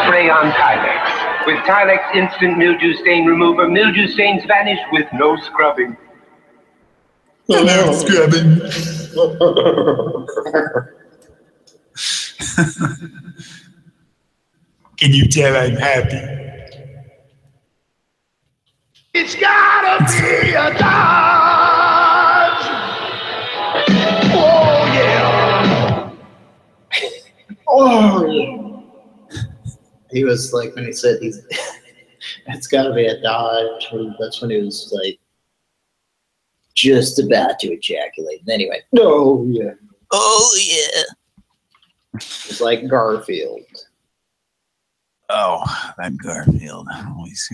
spray on Tilex. With Tilex Instant Mildew Stain Remover, mildew stains vanish with no scrubbing. No scrubbing. Can you tell I'm happy? It's gotta be a Dodge. Oh yeah. Oh yeah. He was like, when he said it's gotta be a Dodge, that's when he was like just about to ejaculate. And then he went, oh yeah. Oh yeah. It's like Garfield. Oh, that Garfield. Always.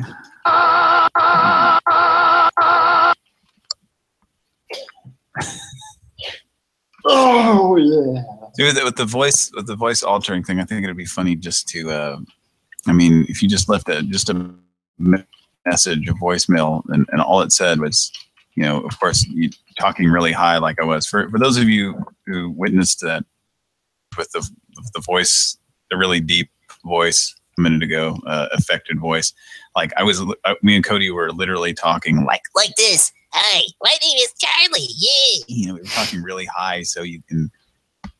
Oh yeah. Dude, with the voice altering thing, I think it'd be funny just to, I mean, if you just left a message, a voicemail, and all it said was, you know, of course, you talking really high like I was. For those of you who witnessed that with the voice, the really deep voice a minute ago, affected voice, like me and Cody were literally talking like this. Hi, my name is Charlie. Yeah. You know, we were talking really high, so you can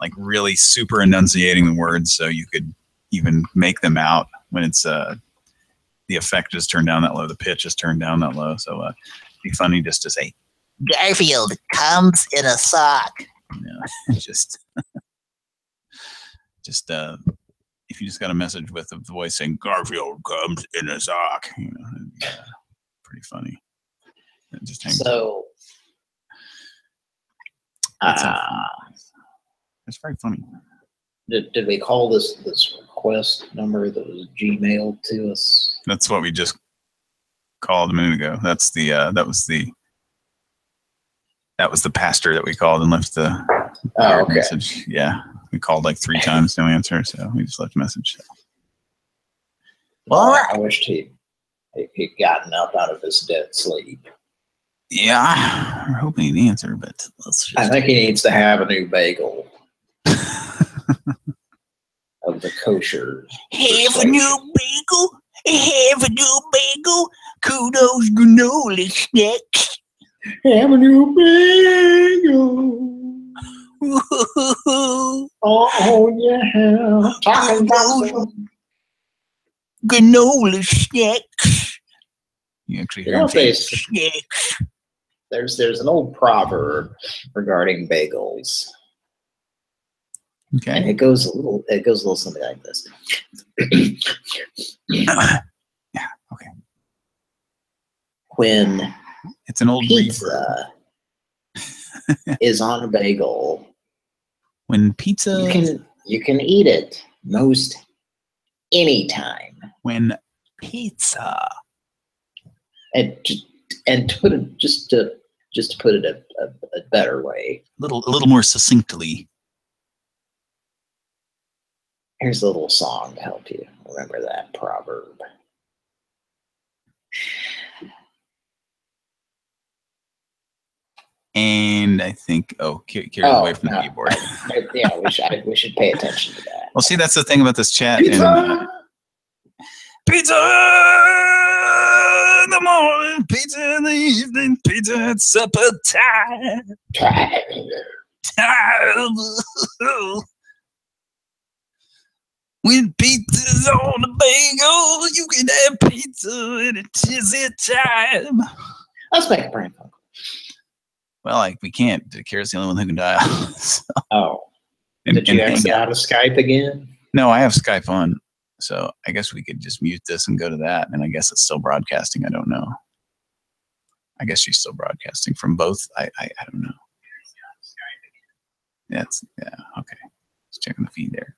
like really super enunciating the words, so you could even make them out when it's the effect is turned down that low, the pitch is turned down that low. So it'd be funny just to say Garfield comes in a sock. You know, just if you just got a message with the voice saying Garfield comes in a sock, you know, it'd be, pretty funny. It just hangs So it's very funny. Did we call this request number that was Gmailed to us? That's what we just called a minute ago. That's the that was the pastor that we called and left the message. Yeah, we called like 3 times, no answer, so we just left a message. Well, I wished he'd gotten up out of his dead sleep. Yeah, we're hoping he'd answer, but let's just... I think he needs to have a new bagel of the kosher. Have a new bagel. Have a new bagel. Kudos granola snacks. Have a new bagel. Ooh. Oh Oh, yeah. Talking about granola snacks. You actually You hear know him what they say, say? There's an old proverb regarding bagels. Okay. And it goes a little something like this. Yeah, okay. When it's an old pizza is on a bagel, when pizza you can eat it most anytime. When pizza and to put it just to put it a better way, a little more succinctly. Here's a little song to help you remember that proverb. And I think, carry it away from the keyboard. Yeah, we should pay attention to that. Well, see, that's the thing about this chat. Pizza! Pizza in the morning, pizza in the evening, pizza at supper time. When pizza's on the bagel, you can have pizza and it is it time. Let's make a Pran Funkels. Well, we can't. Kara's the only one who can dial. So. Oh. Did you exit out of Skype again? No, I have Skype on. So I guess we could just mute this and go to that. And I guess it's still broadcasting. I don't know. I guess she's still broadcasting from both. I don't know. Yeah, okay. Just checking the feed there.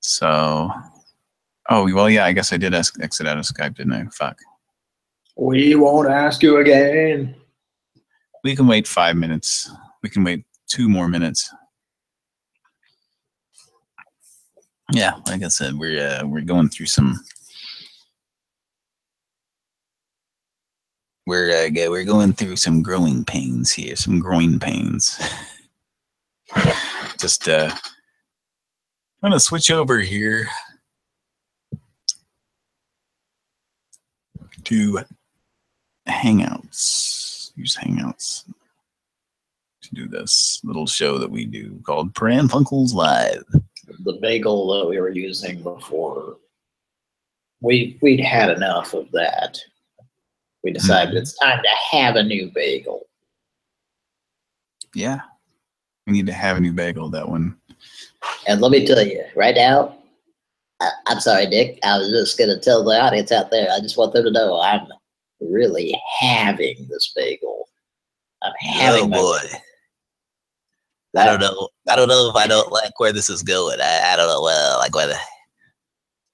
So, well, yeah, I guess I did exit out of Skype, didn't I? Fuck. We won't ask you again. We can wait 5 minutes. We can wait 2 more minutes. Yeah, like I said, we're going through some. We're going through some growing pains here, some growing pains. Just I'm gonna switch over here to Hangouts. Use Hangouts to do this little show that we do called Pran Funkels Live. The bagel that we were using before, we'd had enough of that. We decided it's time to have a new bagel. Yeah, we need to have a new bagel. That one. And let me tell you, right now, I'm sorry, Dick. I was just going to tell the audience out there, I just want them to know I'm really having this bagel. I'm having boy. I don't know if I don't like where this is going. I don't know whether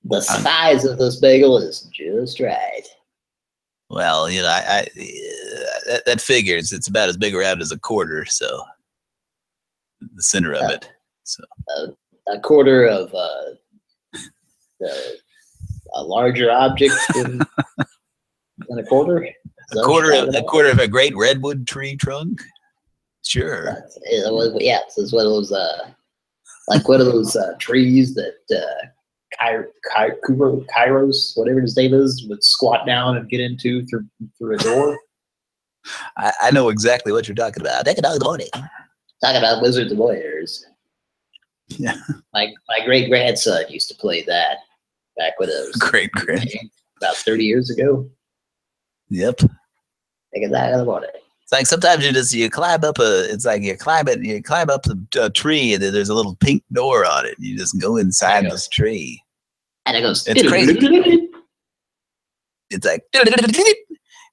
the size of this bagel is just right. Well, that figures. It's about as big around as a quarter, so the center of it. So a quarter of a larger object than a quarter. A quarter of a great redwood tree trunk. Sure. It's one of those like one of those trees that Kairos, whatever his name is, would squat down and get into through a door. I know exactly what you're talking about. Take a dog in the morning. Talking about Wizards and Warriors. Yeah. My great grandson used to play that back when it was great about 30 years ago. Yep. Take a dog in the morning. It's like sometimes you climb up you climb up a tree and then there's a little pink door on it. You just go inside this tree. And it goes. It's crazy. It's like,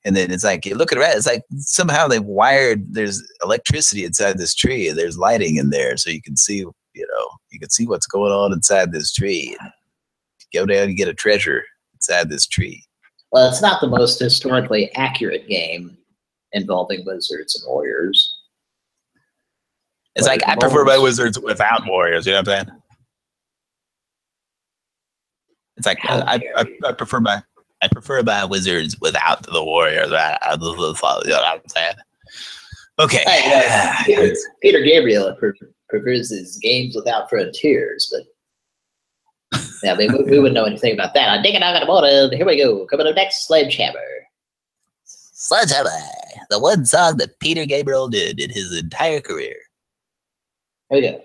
and then it's like you look around. It's like somehow they've wired. There's electricity inside this tree, and there's lighting in there, so you can see. You can see what's going on inside this tree. And you go down and get a treasure inside this tree. Well, it's not the most historically accurate game involving wizards and warriors. It's like I prefer my wizards without warriors. You know what I'm saying? It's like I prefer my wizards without the warriors. You know what I'm saying? Okay. Peter Gabriel prefers his games without frontiers, but yeah, we wouldn't know anything about that. I'm digging out of the morning. Here we go. Coming up next, Sledgehammer. Sledgehammer, the one song that Peter Gabriel did in his entire career. Here we go.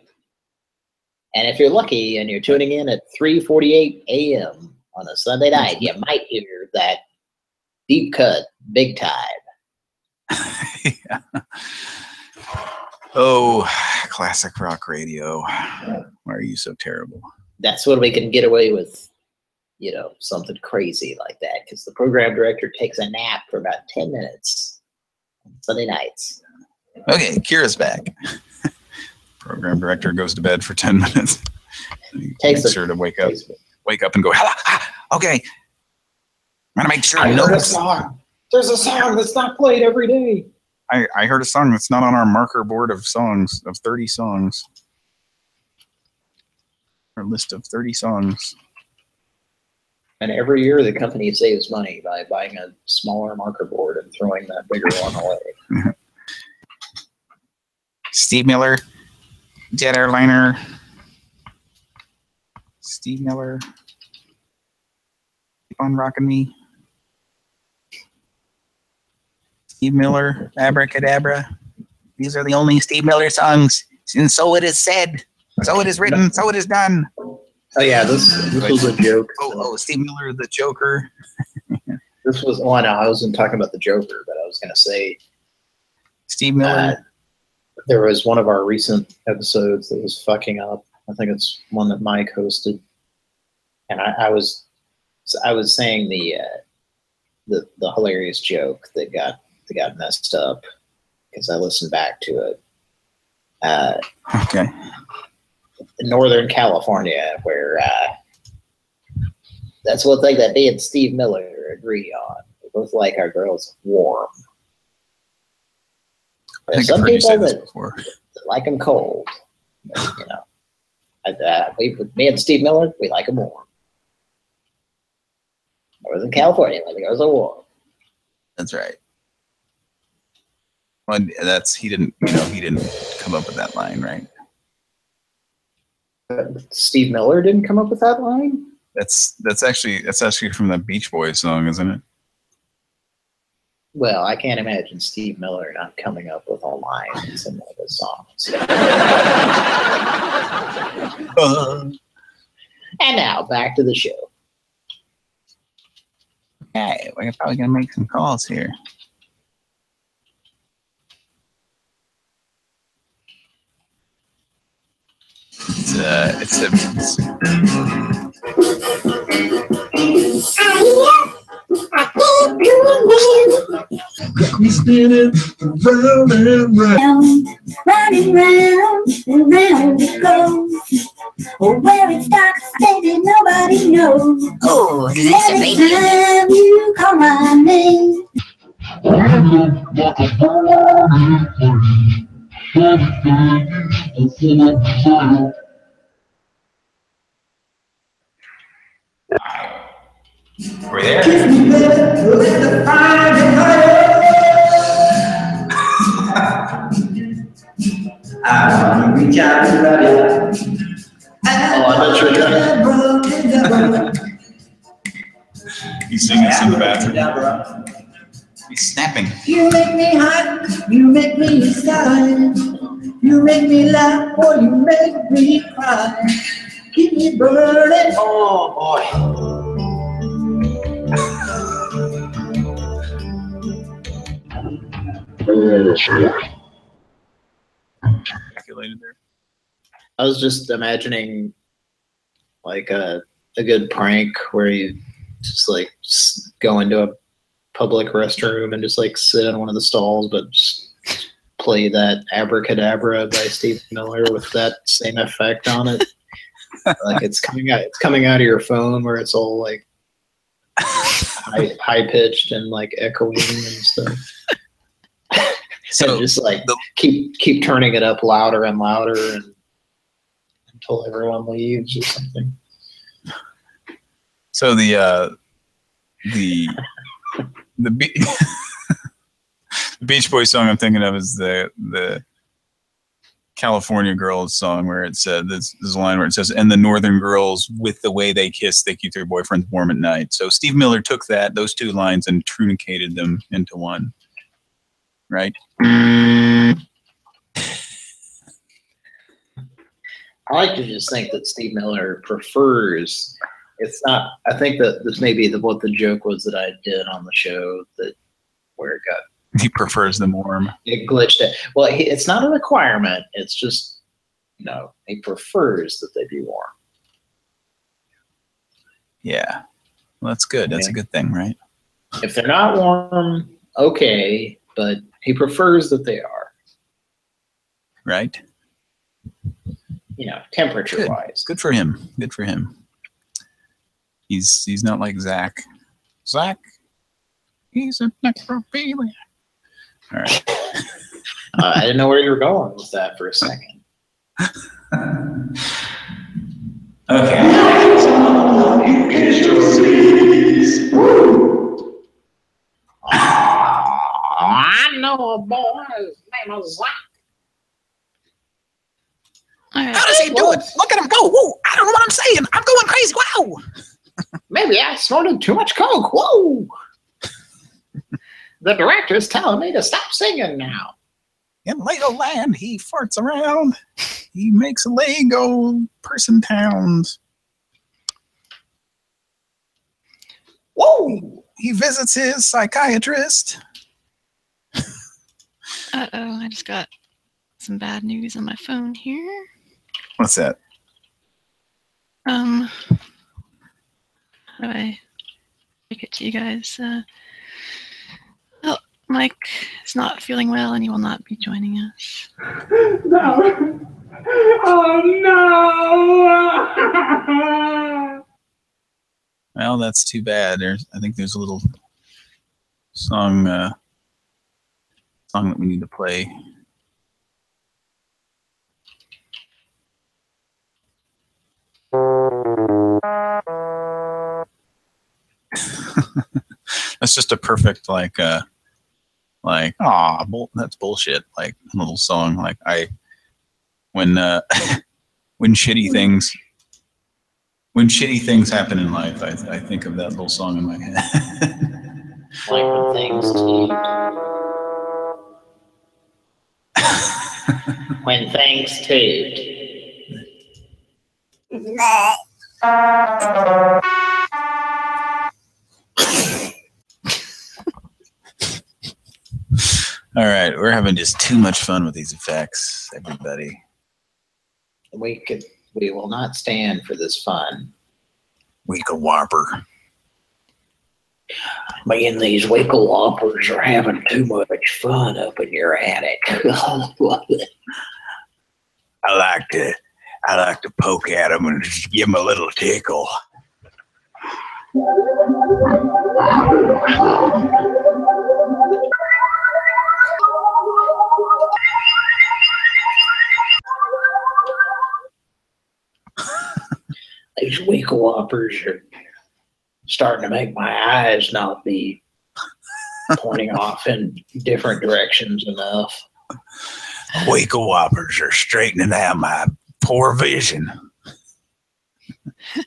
And if you're lucky and you're tuning in at 3:48 a.m. on a Sunday night, you might hear that deep cut, big time. Yeah. Oh, classic rock radio. Why are you so terrible? That's when we can get away with, something crazy like that, because the program director takes a nap for about 10 minutes on Sunday nights. Okay, Kira's back. Program director goes to bed for 10 minutes. Makes sure to wake up and go, okay. I'm going to make sure I heard a song. There's a song that's not played every day. I heard a song that's not on our marker board of songs, of 30 songs. Our list of 30 songs. And every year the company saves money by buying a smaller marker board and throwing that bigger one away. Steve Miller, Jet Airliner. Steve Miller. Keep on rocking me. Steve Miller, Abracadabra. These are the only Steve Miller songs. And so it is said. So it is written. So it is done. Oh yeah, this was a joke. Oh, Steve Miller, the Joker. This was no, I wasn't talking about the Joker, but I was gonna say Steve Miller. There was one of our recent episodes that was fucking up. I think it's one that Mike hosted, and I was saying the hilarious joke that got messed up because I listened back to it. Okay. In Northern California, where that's one thing that me and Steve Miller agree on. We both like our girls warm. There's some people that like them cold. But, me and Steve Miller, we like them warm. Northern California, like the girls are warm. That's right. Well, he didn't come up with that line, right? Steve Miller didn't come up with that line? That's actually from the Beach Boys song, isn't it? Well, I can't imagine Steve Miller not coming up with all lines in one of his songs. And now back to the show. Okay, we're probably gonna make some calls here. We spin it round and round, round and round and round it goes. Oh, where it stops, baby, nobody knows. Oh, every time you call my name. We're there. Kiss me, baby, let the fire get higher. I want to reach out to you. Oh, I bet you're He's singing this in the bathroom. He's snapping. You make me hot, you make me excited. You make me laugh or you make me cry. Keep me burning, oh boy. Calculated there. I was just imagining like a good prank where you just like go into a public restroom and just like sit in one of the stalls, but just play that Abracadabra by Steve Miller with that same effect on it. Like it's coming out of your phone where it's all like high pitched and like echoing and stuff. So just like keep turning it up louder and louder until everyone leaves or something. So the Beach Boys song I'm thinking of is the California Girls song where it said there's a line where it says, "And the Northern girls with the way they kiss, they keep their boyfriends warm at night." So Steve Miller took those two lines and trunicated them into one. Right? I I like to just think that Steve Miller prefers. It's not. I think that this may be what the joke was that I did on the show that where it got. He prefers them warm. It glitched it. Well, it's not a requirement. It's just he prefers that they be warm. Yeah, well, that's good. That's a good thing, right? If they're not warm, okay, but he prefers that they are. Right. Temperature-wise. Good for him. Good for him. He's not like Zach. Zach, he's a necrophiliac. All right. I didn't know where you were going with that for a second. Okay. I know a boy. His name is Zach. Right. How does he do it? Look at him go. Whoa, I don't know what I'm saying. I'm going crazy. Wow. Maybe I snorted too much coke. Whoa. The director's telling me to stop singing now. In Legoland, he farts around. He makes Lego person towns. Whoa! He visits his psychiatrist. Uh-oh, I just got some bad news on my phone here. What's that? How do I take it to you guys? Mike is not feeling well and he will not be joining us. No. Oh no. Well, that's too bad. I think there's a little song that we need to play. That's just a perfect that's bullshit. Like a little song. Like when shitty things happen in life, I think of that little song in my head. Like when things teed. When things teed. All right, we're having just too much fun with these effects, everybody. We will not stand for this fun. Weekle Whopper. Me and these Winkle Whoppers are having too much fun up in your attic. I like to poke at them and just give them a little tickle. These Winkle Whoppers are starting to make my eyes not be pointing off in different directions enough. Winkle Whoppers are straightening out my poor vision.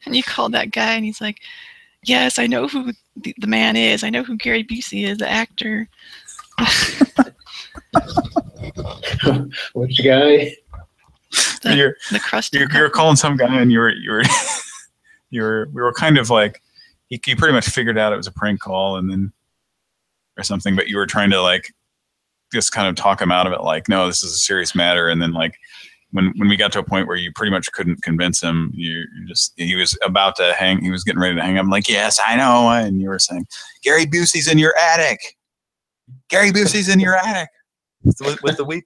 And you called that guy and he's like, yes, I know who the man is. I know who Gary Busey is, the actor. Which guy? The crusty. You're calling some guy and we were kind of like, he pretty much figured out it was a prank call and then or something, but you were trying to like just kind of talk him out of it, like, no, this is a serious matter. And then like when we got to a point where you pretty much couldn't convince him, he was about to hang, he was getting ready to hang up. I'm like, yes, I know. And you were saying, Gary Busey's in your attic. Gary Busey's in your attic with the week.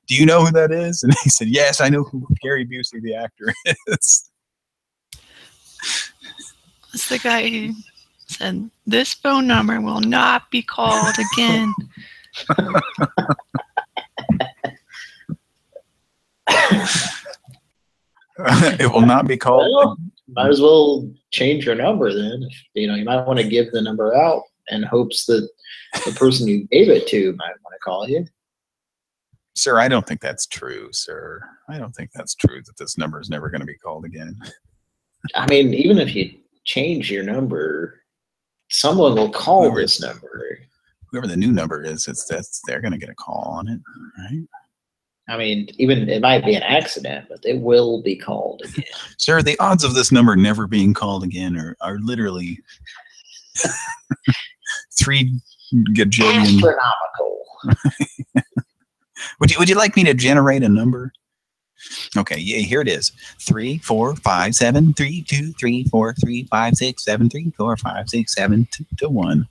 Do you know who that is? And he said, yes, I know who Gary Busey, the actor, is. That's the guy who said, this phone number will not be called again. It will not be called. Well, might as well change your number then. You might want to give the number out in hopes that the person you gave it to might want to call you. Sir, I don't think that's true, sir. I don't think that's true that this number is never going to be called again. I mean, even if you change your number, someone will call this number. Whoever the new number is, they're going to get a call on it, right? I mean, even it might be an accident, but they will be called again. Sir, the odds of this number never being called again are literally 3 gajillion. Astronomical. Would you like me to generate a number? Okay, yeah, here it is. 3, 4, 5, 7, 3, 2, 3, 4, 3, 5, 6, 7, 3, 4, 5, 6, 7 to 1.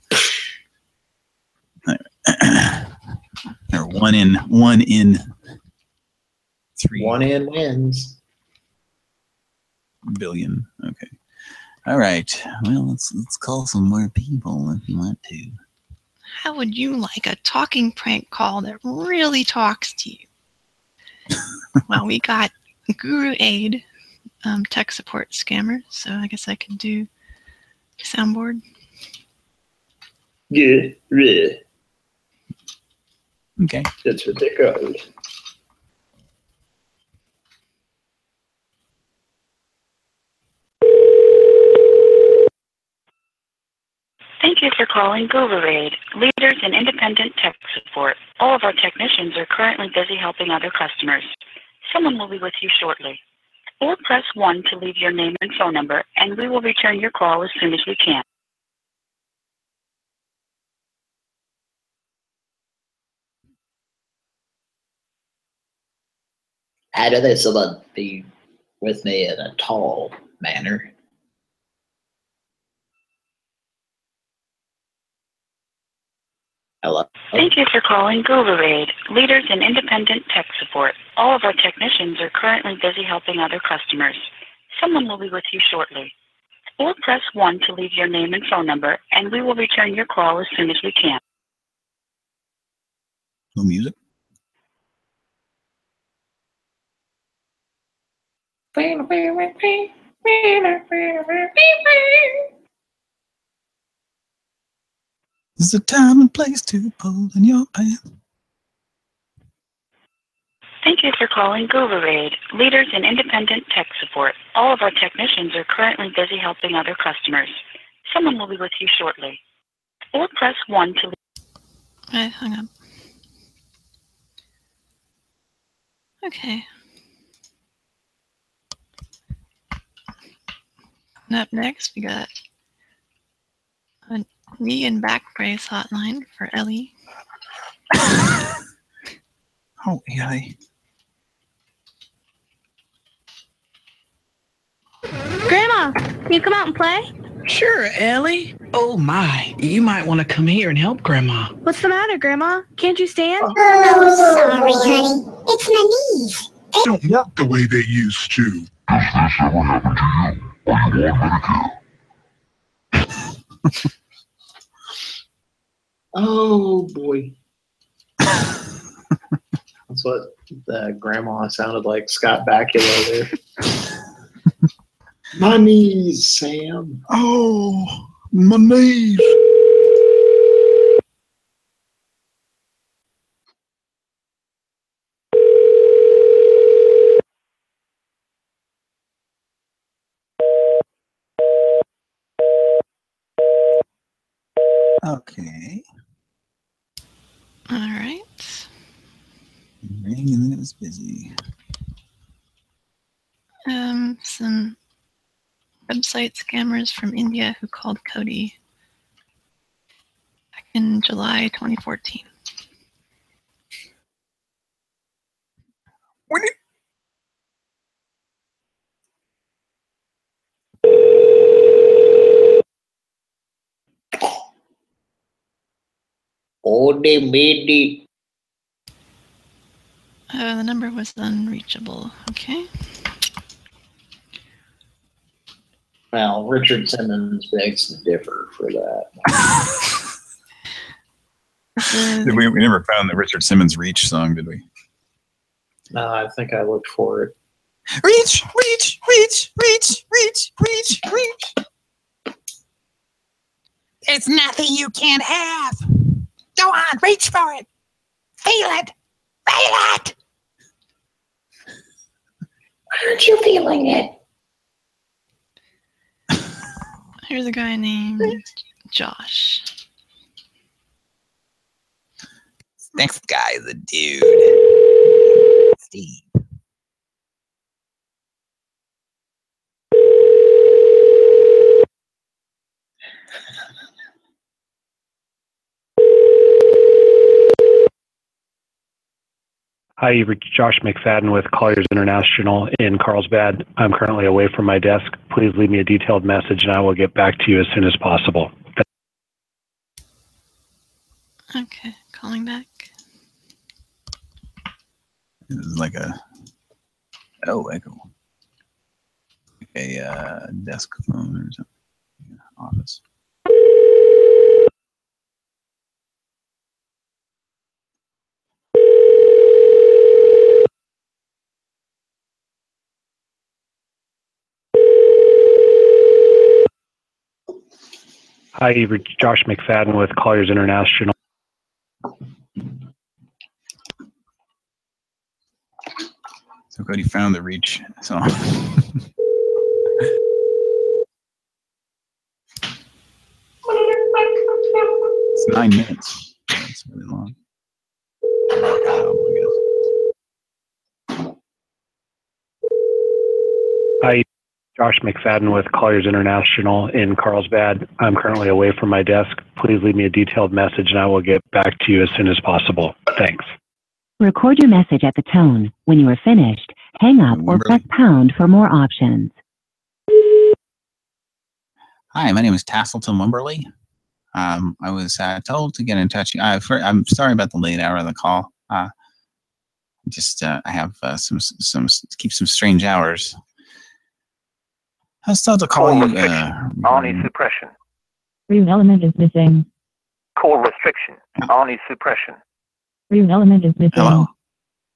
Or 1 in 3. 1 in wins. Billion. Okay. All right. Well, let's call some more people if you want to. How would you like a talking prank call that really talks to you? Well, we got Guru Aid, tech support scammer, so I guess I can do soundboard. Yeah, yeah. Okay. That's what they're called. Thank you for calling GuruAid, leaders in independent tech support. All of our technicians are currently busy helping other customers. Someone will be with you shortly. Or press 1 to leave your name and phone number, and we will return your call as soon as we can. I'd rather someone be with me in a tall manner. Hello? Thank you for calling GuruAid, leaders in independent tech support. All of our technicians are currently busy helping other customers. Someone will be with you shortly. Or press 1 to leave your name and phone number, and we will return your call as soon as we can. No music? This is a time and place to pull in your pants. Thank you for calling GuruAid, leaders in independent tech support. All of our technicians are currently busy helping other customers. Someone will be with you shortly. Or press 1 to leave. I hung up. Okay. And up next, we got a knee and back brace hotline for Ellie. Oh, Ellie. Grandma, can you come out and play? Sure, Ellie. Oh my, you might want to come here and help Grandma. What's the matter, Grandma? Can't you stand? Oh, sorry, honey. It's my knees. They don't work the way they used to. Does this ever happen to you? Are you on Medicare? Oh boy. That's what the grandma sounded like, Scott Bakula there. My knees, Sam. Oh, my knees. Okay. All right. Rang and then it was busy. Some website scammers from India who called Cody back in July 2014. Oh, they made it. The number was unreachable. Okay. Well, Richard Simmons begs to differ for that. We never found the Richard Simmons Reach song, did we? No, I think I looked for it. Reach, reach, reach, reach, reach, reach, reach. There's nothing you can't have. Go on, reach for it. Feel it. Feel it. Aren't you feeling it? Here's a guy named Josh. Next guy is a dude. Hi, you've reached Josh McFadden with Colliers International in Carlsbad. I'm currently away from my desk. Please leave me a detailed message and I will get back to you as soon as possible. Okay, calling back. This is like a echo. A desk phone or something. Office. Hi, you've reached Josh McFadden with Colliers International. So good, he found the reach. So it's 9 minutes. That's really long. Hi, Josh McFadden with Colliers International in Carlsbad. I'm currently away from my desk. Please leave me a detailed message and I will get back to you as soon as possible. Thanks. Record your message at the tone. When you are finished, hang up or press pound for more options. Hi, my name is Tasselton Wimberly. I was told to get in touch. I'm sorry about the late hour of the call. I have keep some strange hours. I was told to call you. Only suppression. Room element is missing. Core restriction. Only suppression. Room element is missing. Hello?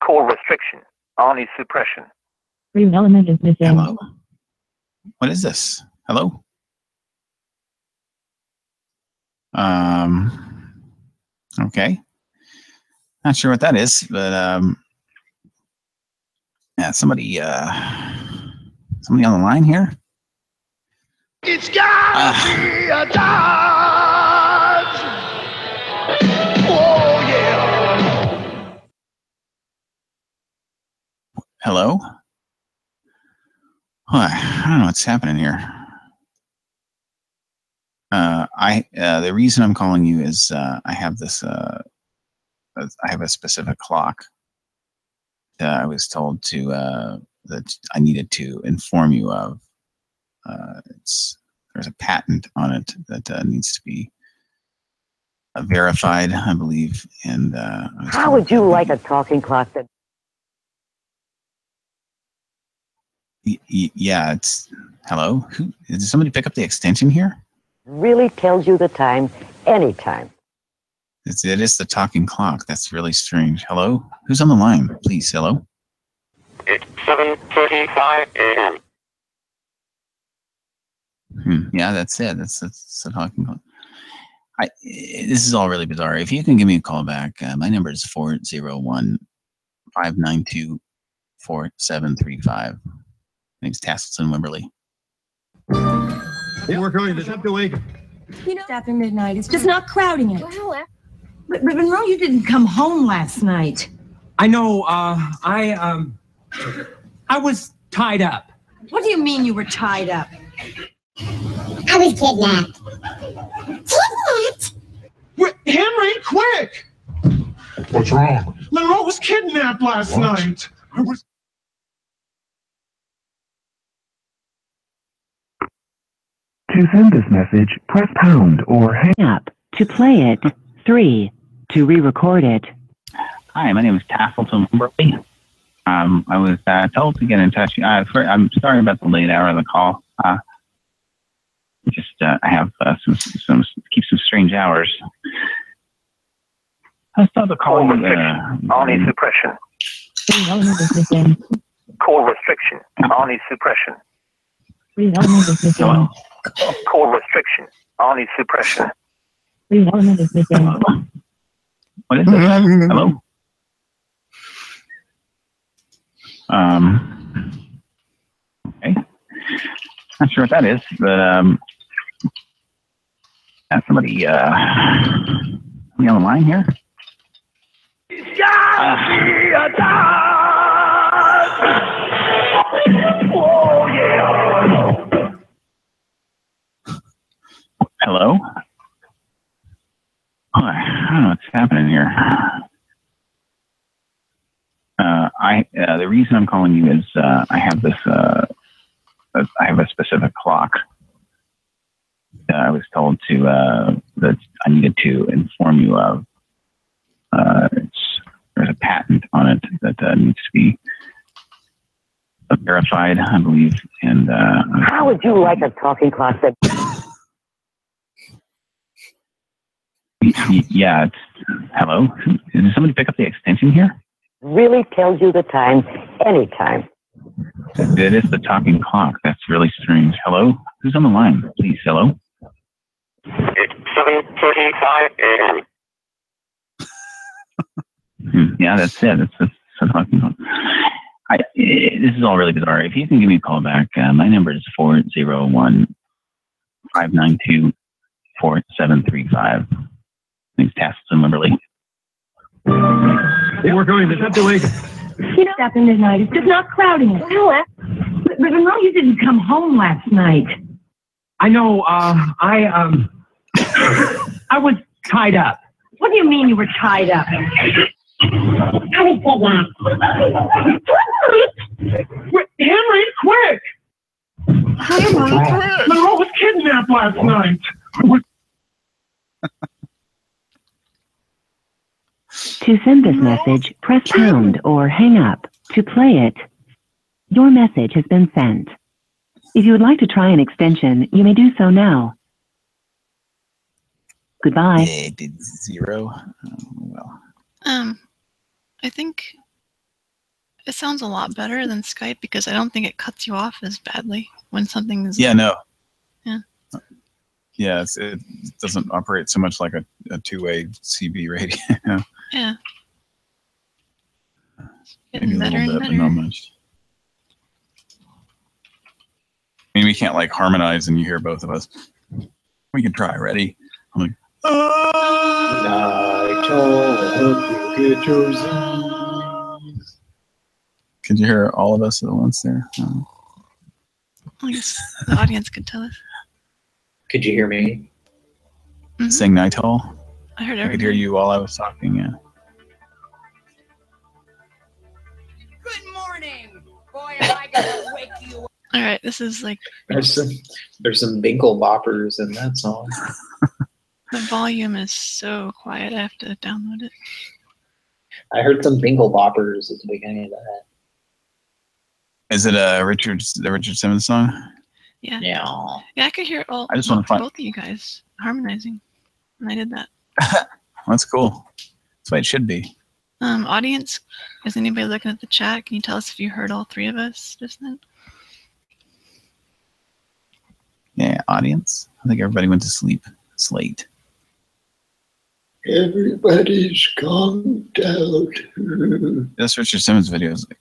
Core restriction. Only suppression. Room element is missing. Hello? What is this? Hello? Okay. Not sure what that is, but yeah, somebody on the line here. It's gotta be a dance. Oh yeah. Hello? I don't know what's happening here. The reason I'm calling you is I have this. I have a specific clock that I was told to that I needed to inform you of. There's a patent on it that needs to be verified, I believe. And how would you like a talking clock that? Yeah, it's hello. Did somebody pick up the extension here? Really tells you the time anytime. It is the talking clock. That's really strange. Hello? Who's on the line? Please, hello? It's 7:35 a.m. Yeah, that's it. That's the talking clock. This is all really bizarre. If you can give me a call back, my number is 401-592-4735. My name's Tasselton Wimberly. Yeah, we're going to have to wake. You know, after midnight, it's just not crowding it. Well, but Monroe, you didn't come home last night. I know. I was tied up. What do you mean you were tied up? I was kidnapped. Kidnapped? Wait, Henry, quick! What's wrong? Monroe was kidnapped last night. I was. To send this message, press pound or hang up. To play it, 3. To re-record it. Hi, my name is Tasselton Wimberly. I was told to get in touch. I'm sorry about the late hour of the call. I have some keep some strange hours. I was told to call you. Only suppression. Core restriction. Only suppression. Hello? Core restriction. Only suppression. What is this? Hello? Okay. Not sure what that is, but somebody on the line here. It's gotta be a dance. Oh yeah. Hello? I don't know what's happening here. the reason I'm calling you is I have this. I have a specific clock. I was told to that I needed to inform you of. There's a patent on it that needs to be verified, I believe. And how would you like a talking clock that? Yeah. Hello. Did somebody pick up the extension here? Really tells you the time anytime. It is the talking clock. That's really strange. Hello? Who's on the line? Please, hello? It's 7:45 a.m. Yeah, that's it. It's the talking clock. This is all really bizarre. If you can give me a call back, my number is 401-592-4735. Thanks, Tasselson Liberty. We're going to have to wait. You know, after midnight, it's just not crowding it. No, but Monroe, you didn't come home last night. I know, I was tied up. What do you mean you were tied up? Henry, quick! Monroe was kidnapped last night. To send this message, press pound or hang up. To play it, your message has been sent. If you would like to try an extension, you may do so now. Goodbye. It did 0. Oh, well. I think it sounds a lot better than Skype because I don't think it cuts you off as badly when something is. Yeah, no. Yeah. Yeah, it doesn't operate so much like a two-way CB radio. Yeah. Maybe Getting better a little and bit, better. but not much. I mean, we can't like harmonize and you hear both of us. We can try. Ready? I'm like, hope you get your Z's. Could you hear all of us at once there? I guess the audience could tell us. Could you hear me? Sing Nighthall? I heard I everything. could hear you while I was talking, yeah. Good morning. Boy, am I gonna wake you up. All right, this is like There's some Binkle boppers in that song. the volume is so quiet. I have to download it. I heard some Binkle boppers at the beginning of that. Is it the Richard Simmons song? Yeah. Yeah. Yeah, I could hear all. I just want to find. Both of you guys harmonizing, and I did that. That's cool. That's the way it should be. Audience, is anybody looking at the chat? Can you tell us if you heard all three of us just then? Yeah, audience. I think everybody went to sleep. It's late. Everybody's gone out. This Richard Simmons video is like.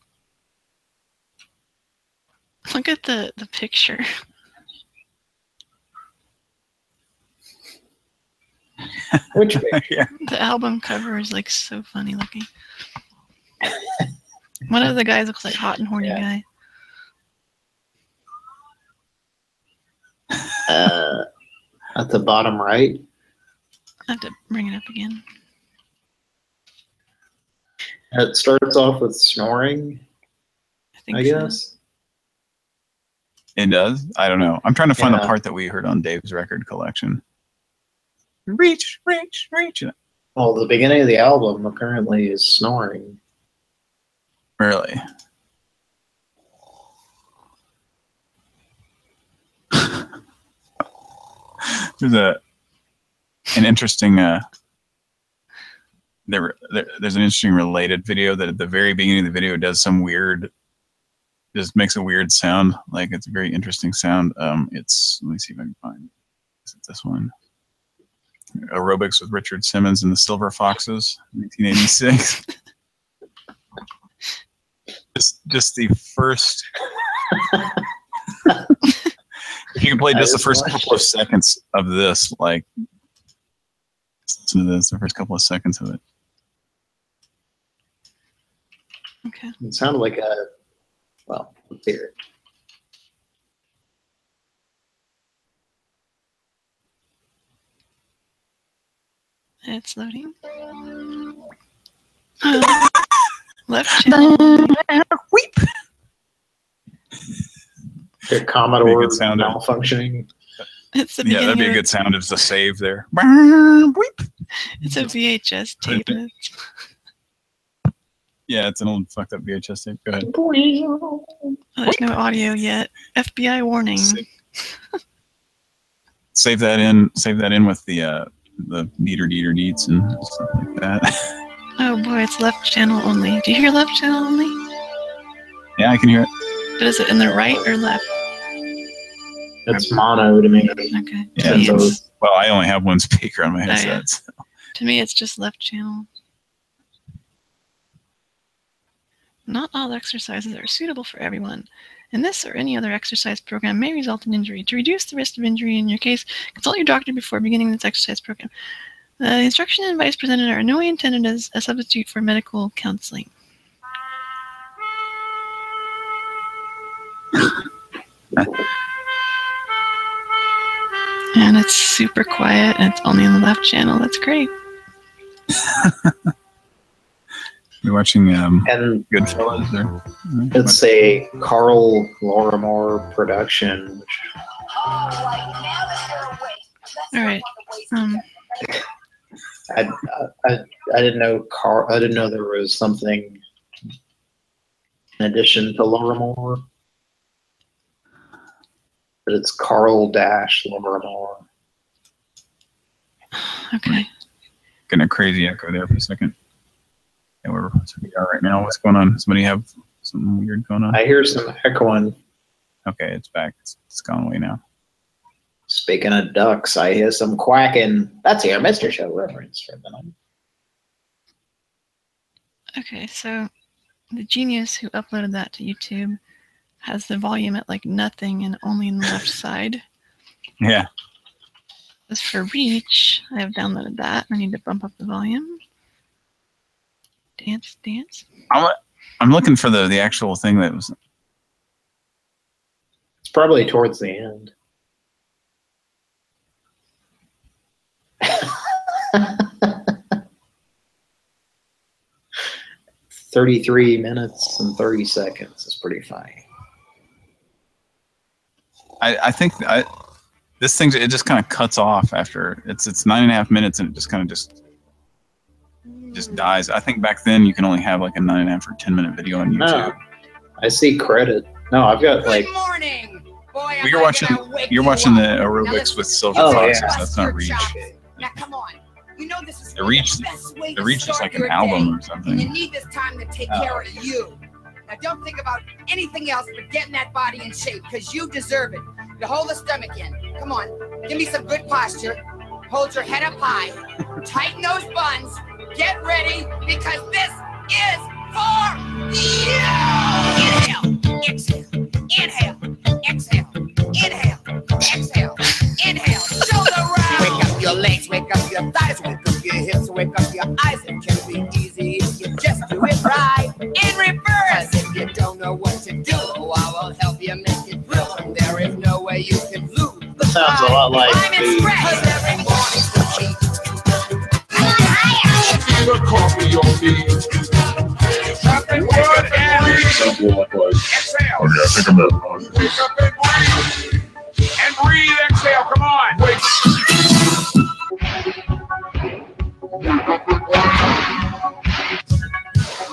Look at the picture. Which picture? Yeah. The album cover is like so funny looking. One of the guys looks like hot and horny guy. At the bottom right. I have to bring it up again. It starts off with snoring. I guess. It does? I don't know. I'm trying to find the Yeah. part that we heard on Dave's record collection. Reach. Well, the beginning of the album apparently is snoring. Really? There's an interesting there's an interesting related video that at the very beginning of the video does some weird, just makes a weird sound. Like it's a very interesting sound. It's, let me see if I can find it. Is it this one? Aerobics with Richard Simmons and the Silver Foxes, 1986. just the first. If you can play just the first couple of seconds of this, like, listen to this, the first couple of seconds of it. Okay. It sounded like a, well, let's hear it. It's loading. Left channel. Weep. The Commodore good sound of- malfunctioning. It's the Yeah, that'd be a beginning good sound of the save there. It's a VHS tape. Yeah, it's an old fucked up VHS tape. Go ahead. Oh, there's no audio yet. FBI warning. Save that in. Save that in with the meter deeter deets and stuff like that. Oh boy, it's left channel only. Do you hear left channel only? Yeah, I can hear it. But is it in the right or left? It's mono to me. Okay. Yeah, To me, it's, well, I only have one speaker on my yeah. headset. So. to me, it's just left channel. Not all exercises are suitable for everyone, and this or any other exercise program may result in injury. To reduce the risk of injury in your case, consult your doctor before beginning this exercise program. The instruction and advice presented are in no way intended as a substitute for medical counseling. And it's super quiet, and it's only in the left channel. That's great. We're watching and Goodfellas. Or, it's a Carl Lorimar production. All right. I didn't know I didn't know there was something in addition to Lorimar. But it's Carl Lorimar. Okay. Getting a crazy echo there for a second. Yeah, we are right now. What's going on? Somebody have something weird going on? I hear some echoing. Okay, it's back. It's gone away now. Speaking of ducks, I hear some quacking. That's your Mr. Show reference for the night. Okay, so the genius who uploaded that to YouTube has the volume at like nothing and only in the left side. Yeah. As for reach, I have downloaded that. I need to bump up the volume. Dance. I'm looking for the actual thing that was. It's probably towards the end. $33 and 30 seconds is pretty funny. I think this thing, it just kind of cuts off after it's 9.5 minutes, and it just kind of just dies. I think back then you can only have like a 9.5 or 10-minute video on YouTube. No, I see credit. No, I've got like. Good morning, boy. Well, you're watching the aerobics with Silver Foxes. That's not reach. Now come on. You know this is The reach is like an album or something. You need this time to take care of you. Now don't think about anything else but getting that body in shape, because you deserve it. You hold the stomach in. Come on, give me some good posture. Hold your head up high. Tighten those buns. Get ready, because this is for you. Inhale, exhale, inhale, exhale, inhale. Shoulder round. Wake up your legs, wake up your thighs, wake up your hips, wake up your eyes. It can be easy if you just do it right. In reverse. If you don't know what to do, I will help you make it through. And there is no way you can lose. That sounds a lot like every morning's the cheat. The coffee on me. Something good and Exhale. Okay, I think I'm at one. wake up and breathe. And breathe, exhale, come on. Wake.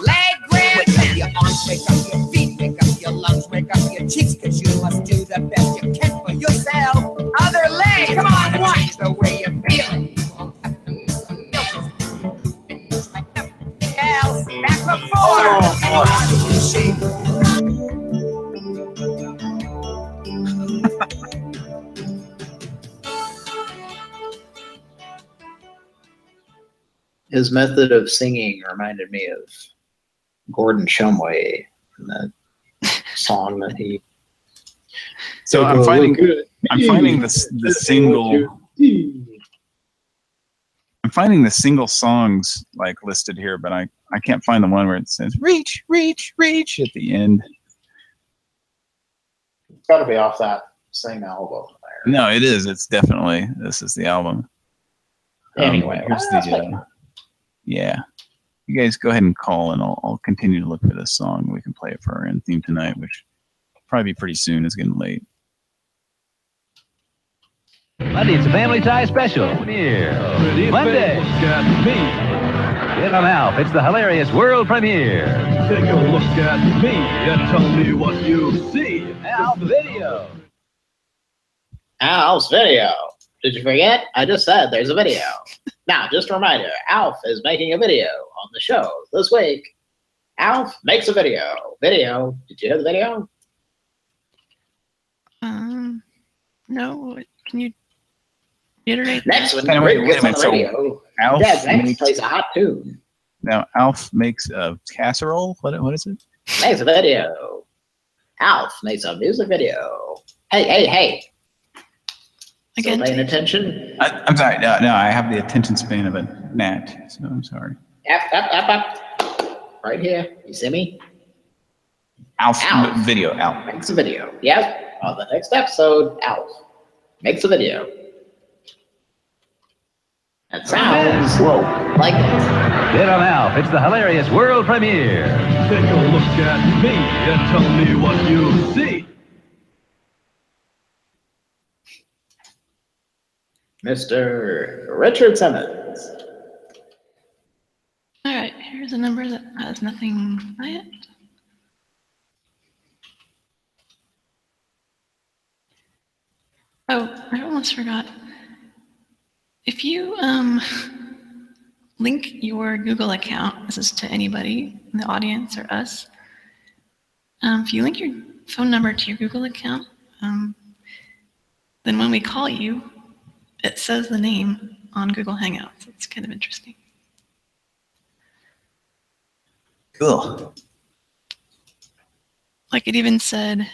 Leg grab. Wake up your arms, wake up your feet, wake up your lungs, wake up your cheeks, because you must do the best you can for yourself. Other leg, come on, watch the way you feel. Back before. His method of singing reminded me of Gordon Shumway and that song that he. So I'm finding the single. I'm finding the single songs like listed here, but I can't find the one where it says "reach, reach, reach" at the end. It's got to be off that same album there. No, it is. It's definitely, this is the album. Anyway, here's the yeah. you guys go ahead and call, and I'll continue to look for this song. We can play it for our end theme tonight, which will probably be pretty soon. It's getting late. Monday, it's a Family Tie special. Premiere. Monday. Get on Alf. It's the hilarious world premiere. Take a look at me and tell me what you see. Alf Video. Alf's video. Did you forget? I just said there's a video. Now, just a reminder, Alf is making a video on the show this week. Alf makes a video. Video. Did you hear the video? No. Can you reiterate Next that? one. Wait a minute. So Alf Next plays a hot tune. now Alf makes a casserole. What is it? Makes a video. Alf makes a music video. Hey. Still paying attention? I'm sorry. No, I have the attention span of a gnat, so I'm sorry. Up. Right here. You see me? Alf video. Alf makes a video. Yep. On the next episode, Alf makes a video. That sounds like it. Get on Alf. It's the hilarious world premiere. Take a look at me and tell me what you see. Mr. Richard Simmons. All right, here's a number that has nothing by it. Oh, I almost forgot. If you link your Google account, this is to anybody in the audience or us, if you link your phone number to your Google account, then when we call you, it says the name on Google Hangouts. It's kind of interesting. Cool. Like it even said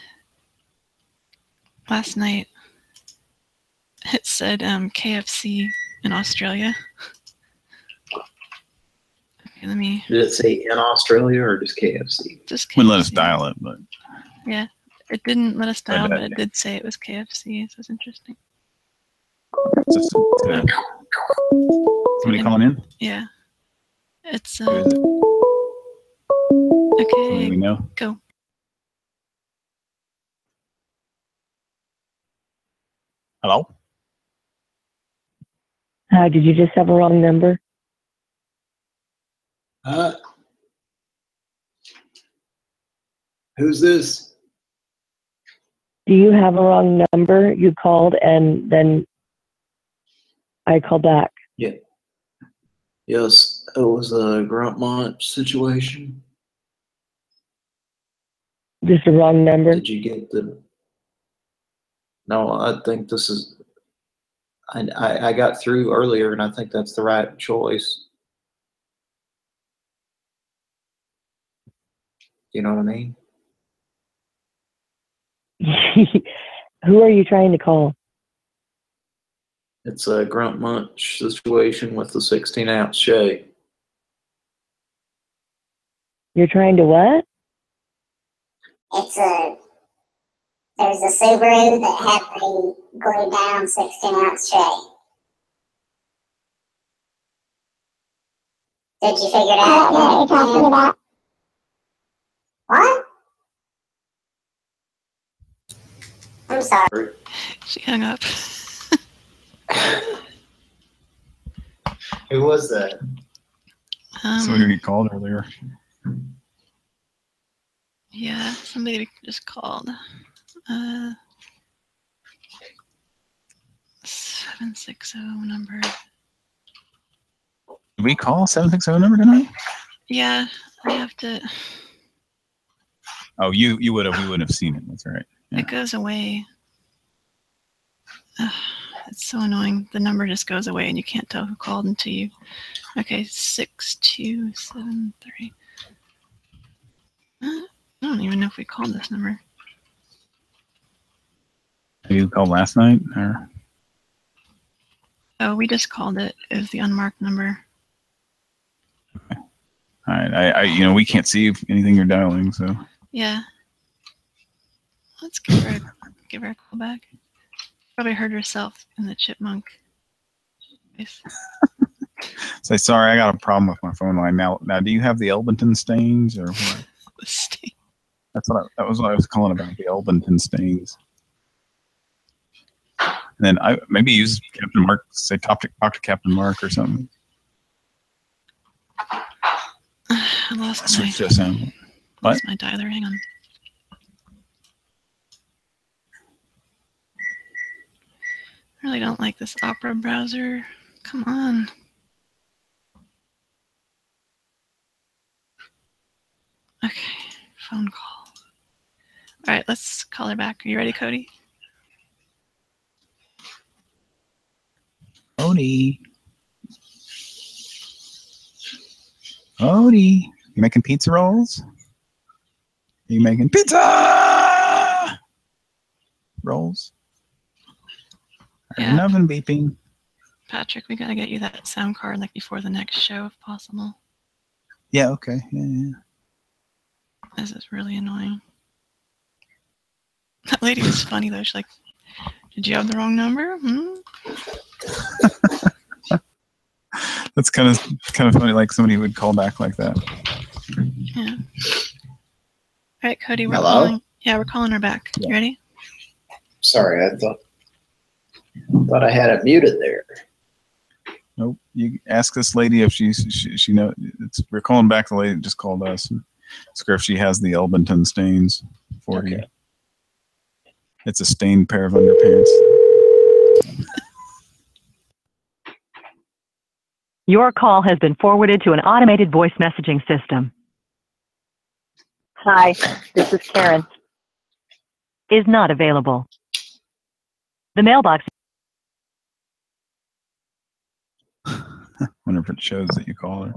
last night, it said KFC in Australia. Okay, let me. Did it say in Australia or just KFC? Just KFC. Wouldn't let us dial it, but yeah, it didn't let us dial, but it did say it was KFC, so it's interesting. Somebody calling in? Yeah. It's Who is it? okay. We know. Go. Hello? Did you just have a wrong number? Who's this? Do you have a wrong number? You called and then I called back. Yeah. Yes, it was a grunt munch situation. Just a wrong number? Did you get the... No, I think this is... I got through earlier, and I think that's the right choice. You know what I mean? Who are you trying to call? It's a grunt munch situation with the 16-ounce Shay. You're trying to what? There's a Subaru that had the glued down 16-ounce Shay. Did you figure it out? What you're talking about? What? I'm sorry. She hung up. Who was that? Somebody we called earlier. Yeah, somebody just called. 760 number. Did we call 760 number tonight? Yeah, I have to. Oh, you would have. We would have seen it. That's right. Yeah. It goes away. It's so annoying. The number just goes away and you can't tell who called until you. Okay, 6273. I don't even know if we called this number. You called last night, or? Oh, we just called it. It was the unmarked number. Okay. All right. We can't see anything you're dialing, so. Yeah. Let's give her a call back. Probably heard herself in the chipmunk voice. Say, sorry, I got a problem with my phone line. Now, do you have the Elbenton stains or what? That was what I was calling about, the Elbenton stains. And then I maybe use Captain Mark, say talk to Captain Mark or something. I lost Switch to a sound. What? my dialer. Hang on. I really don't like this Opera browser. Come on. Okay, phone call. All right, let's call her back. Are you ready, Cody? Cody. Cody. You making pizza rolls? Are you making pizza rolls? Yeah. Nothing beeping. Patrick, we gotta get you that sound card like before the next show if possible. Yeah, okay. Yeah. This is really annoying. That lady was funny though. She's like, did you have the wrong number? That's kind of funny, like somebody would call back like that. Yeah. All right, Cody, we're Hello? calling. Yeah, we're calling her back. Yeah. You ready? Sorry, I thought I had it muted there. Nope. You ask this lady if she know. We're calling back the lady that just called us. Ask her if she has the Elbenton stains for you. It's a stained pair of underpants. Your call has been forwarded to an automated voice messaging system. Hi, this is Karen. Is not available. The mailbox. Wonder if it shows that you call her.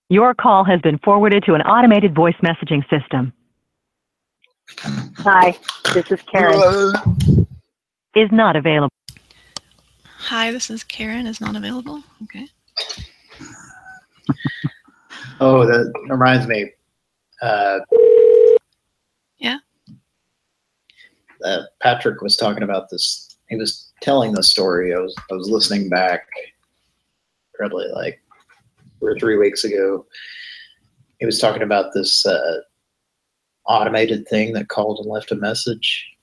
Your call has been forwarded to an automated voice messaging system. Hi, this is Karen. Is not available. Hi, this is Karen. Is not available. Okay. Oh, that reminds me. Yeah. Patrick was talking about this. He was telling the story. I was listening back, probably like 2 or 3 weeks ago. He was talking about this automated thing that called and left a message,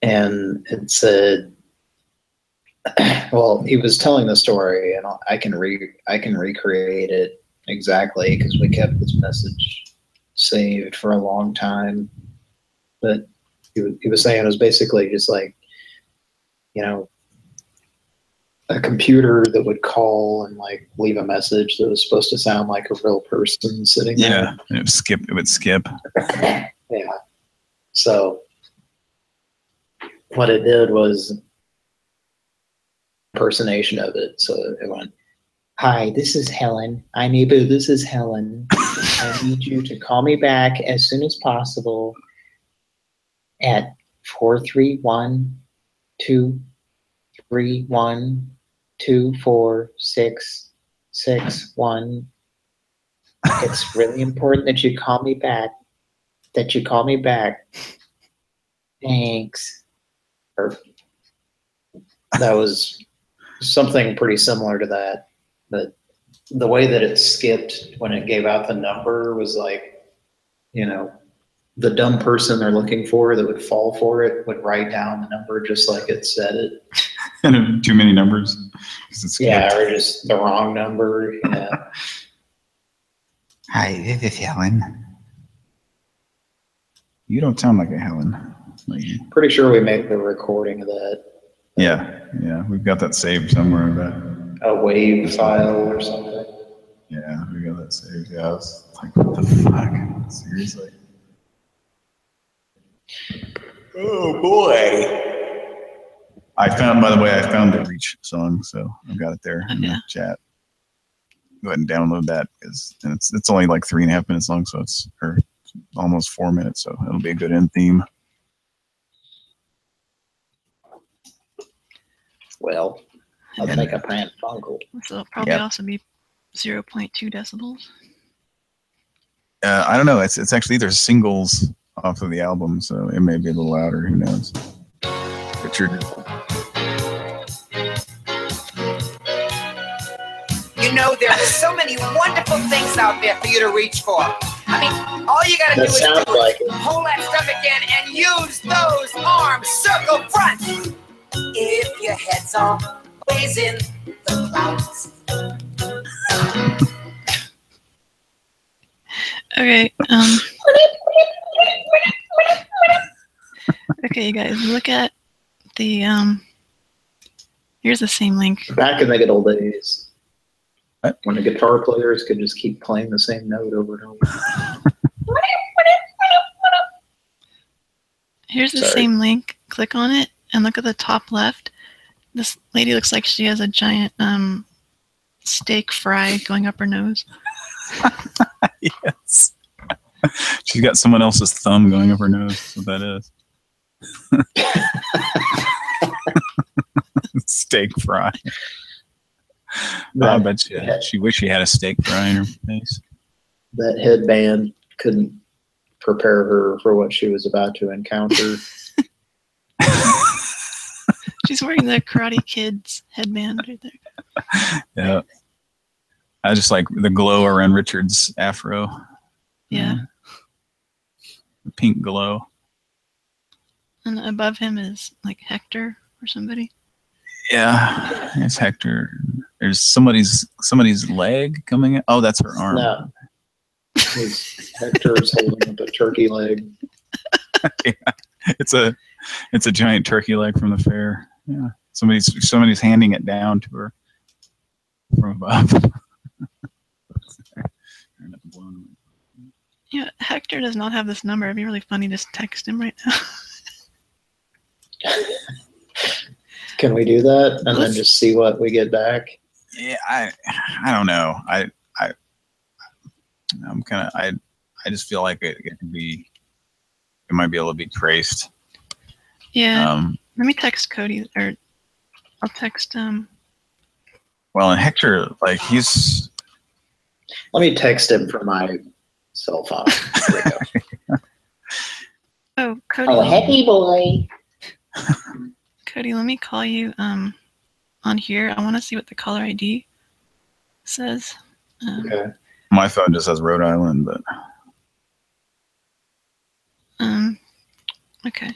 and it said, well, he was telling the story, and I can recreate it exactly because we kept this message saved for a long time. But he was saying it was basically just like, you know, a computer that would call and like leave a message that was supposed to sound like a real person sitting there. Yeah, and it would skip. Yeah. So what it did was impersonation of it. So it went, "Hi, this is Helen. I'm Ibu. This is Helen. I need you to call me back as soon as possible at 431-231-24661. It's really important that you call me back. Thanks." Perfect. That was something pretty similar to that, but the way that it skipped when it gave out the number was like, you know, the dumb person they're looking for that would fall for it would write down the number just like it said it. And too many numbers. Yeah, or just the wrong number. Yeah. Hi, this is Helen. You don't sound like a Helen. Pretty sure we made the recording of that. Yeah, we've got that saved somewhere. A WAV file or something. Yeah, we got that saved. Yeah, I was like, what the fuck? Seriously? Oh boy. By the way, I found the Reach song, so I've got it there in the chat. Go ahead and download that, and it's only like 3.5 minutes long, so it's almost 4 minutes, so it'll be a good end theme. Well, let's make a Pran Funkel. So it'll probably also be 0.2 decibels. I don't know. It's actually there's singles off of the album, so it may be a little louder. Who knows? Richard. You know, there are so many wonderful things out there for you to reach for. I mean, all you gotta do is pull that stuff again and use those arms. Circle front. If your head's always in the clouds. Okay. Okay, you guys, look at the here's the same link. Back in the good old days, when the guitar players could just keep playing the same note over and over. Here's the same link. Click on it and look at the top left. This lady looks like she has a giant steak fry going up her nose. Yes. She's got someone else's thumb going up her nose. That's what that is. Steak fry. I bet she wished she had a steak fry in her face. That headband couldn't prepare her for what she was about to encounter. She's wearing the Karate Kid's headband right there. Yeah. I just like the glow around Richard's afro. Yeah. The pink glow. And above him is like Hector or somebody. Yeah, it's Hector. There's somebody's leg coming in. Oh, that's her arm. No. Hector's holding up a turkey leg. Yeah. It's a giant turkey leg from the fair. Yeah. Somebody's handing it down to her from above. Yeah, Hector does not have this number. It'd be really funny to text him right now. Can we do that and then just see what we get back? Yeah, I don't know. I just feel like it might be able to be traced. Yeah. Let me text Cody, or I'll text Well, and Hector, like he's. Let me text him from my cell phone. There we go. Oh, Cody. Oh, happy boy. Cody, let me call you on here. I want to see what the caller ID says. Okay. My phone just says Rhode Island, but. Okay.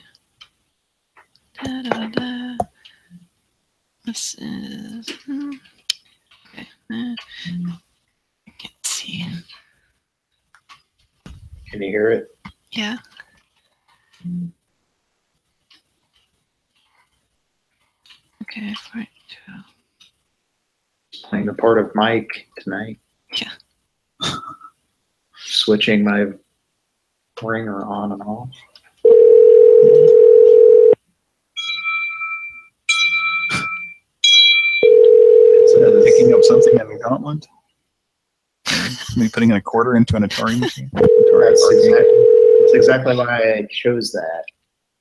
Da, da, da. This is. Okay. I can't see. Can you hear it? Yeah. Okay, 4, 2. Playing the part of Mike tonight. Yeah. Switching my ringer on and off. Picking up something in the gauntlet? Maybe putting in a quarter into an Atari machine? That's exactly why I chose that.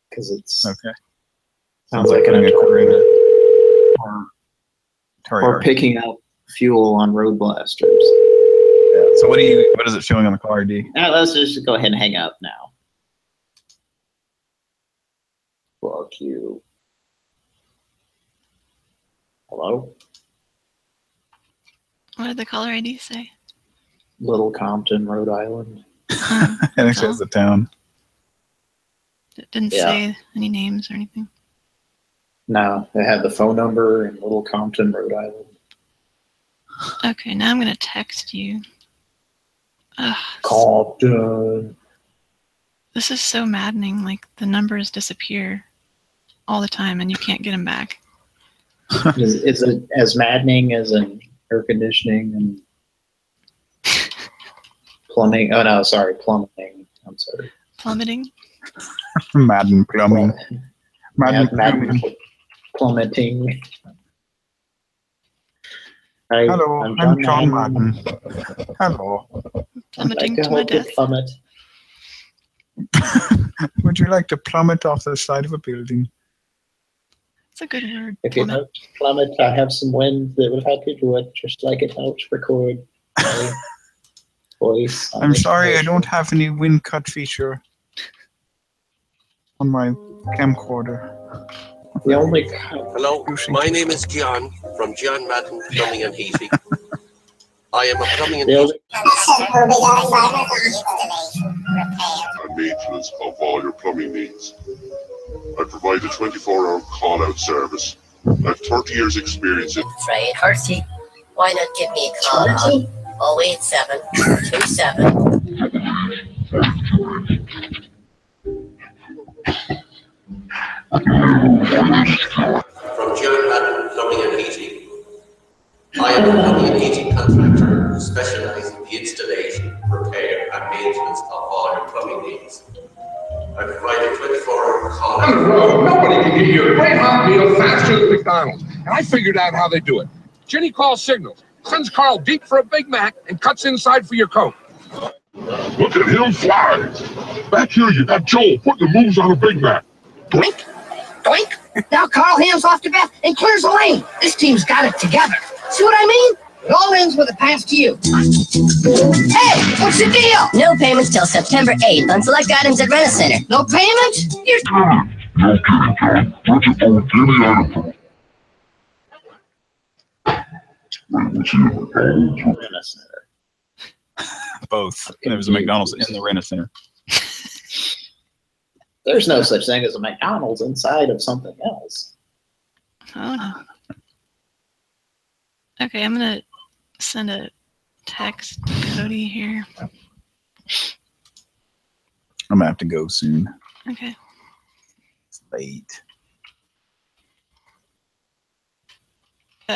Because it's okay. Sounds like an Atari. Or picking up fuel on road blasters. Yeah. So what is it showing on the caller ID? Let's just go ahead and hang up now. Fuck you. Hello? What did the caller ID say? Little Compton, Rhode Island. I think it says the town. It didn't say any names or anything. No, they had the phone number in Little Compton, Rhode Island. Okay, now I'm going to text you. Compton. This is so maddening. Like, the numbers disappear all the time and you can't get them back. Is it as maddening as an air conditioning and plumbing? Oh, no, sorry, plumbing. I'm sorry. Plummeting? Madden plumbing. Madden plummeting. Hello, I'm John Madden. Hello. Plummeting to my death. Plummet. Would you like to plummet off the side of a building? That's a good word. If it helps plummet, I have some wind that would help you do it, just like it helps record my voice. I'm sorry, I don't have any wind cut feature on my camcorder. The only Hello, my name is John from John Madden Plumbing and Heating. I am a plumbing and heating. And maintenance of all your plumbing needs. I provide a 24-hour call-out service. I have 30 years experience in Trade Hersey. Why not give me a call on 087 27. From John Madden Plumbing and Heating. I am a plumbing and heating contractor who specializes in the installation, repair, and maintenance of all your plumbing needs. I provide a 24-hour call-out. Well, nobody can give you a great hot meal faster than McDonald's. And I figured out how they do it. Jenny calls signals, sends Carl deep for a Big Mac, and cuts inside for your Coke. Look at him fly! Back here you got Joel putting the moves on a Big Mac. Doink, doink. Now Carl hands off to Beth and clears the lane. This team's got it together. See what I mean? It all ends with a pass to you. Hey, what's the deal? No payments till September 8th on select items at Rent-A-Center. No payments? You're... No kidding, John. Don't you own any item from Rent-A-Center. Both. There was a McDonald's in the Rent-A-Center. There's no such thing as a McDonald's inside of something else. Oh no. Okay, I'm gonna send a text to Cody here. I'm gonna have to go soon. Okay. It's late.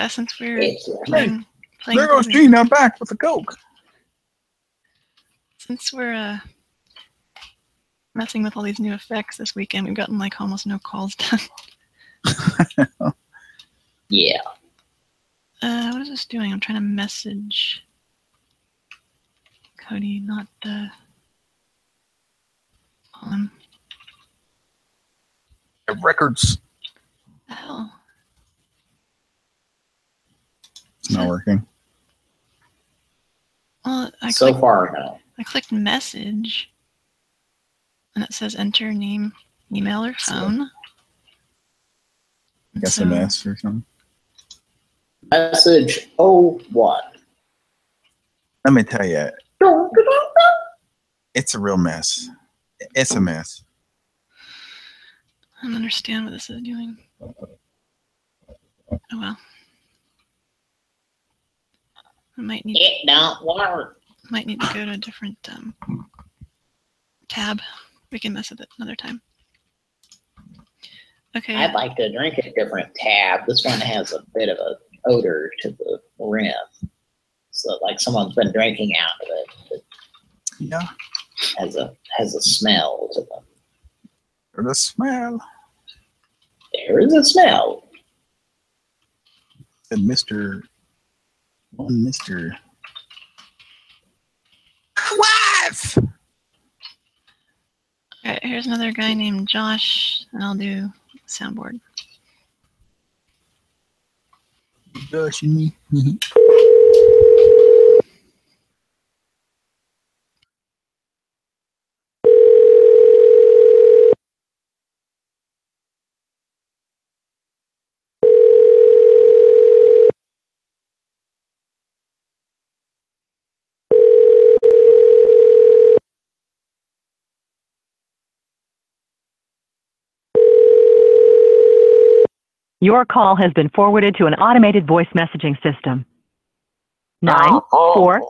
Since we're playing There goes Gene, I'm back with the Coke. Since we're messing with all these new effects this weekend, we've gotten like almost no calls done. Yeah. What is this doing? I'm trying to message Cody, not the Records. Oh. It's not working. Well, So far, no. I clicked message, and it says enter name, email, or phone. SMS or something. Message 01. Let me tell you, it's a real mess. It's a mess. I don't understand what this is doing. Oh well. I might need. It don't work. Might need to go to a different tab. We can mess with it another time. Okay. I'd like to drink a different tab. This one has a bit of an odor to the rim. So like someone's been drinking out of it. Yeah. Has a smell to them. There's a smell. There is a smell. And Mr. Wife! Alright, here's another guy named Josh, and I'll do soundboard. Josh and me. Your call has been forwarded to an automated voice messaging system. 94.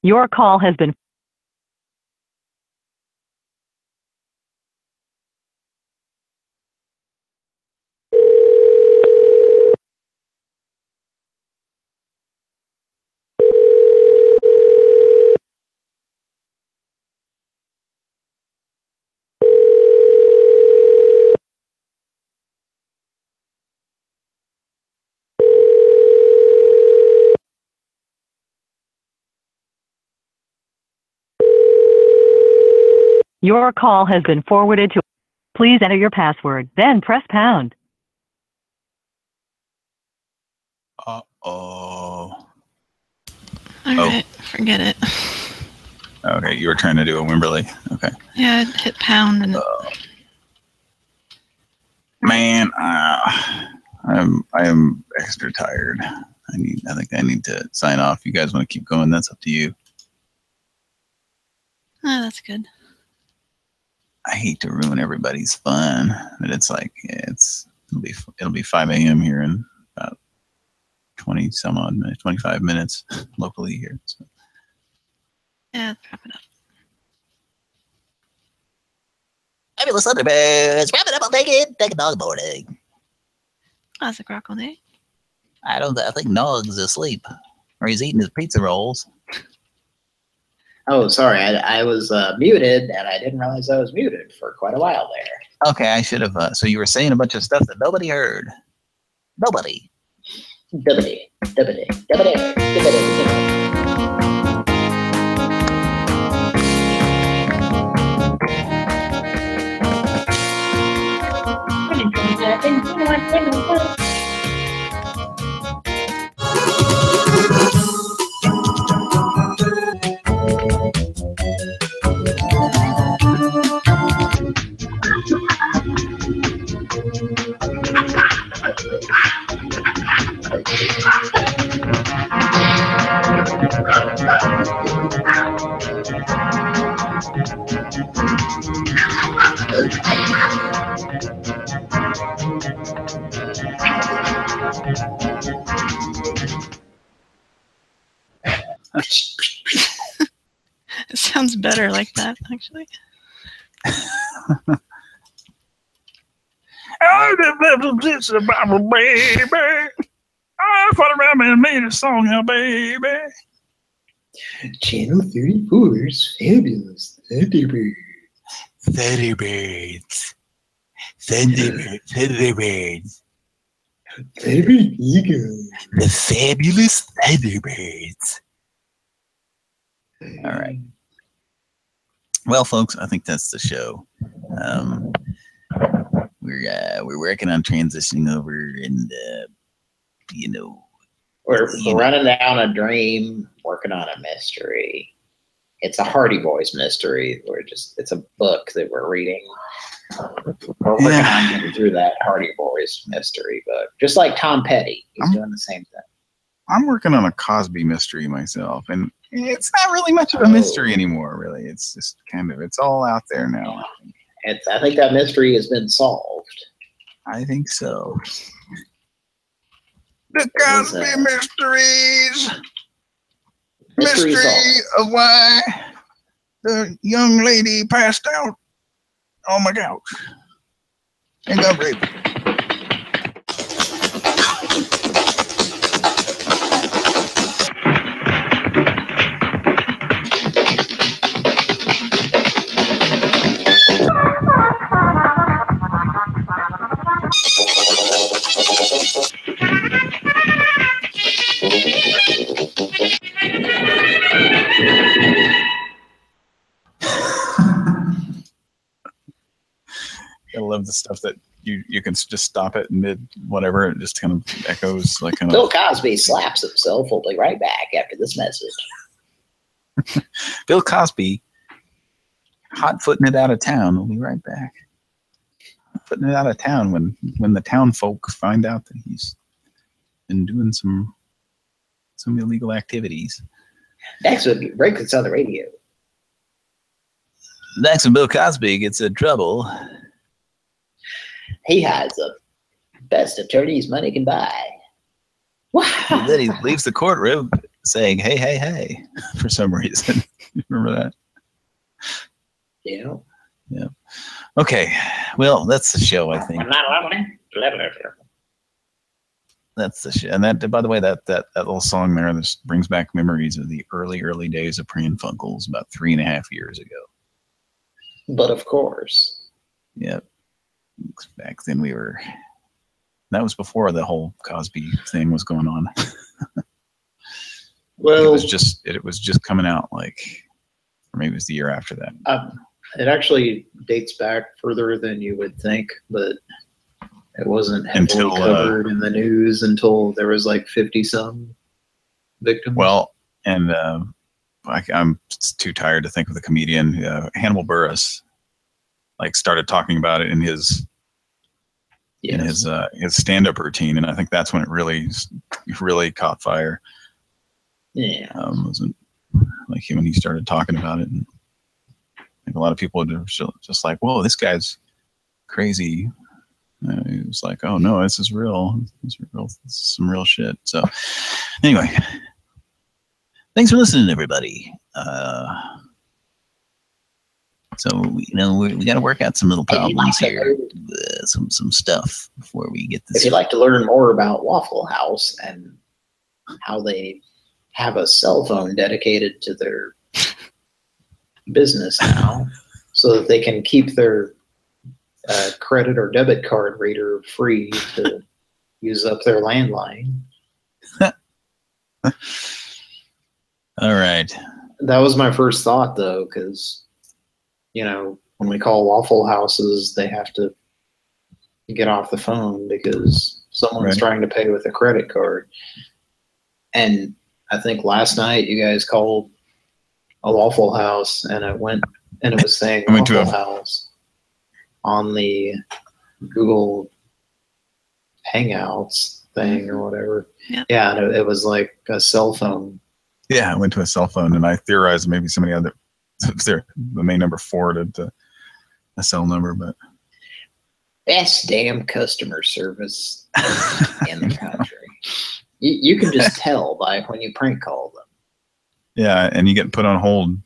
Your call has been Your call has been forwarded to. Please enter your password, then press pound. Uh-oh. All right, forget it. Okay, you were trying to do a Wimberley. Okay. Yeah, hit pound and. Man, I am extra tired. I think I need to sign off. You guys want to keep going? That's up to you. Oh, that's good. I hate to ruin everybody's fun, but it's like it'll be 5 a.m. here in about 20 some odd minutes, 25 minutes locally here. So. Yeah, let's wrap it up. Fabulous Thunderbirds. Wrap it up. I'll take it. Take a dog boarding. Classic rock all day. I think Nog's asleep, or he's eating his pizza rolls. Oh, sorry. I was muted, and I didn't realize I was muted for quite a while there. Okay, I should have. So you were saying a bunch of stuff that nobody heard. Nobody. Dibbity. It sounds better like that, actually. Oh, the little bitch about baby. I fought around and made a song now, baby. Channel 34's Fabulous Thunderbirds. Thunderbirds. Thunderbirds. There you go. The Fabulous Thunderbirds. All right. Well, folks, I think that's the show. We're working on transitioning over, and we're running down a dream, working on a mystery. It's a Hardy Boys mystery. It's a book that we're reading. We're working on getting through that Hardy Boys mystery book, just like Tom Petty. He's doing the same thing. I'm working on a Cosby mystery myself, and it's not really much of a mystery anymore, really. It's just it's all out there now. I think that mystery has been solved. I think so. The Cosby mysteries. Mystery of why the young lady passed out on my couch and got raped. I love the stuff that you can just stop it mid whatever. It just kind of echoes like kind of. Bill Cosby slaps himself. We'll be right back after this message. Bill Cosby, hot-footing it out of town. We'll be right back. Putting it out of town when the town folk find out that he's been doing some illegal activities. Next would be breakfast on the radio. Next when Bill Cosby gets in trouble. He has the best attorneys money can buy. Wow. And then he leaves the courtroom saying, hey, hey, hey, for some reason. You remember that? Yeah. Yeah. Okay. Well, that's the show, I think. That's the show. And that, by the way, that little song there, this brings back memories of the early days of Pran Funkels about 3.5 years ago. But of course. Yep. Back then that was before the whole Cosby thing was going on. Well, it was just coming out, like, or maybe it was the year after that. It actually dates back further than you would think, but it wasn't heavily covered in the news until there was like 50-some victims. Well, and I'm too tired to think of the comedian Hannibal Buress. Like started talking about it in his stand-up routine, and I think that's when it really caught fire. Yeah, wasn't like when he started talking about it, and I think a lot of people are just like, "Whoa, this guy's crazy." He was like, "Oh no, this is real. This is some real shit." So, anyway, thanks for listening, everybody. So we got to work out some little problems here, some stuff before we get this. If you'd like to learn more about Waffle House and how they have a cell phone dedicated to their business now, so that they can keep their credit or debit card reader free to use up their landline. All right. That was my first thought, though, because, you know, when we call Waffle Houses, they have to get off the phone because someone's trying to pay with a credit card. And I think last night you guys called a Waffle House, and it was saying Waffle House on the Google Hangouts thing or whatever. Yep. Yeah, and it was like a cell phone. Yeah, I went to a cell phone, and I theorized maybe somebody had the main number forwarded to a cell number, but best damn customer service in the country. You can just tell by when you prank call them. Yeah, and you get put on hold.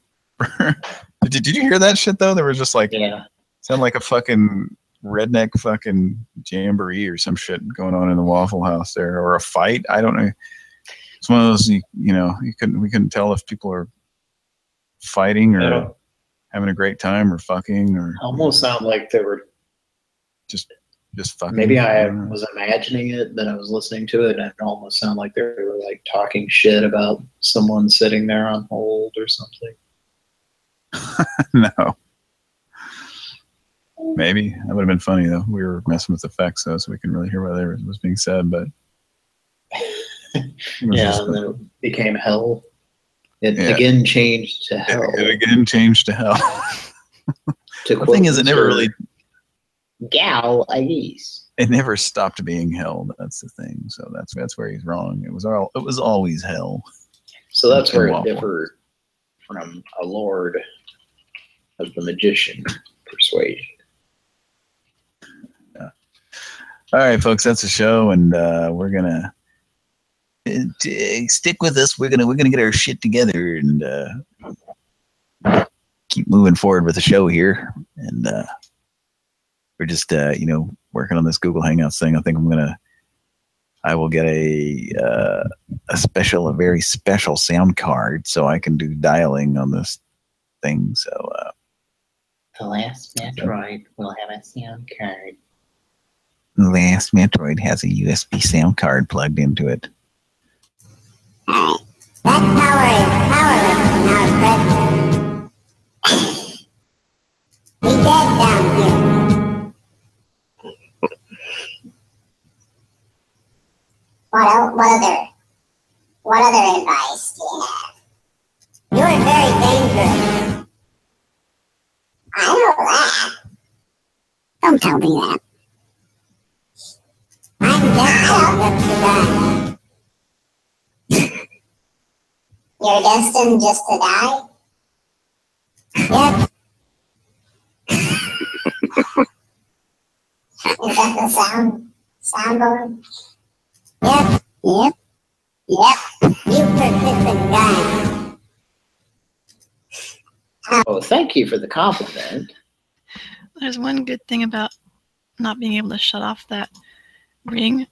Did you hear that shit though? There was just like sound like a fucking redneck fucking jamboree or some shit going on in the Waffle House there, or a fight. I don't know. It's one of those we couldn't tell if people are fighting or having a great time or fucking or almost sound like they were just fucking. Maybe I was imagining it, but I was listening to it and it almost sounded like they were like talking shit about someone sitting there on hold or something. No. Maybe. That would have been funny though. We were messing with effects though, so we couldn't really hear what was being said, but yeah, and then it became hell. It again changed to hell. It again changed to hell. The thing is, it never really gal ice. It never stopped being hell. That's the thing. So that's where he's wrong. It was always hell. So that's where it differed from a lord of the magician persuasion. Yeah. All right, folks, that's the show, and we're gonna stick with us. We're gonna get our shit together and keep moving forward with the show here. And we're just working on this Google Hangouts thing. I think I will get a very special sound card so I can do dialing on this thing. So the last Metroid will have a sound card. The last Metroid has a USB sound card plugged into it. That power is powerless in our presence. He's dead down here. What other advice do you have? You are very dangerous. I know that. Don't tell me that. I'm You're destined just to die? Yep. Is that the soundboard? Yep. You persistent guy. Oh, thank you for the compliment. There's one good thing about not being able to shut off that ring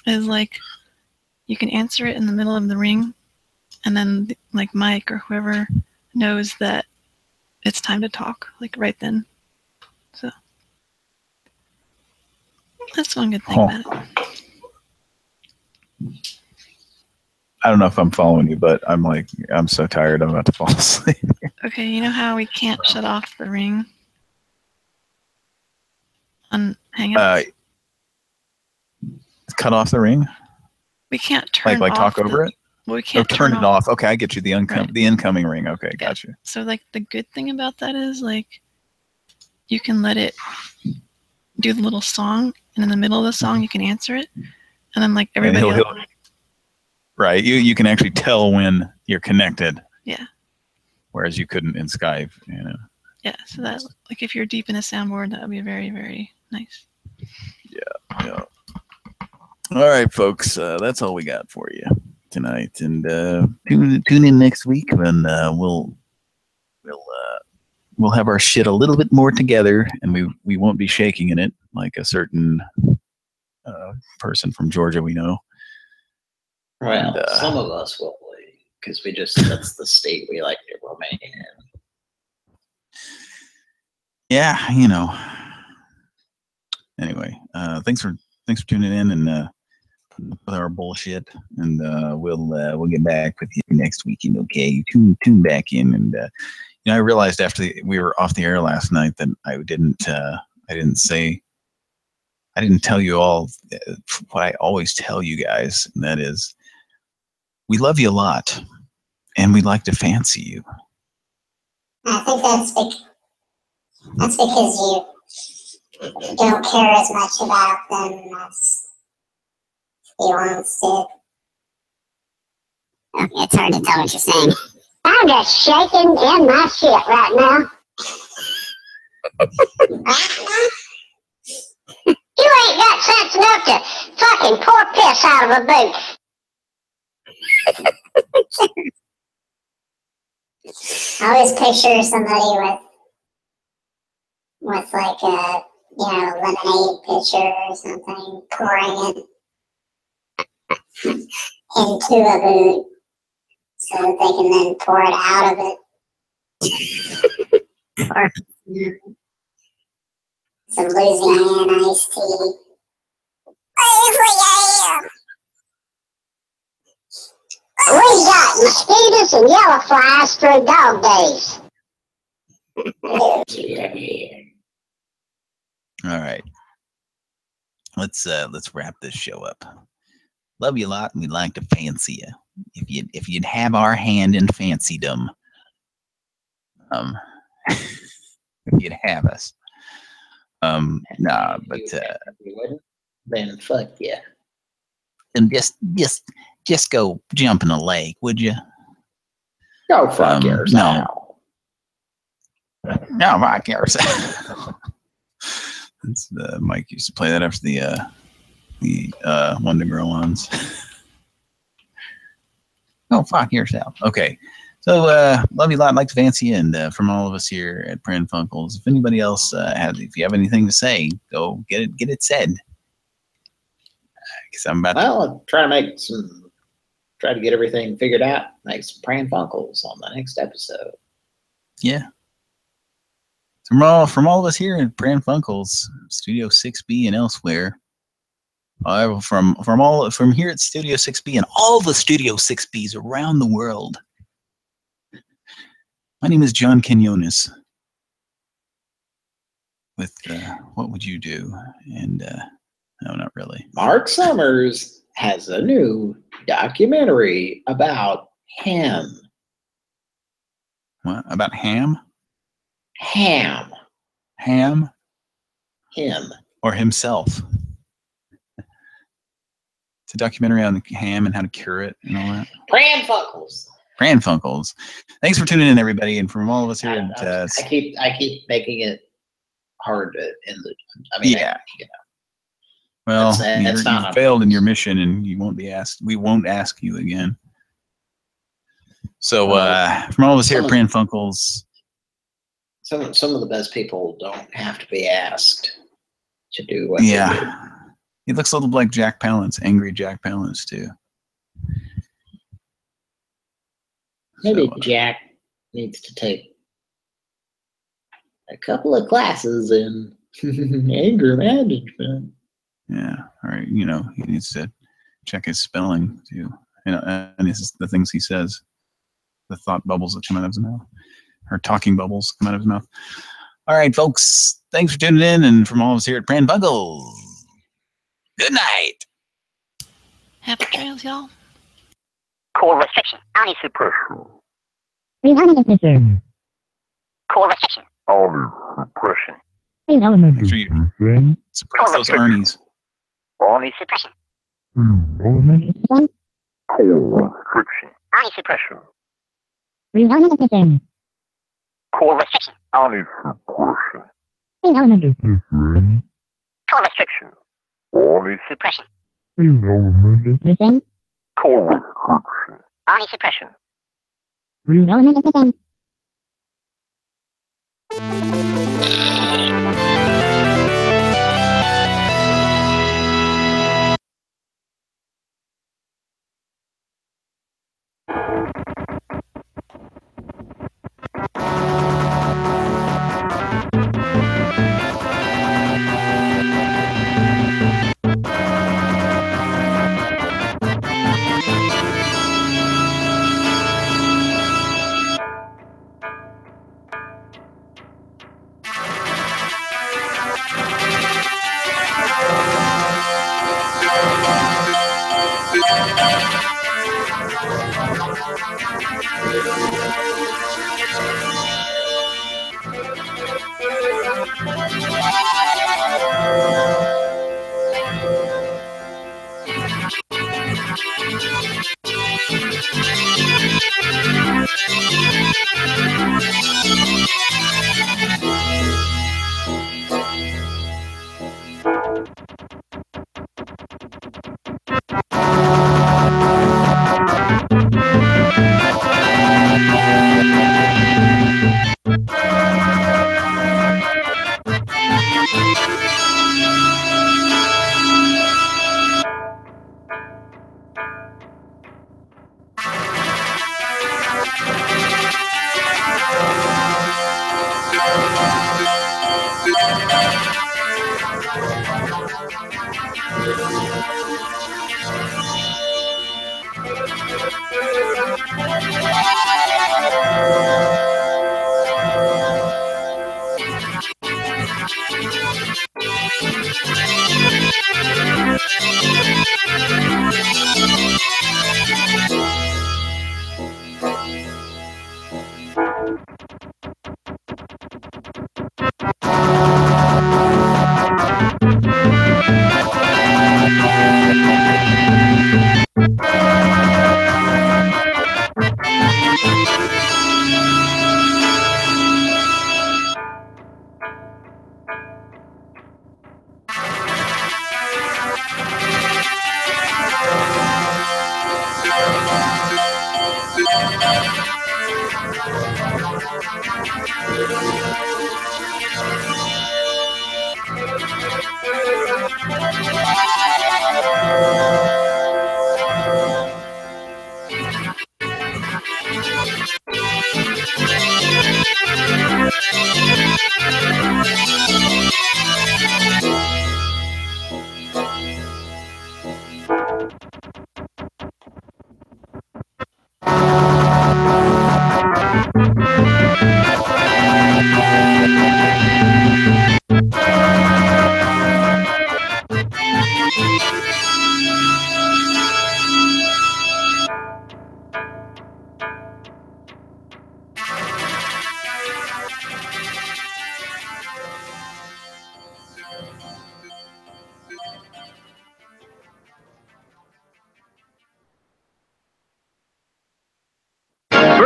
is like you can answer it in the middle of the ring, and then like Mike or whoever knows that it's time to talk like right then. So that's one good thing about it. I don't know if I'm following you, but I'm so tired I'm about to fall asleep. Okay. Okay, you know how we can't shut off the ring on Hangouts? Cut off the ring? We can't turn like off talk over it? Well, we can't turn it off. Okay, I get you. The incoming ring. Okay, Yeah. gotcha. So like the good thing about that is like you can let it do the little song, and in the middle of the song you can answer it, and then like everybody else. Right. You can actually tell when you're connected. Yeah. Whereas you couldn't in Skype, you know. Yeah. So that like if you're deep in a soundboard, that would be very, very nice. Yeah. All right, folks. That's all we got for you tonight, and tune in next week when we'll have our shit a little bit more together, and we won't be shaking in it like a certain person from Georgia we know. Well, some of us will be, because that's the state we like to remain in. Yeah, you know. Anyway, thanks for tuning in and with our bullshit, and we'll get back with you next weekend. Okay, tune back in, and you know, I realized after we were off the air last night that I didn't tell you all what I always tell you guys, and that is, we love you a lot, and we'd like to fancy you. I think that's because you don't care as much about them as he wants to. It's hard to tell what you're saying. I'm just shaking in my shit right now. You ain't got sense enough to fucking pour piss out of a boot. I always picture somebody with like a lemonade pitcher or something, pouring it into a boot so that they can then pour it out of it. Or some Louisiana iced tea. We got mosquitoes and yellow flies for dog days. All right, let's wrap this show up. Love you a lot, and we'd like to fancy you. If you'd have our hand in fancy-dom, if you'd have us, nah, but then fuck yeah. And just go jump in a lake, would you? Go fuck yourself. No, fuck yourself. That's Mike used to play that after the Wonder Girl ones. Oh, fuck yourself. Okay. So, love you a lot, like to fancy you, and from all of us here at Pran Funkels, if anybody else if you have anything to say, go get it said. Because I'm about I'll try to get everything figured out, make some Pran Funkels on the next episode. Yeah. From all of us here at Pran Funkels, Studio 6B and elsewhere. From here at Studio 6B and all the Studio 6Bs around the world. My name is John Quinones. With What Would You Do? And no, not really. Mark Summers has a new documentary about him. What? About ham? Ham. Ham? Him. Or himself. It's a documentary on ham and how to cure it and all that. Pran Funkels. Pran Funkels. Thanks for tuning in, everybody, and from all of us here. I keep making it hard to end the. I mean, yeah. Well, you failed in your mission, and you won't be asked. We won't ask you again. So, from all of us here at Pran Funkels, some of the best people don't have to be asked to do what they do. He looks a little like Jack Palance, angry Jack Palance too. Maybe Jack needs to take a couple of classes in anger management. Yeah, all right. You know, he needs to check his spelling too, and the things he says, the thought bubbles that come out of his mouth. Her talking bubbles come out of his mouth. All right, folks. Thanks for tuning in, and from all of us here at Pran Funkels, good night. Happy trails, y'all. Core restriction. Only suppression. Realignment. Core restriction. Only suppression. Make sure you suppress those Ernies. Only suppression. Core restriction. Only suppression. Realignment. Core restriction. Only suppression. Core restriction. Only Suppression. core restriction. Only suppression.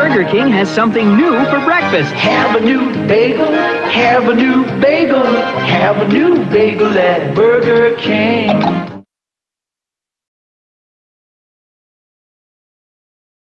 Burger King has something new for breakfast. Have a new bagel, have a new bagel, have a new bagel at Burger King.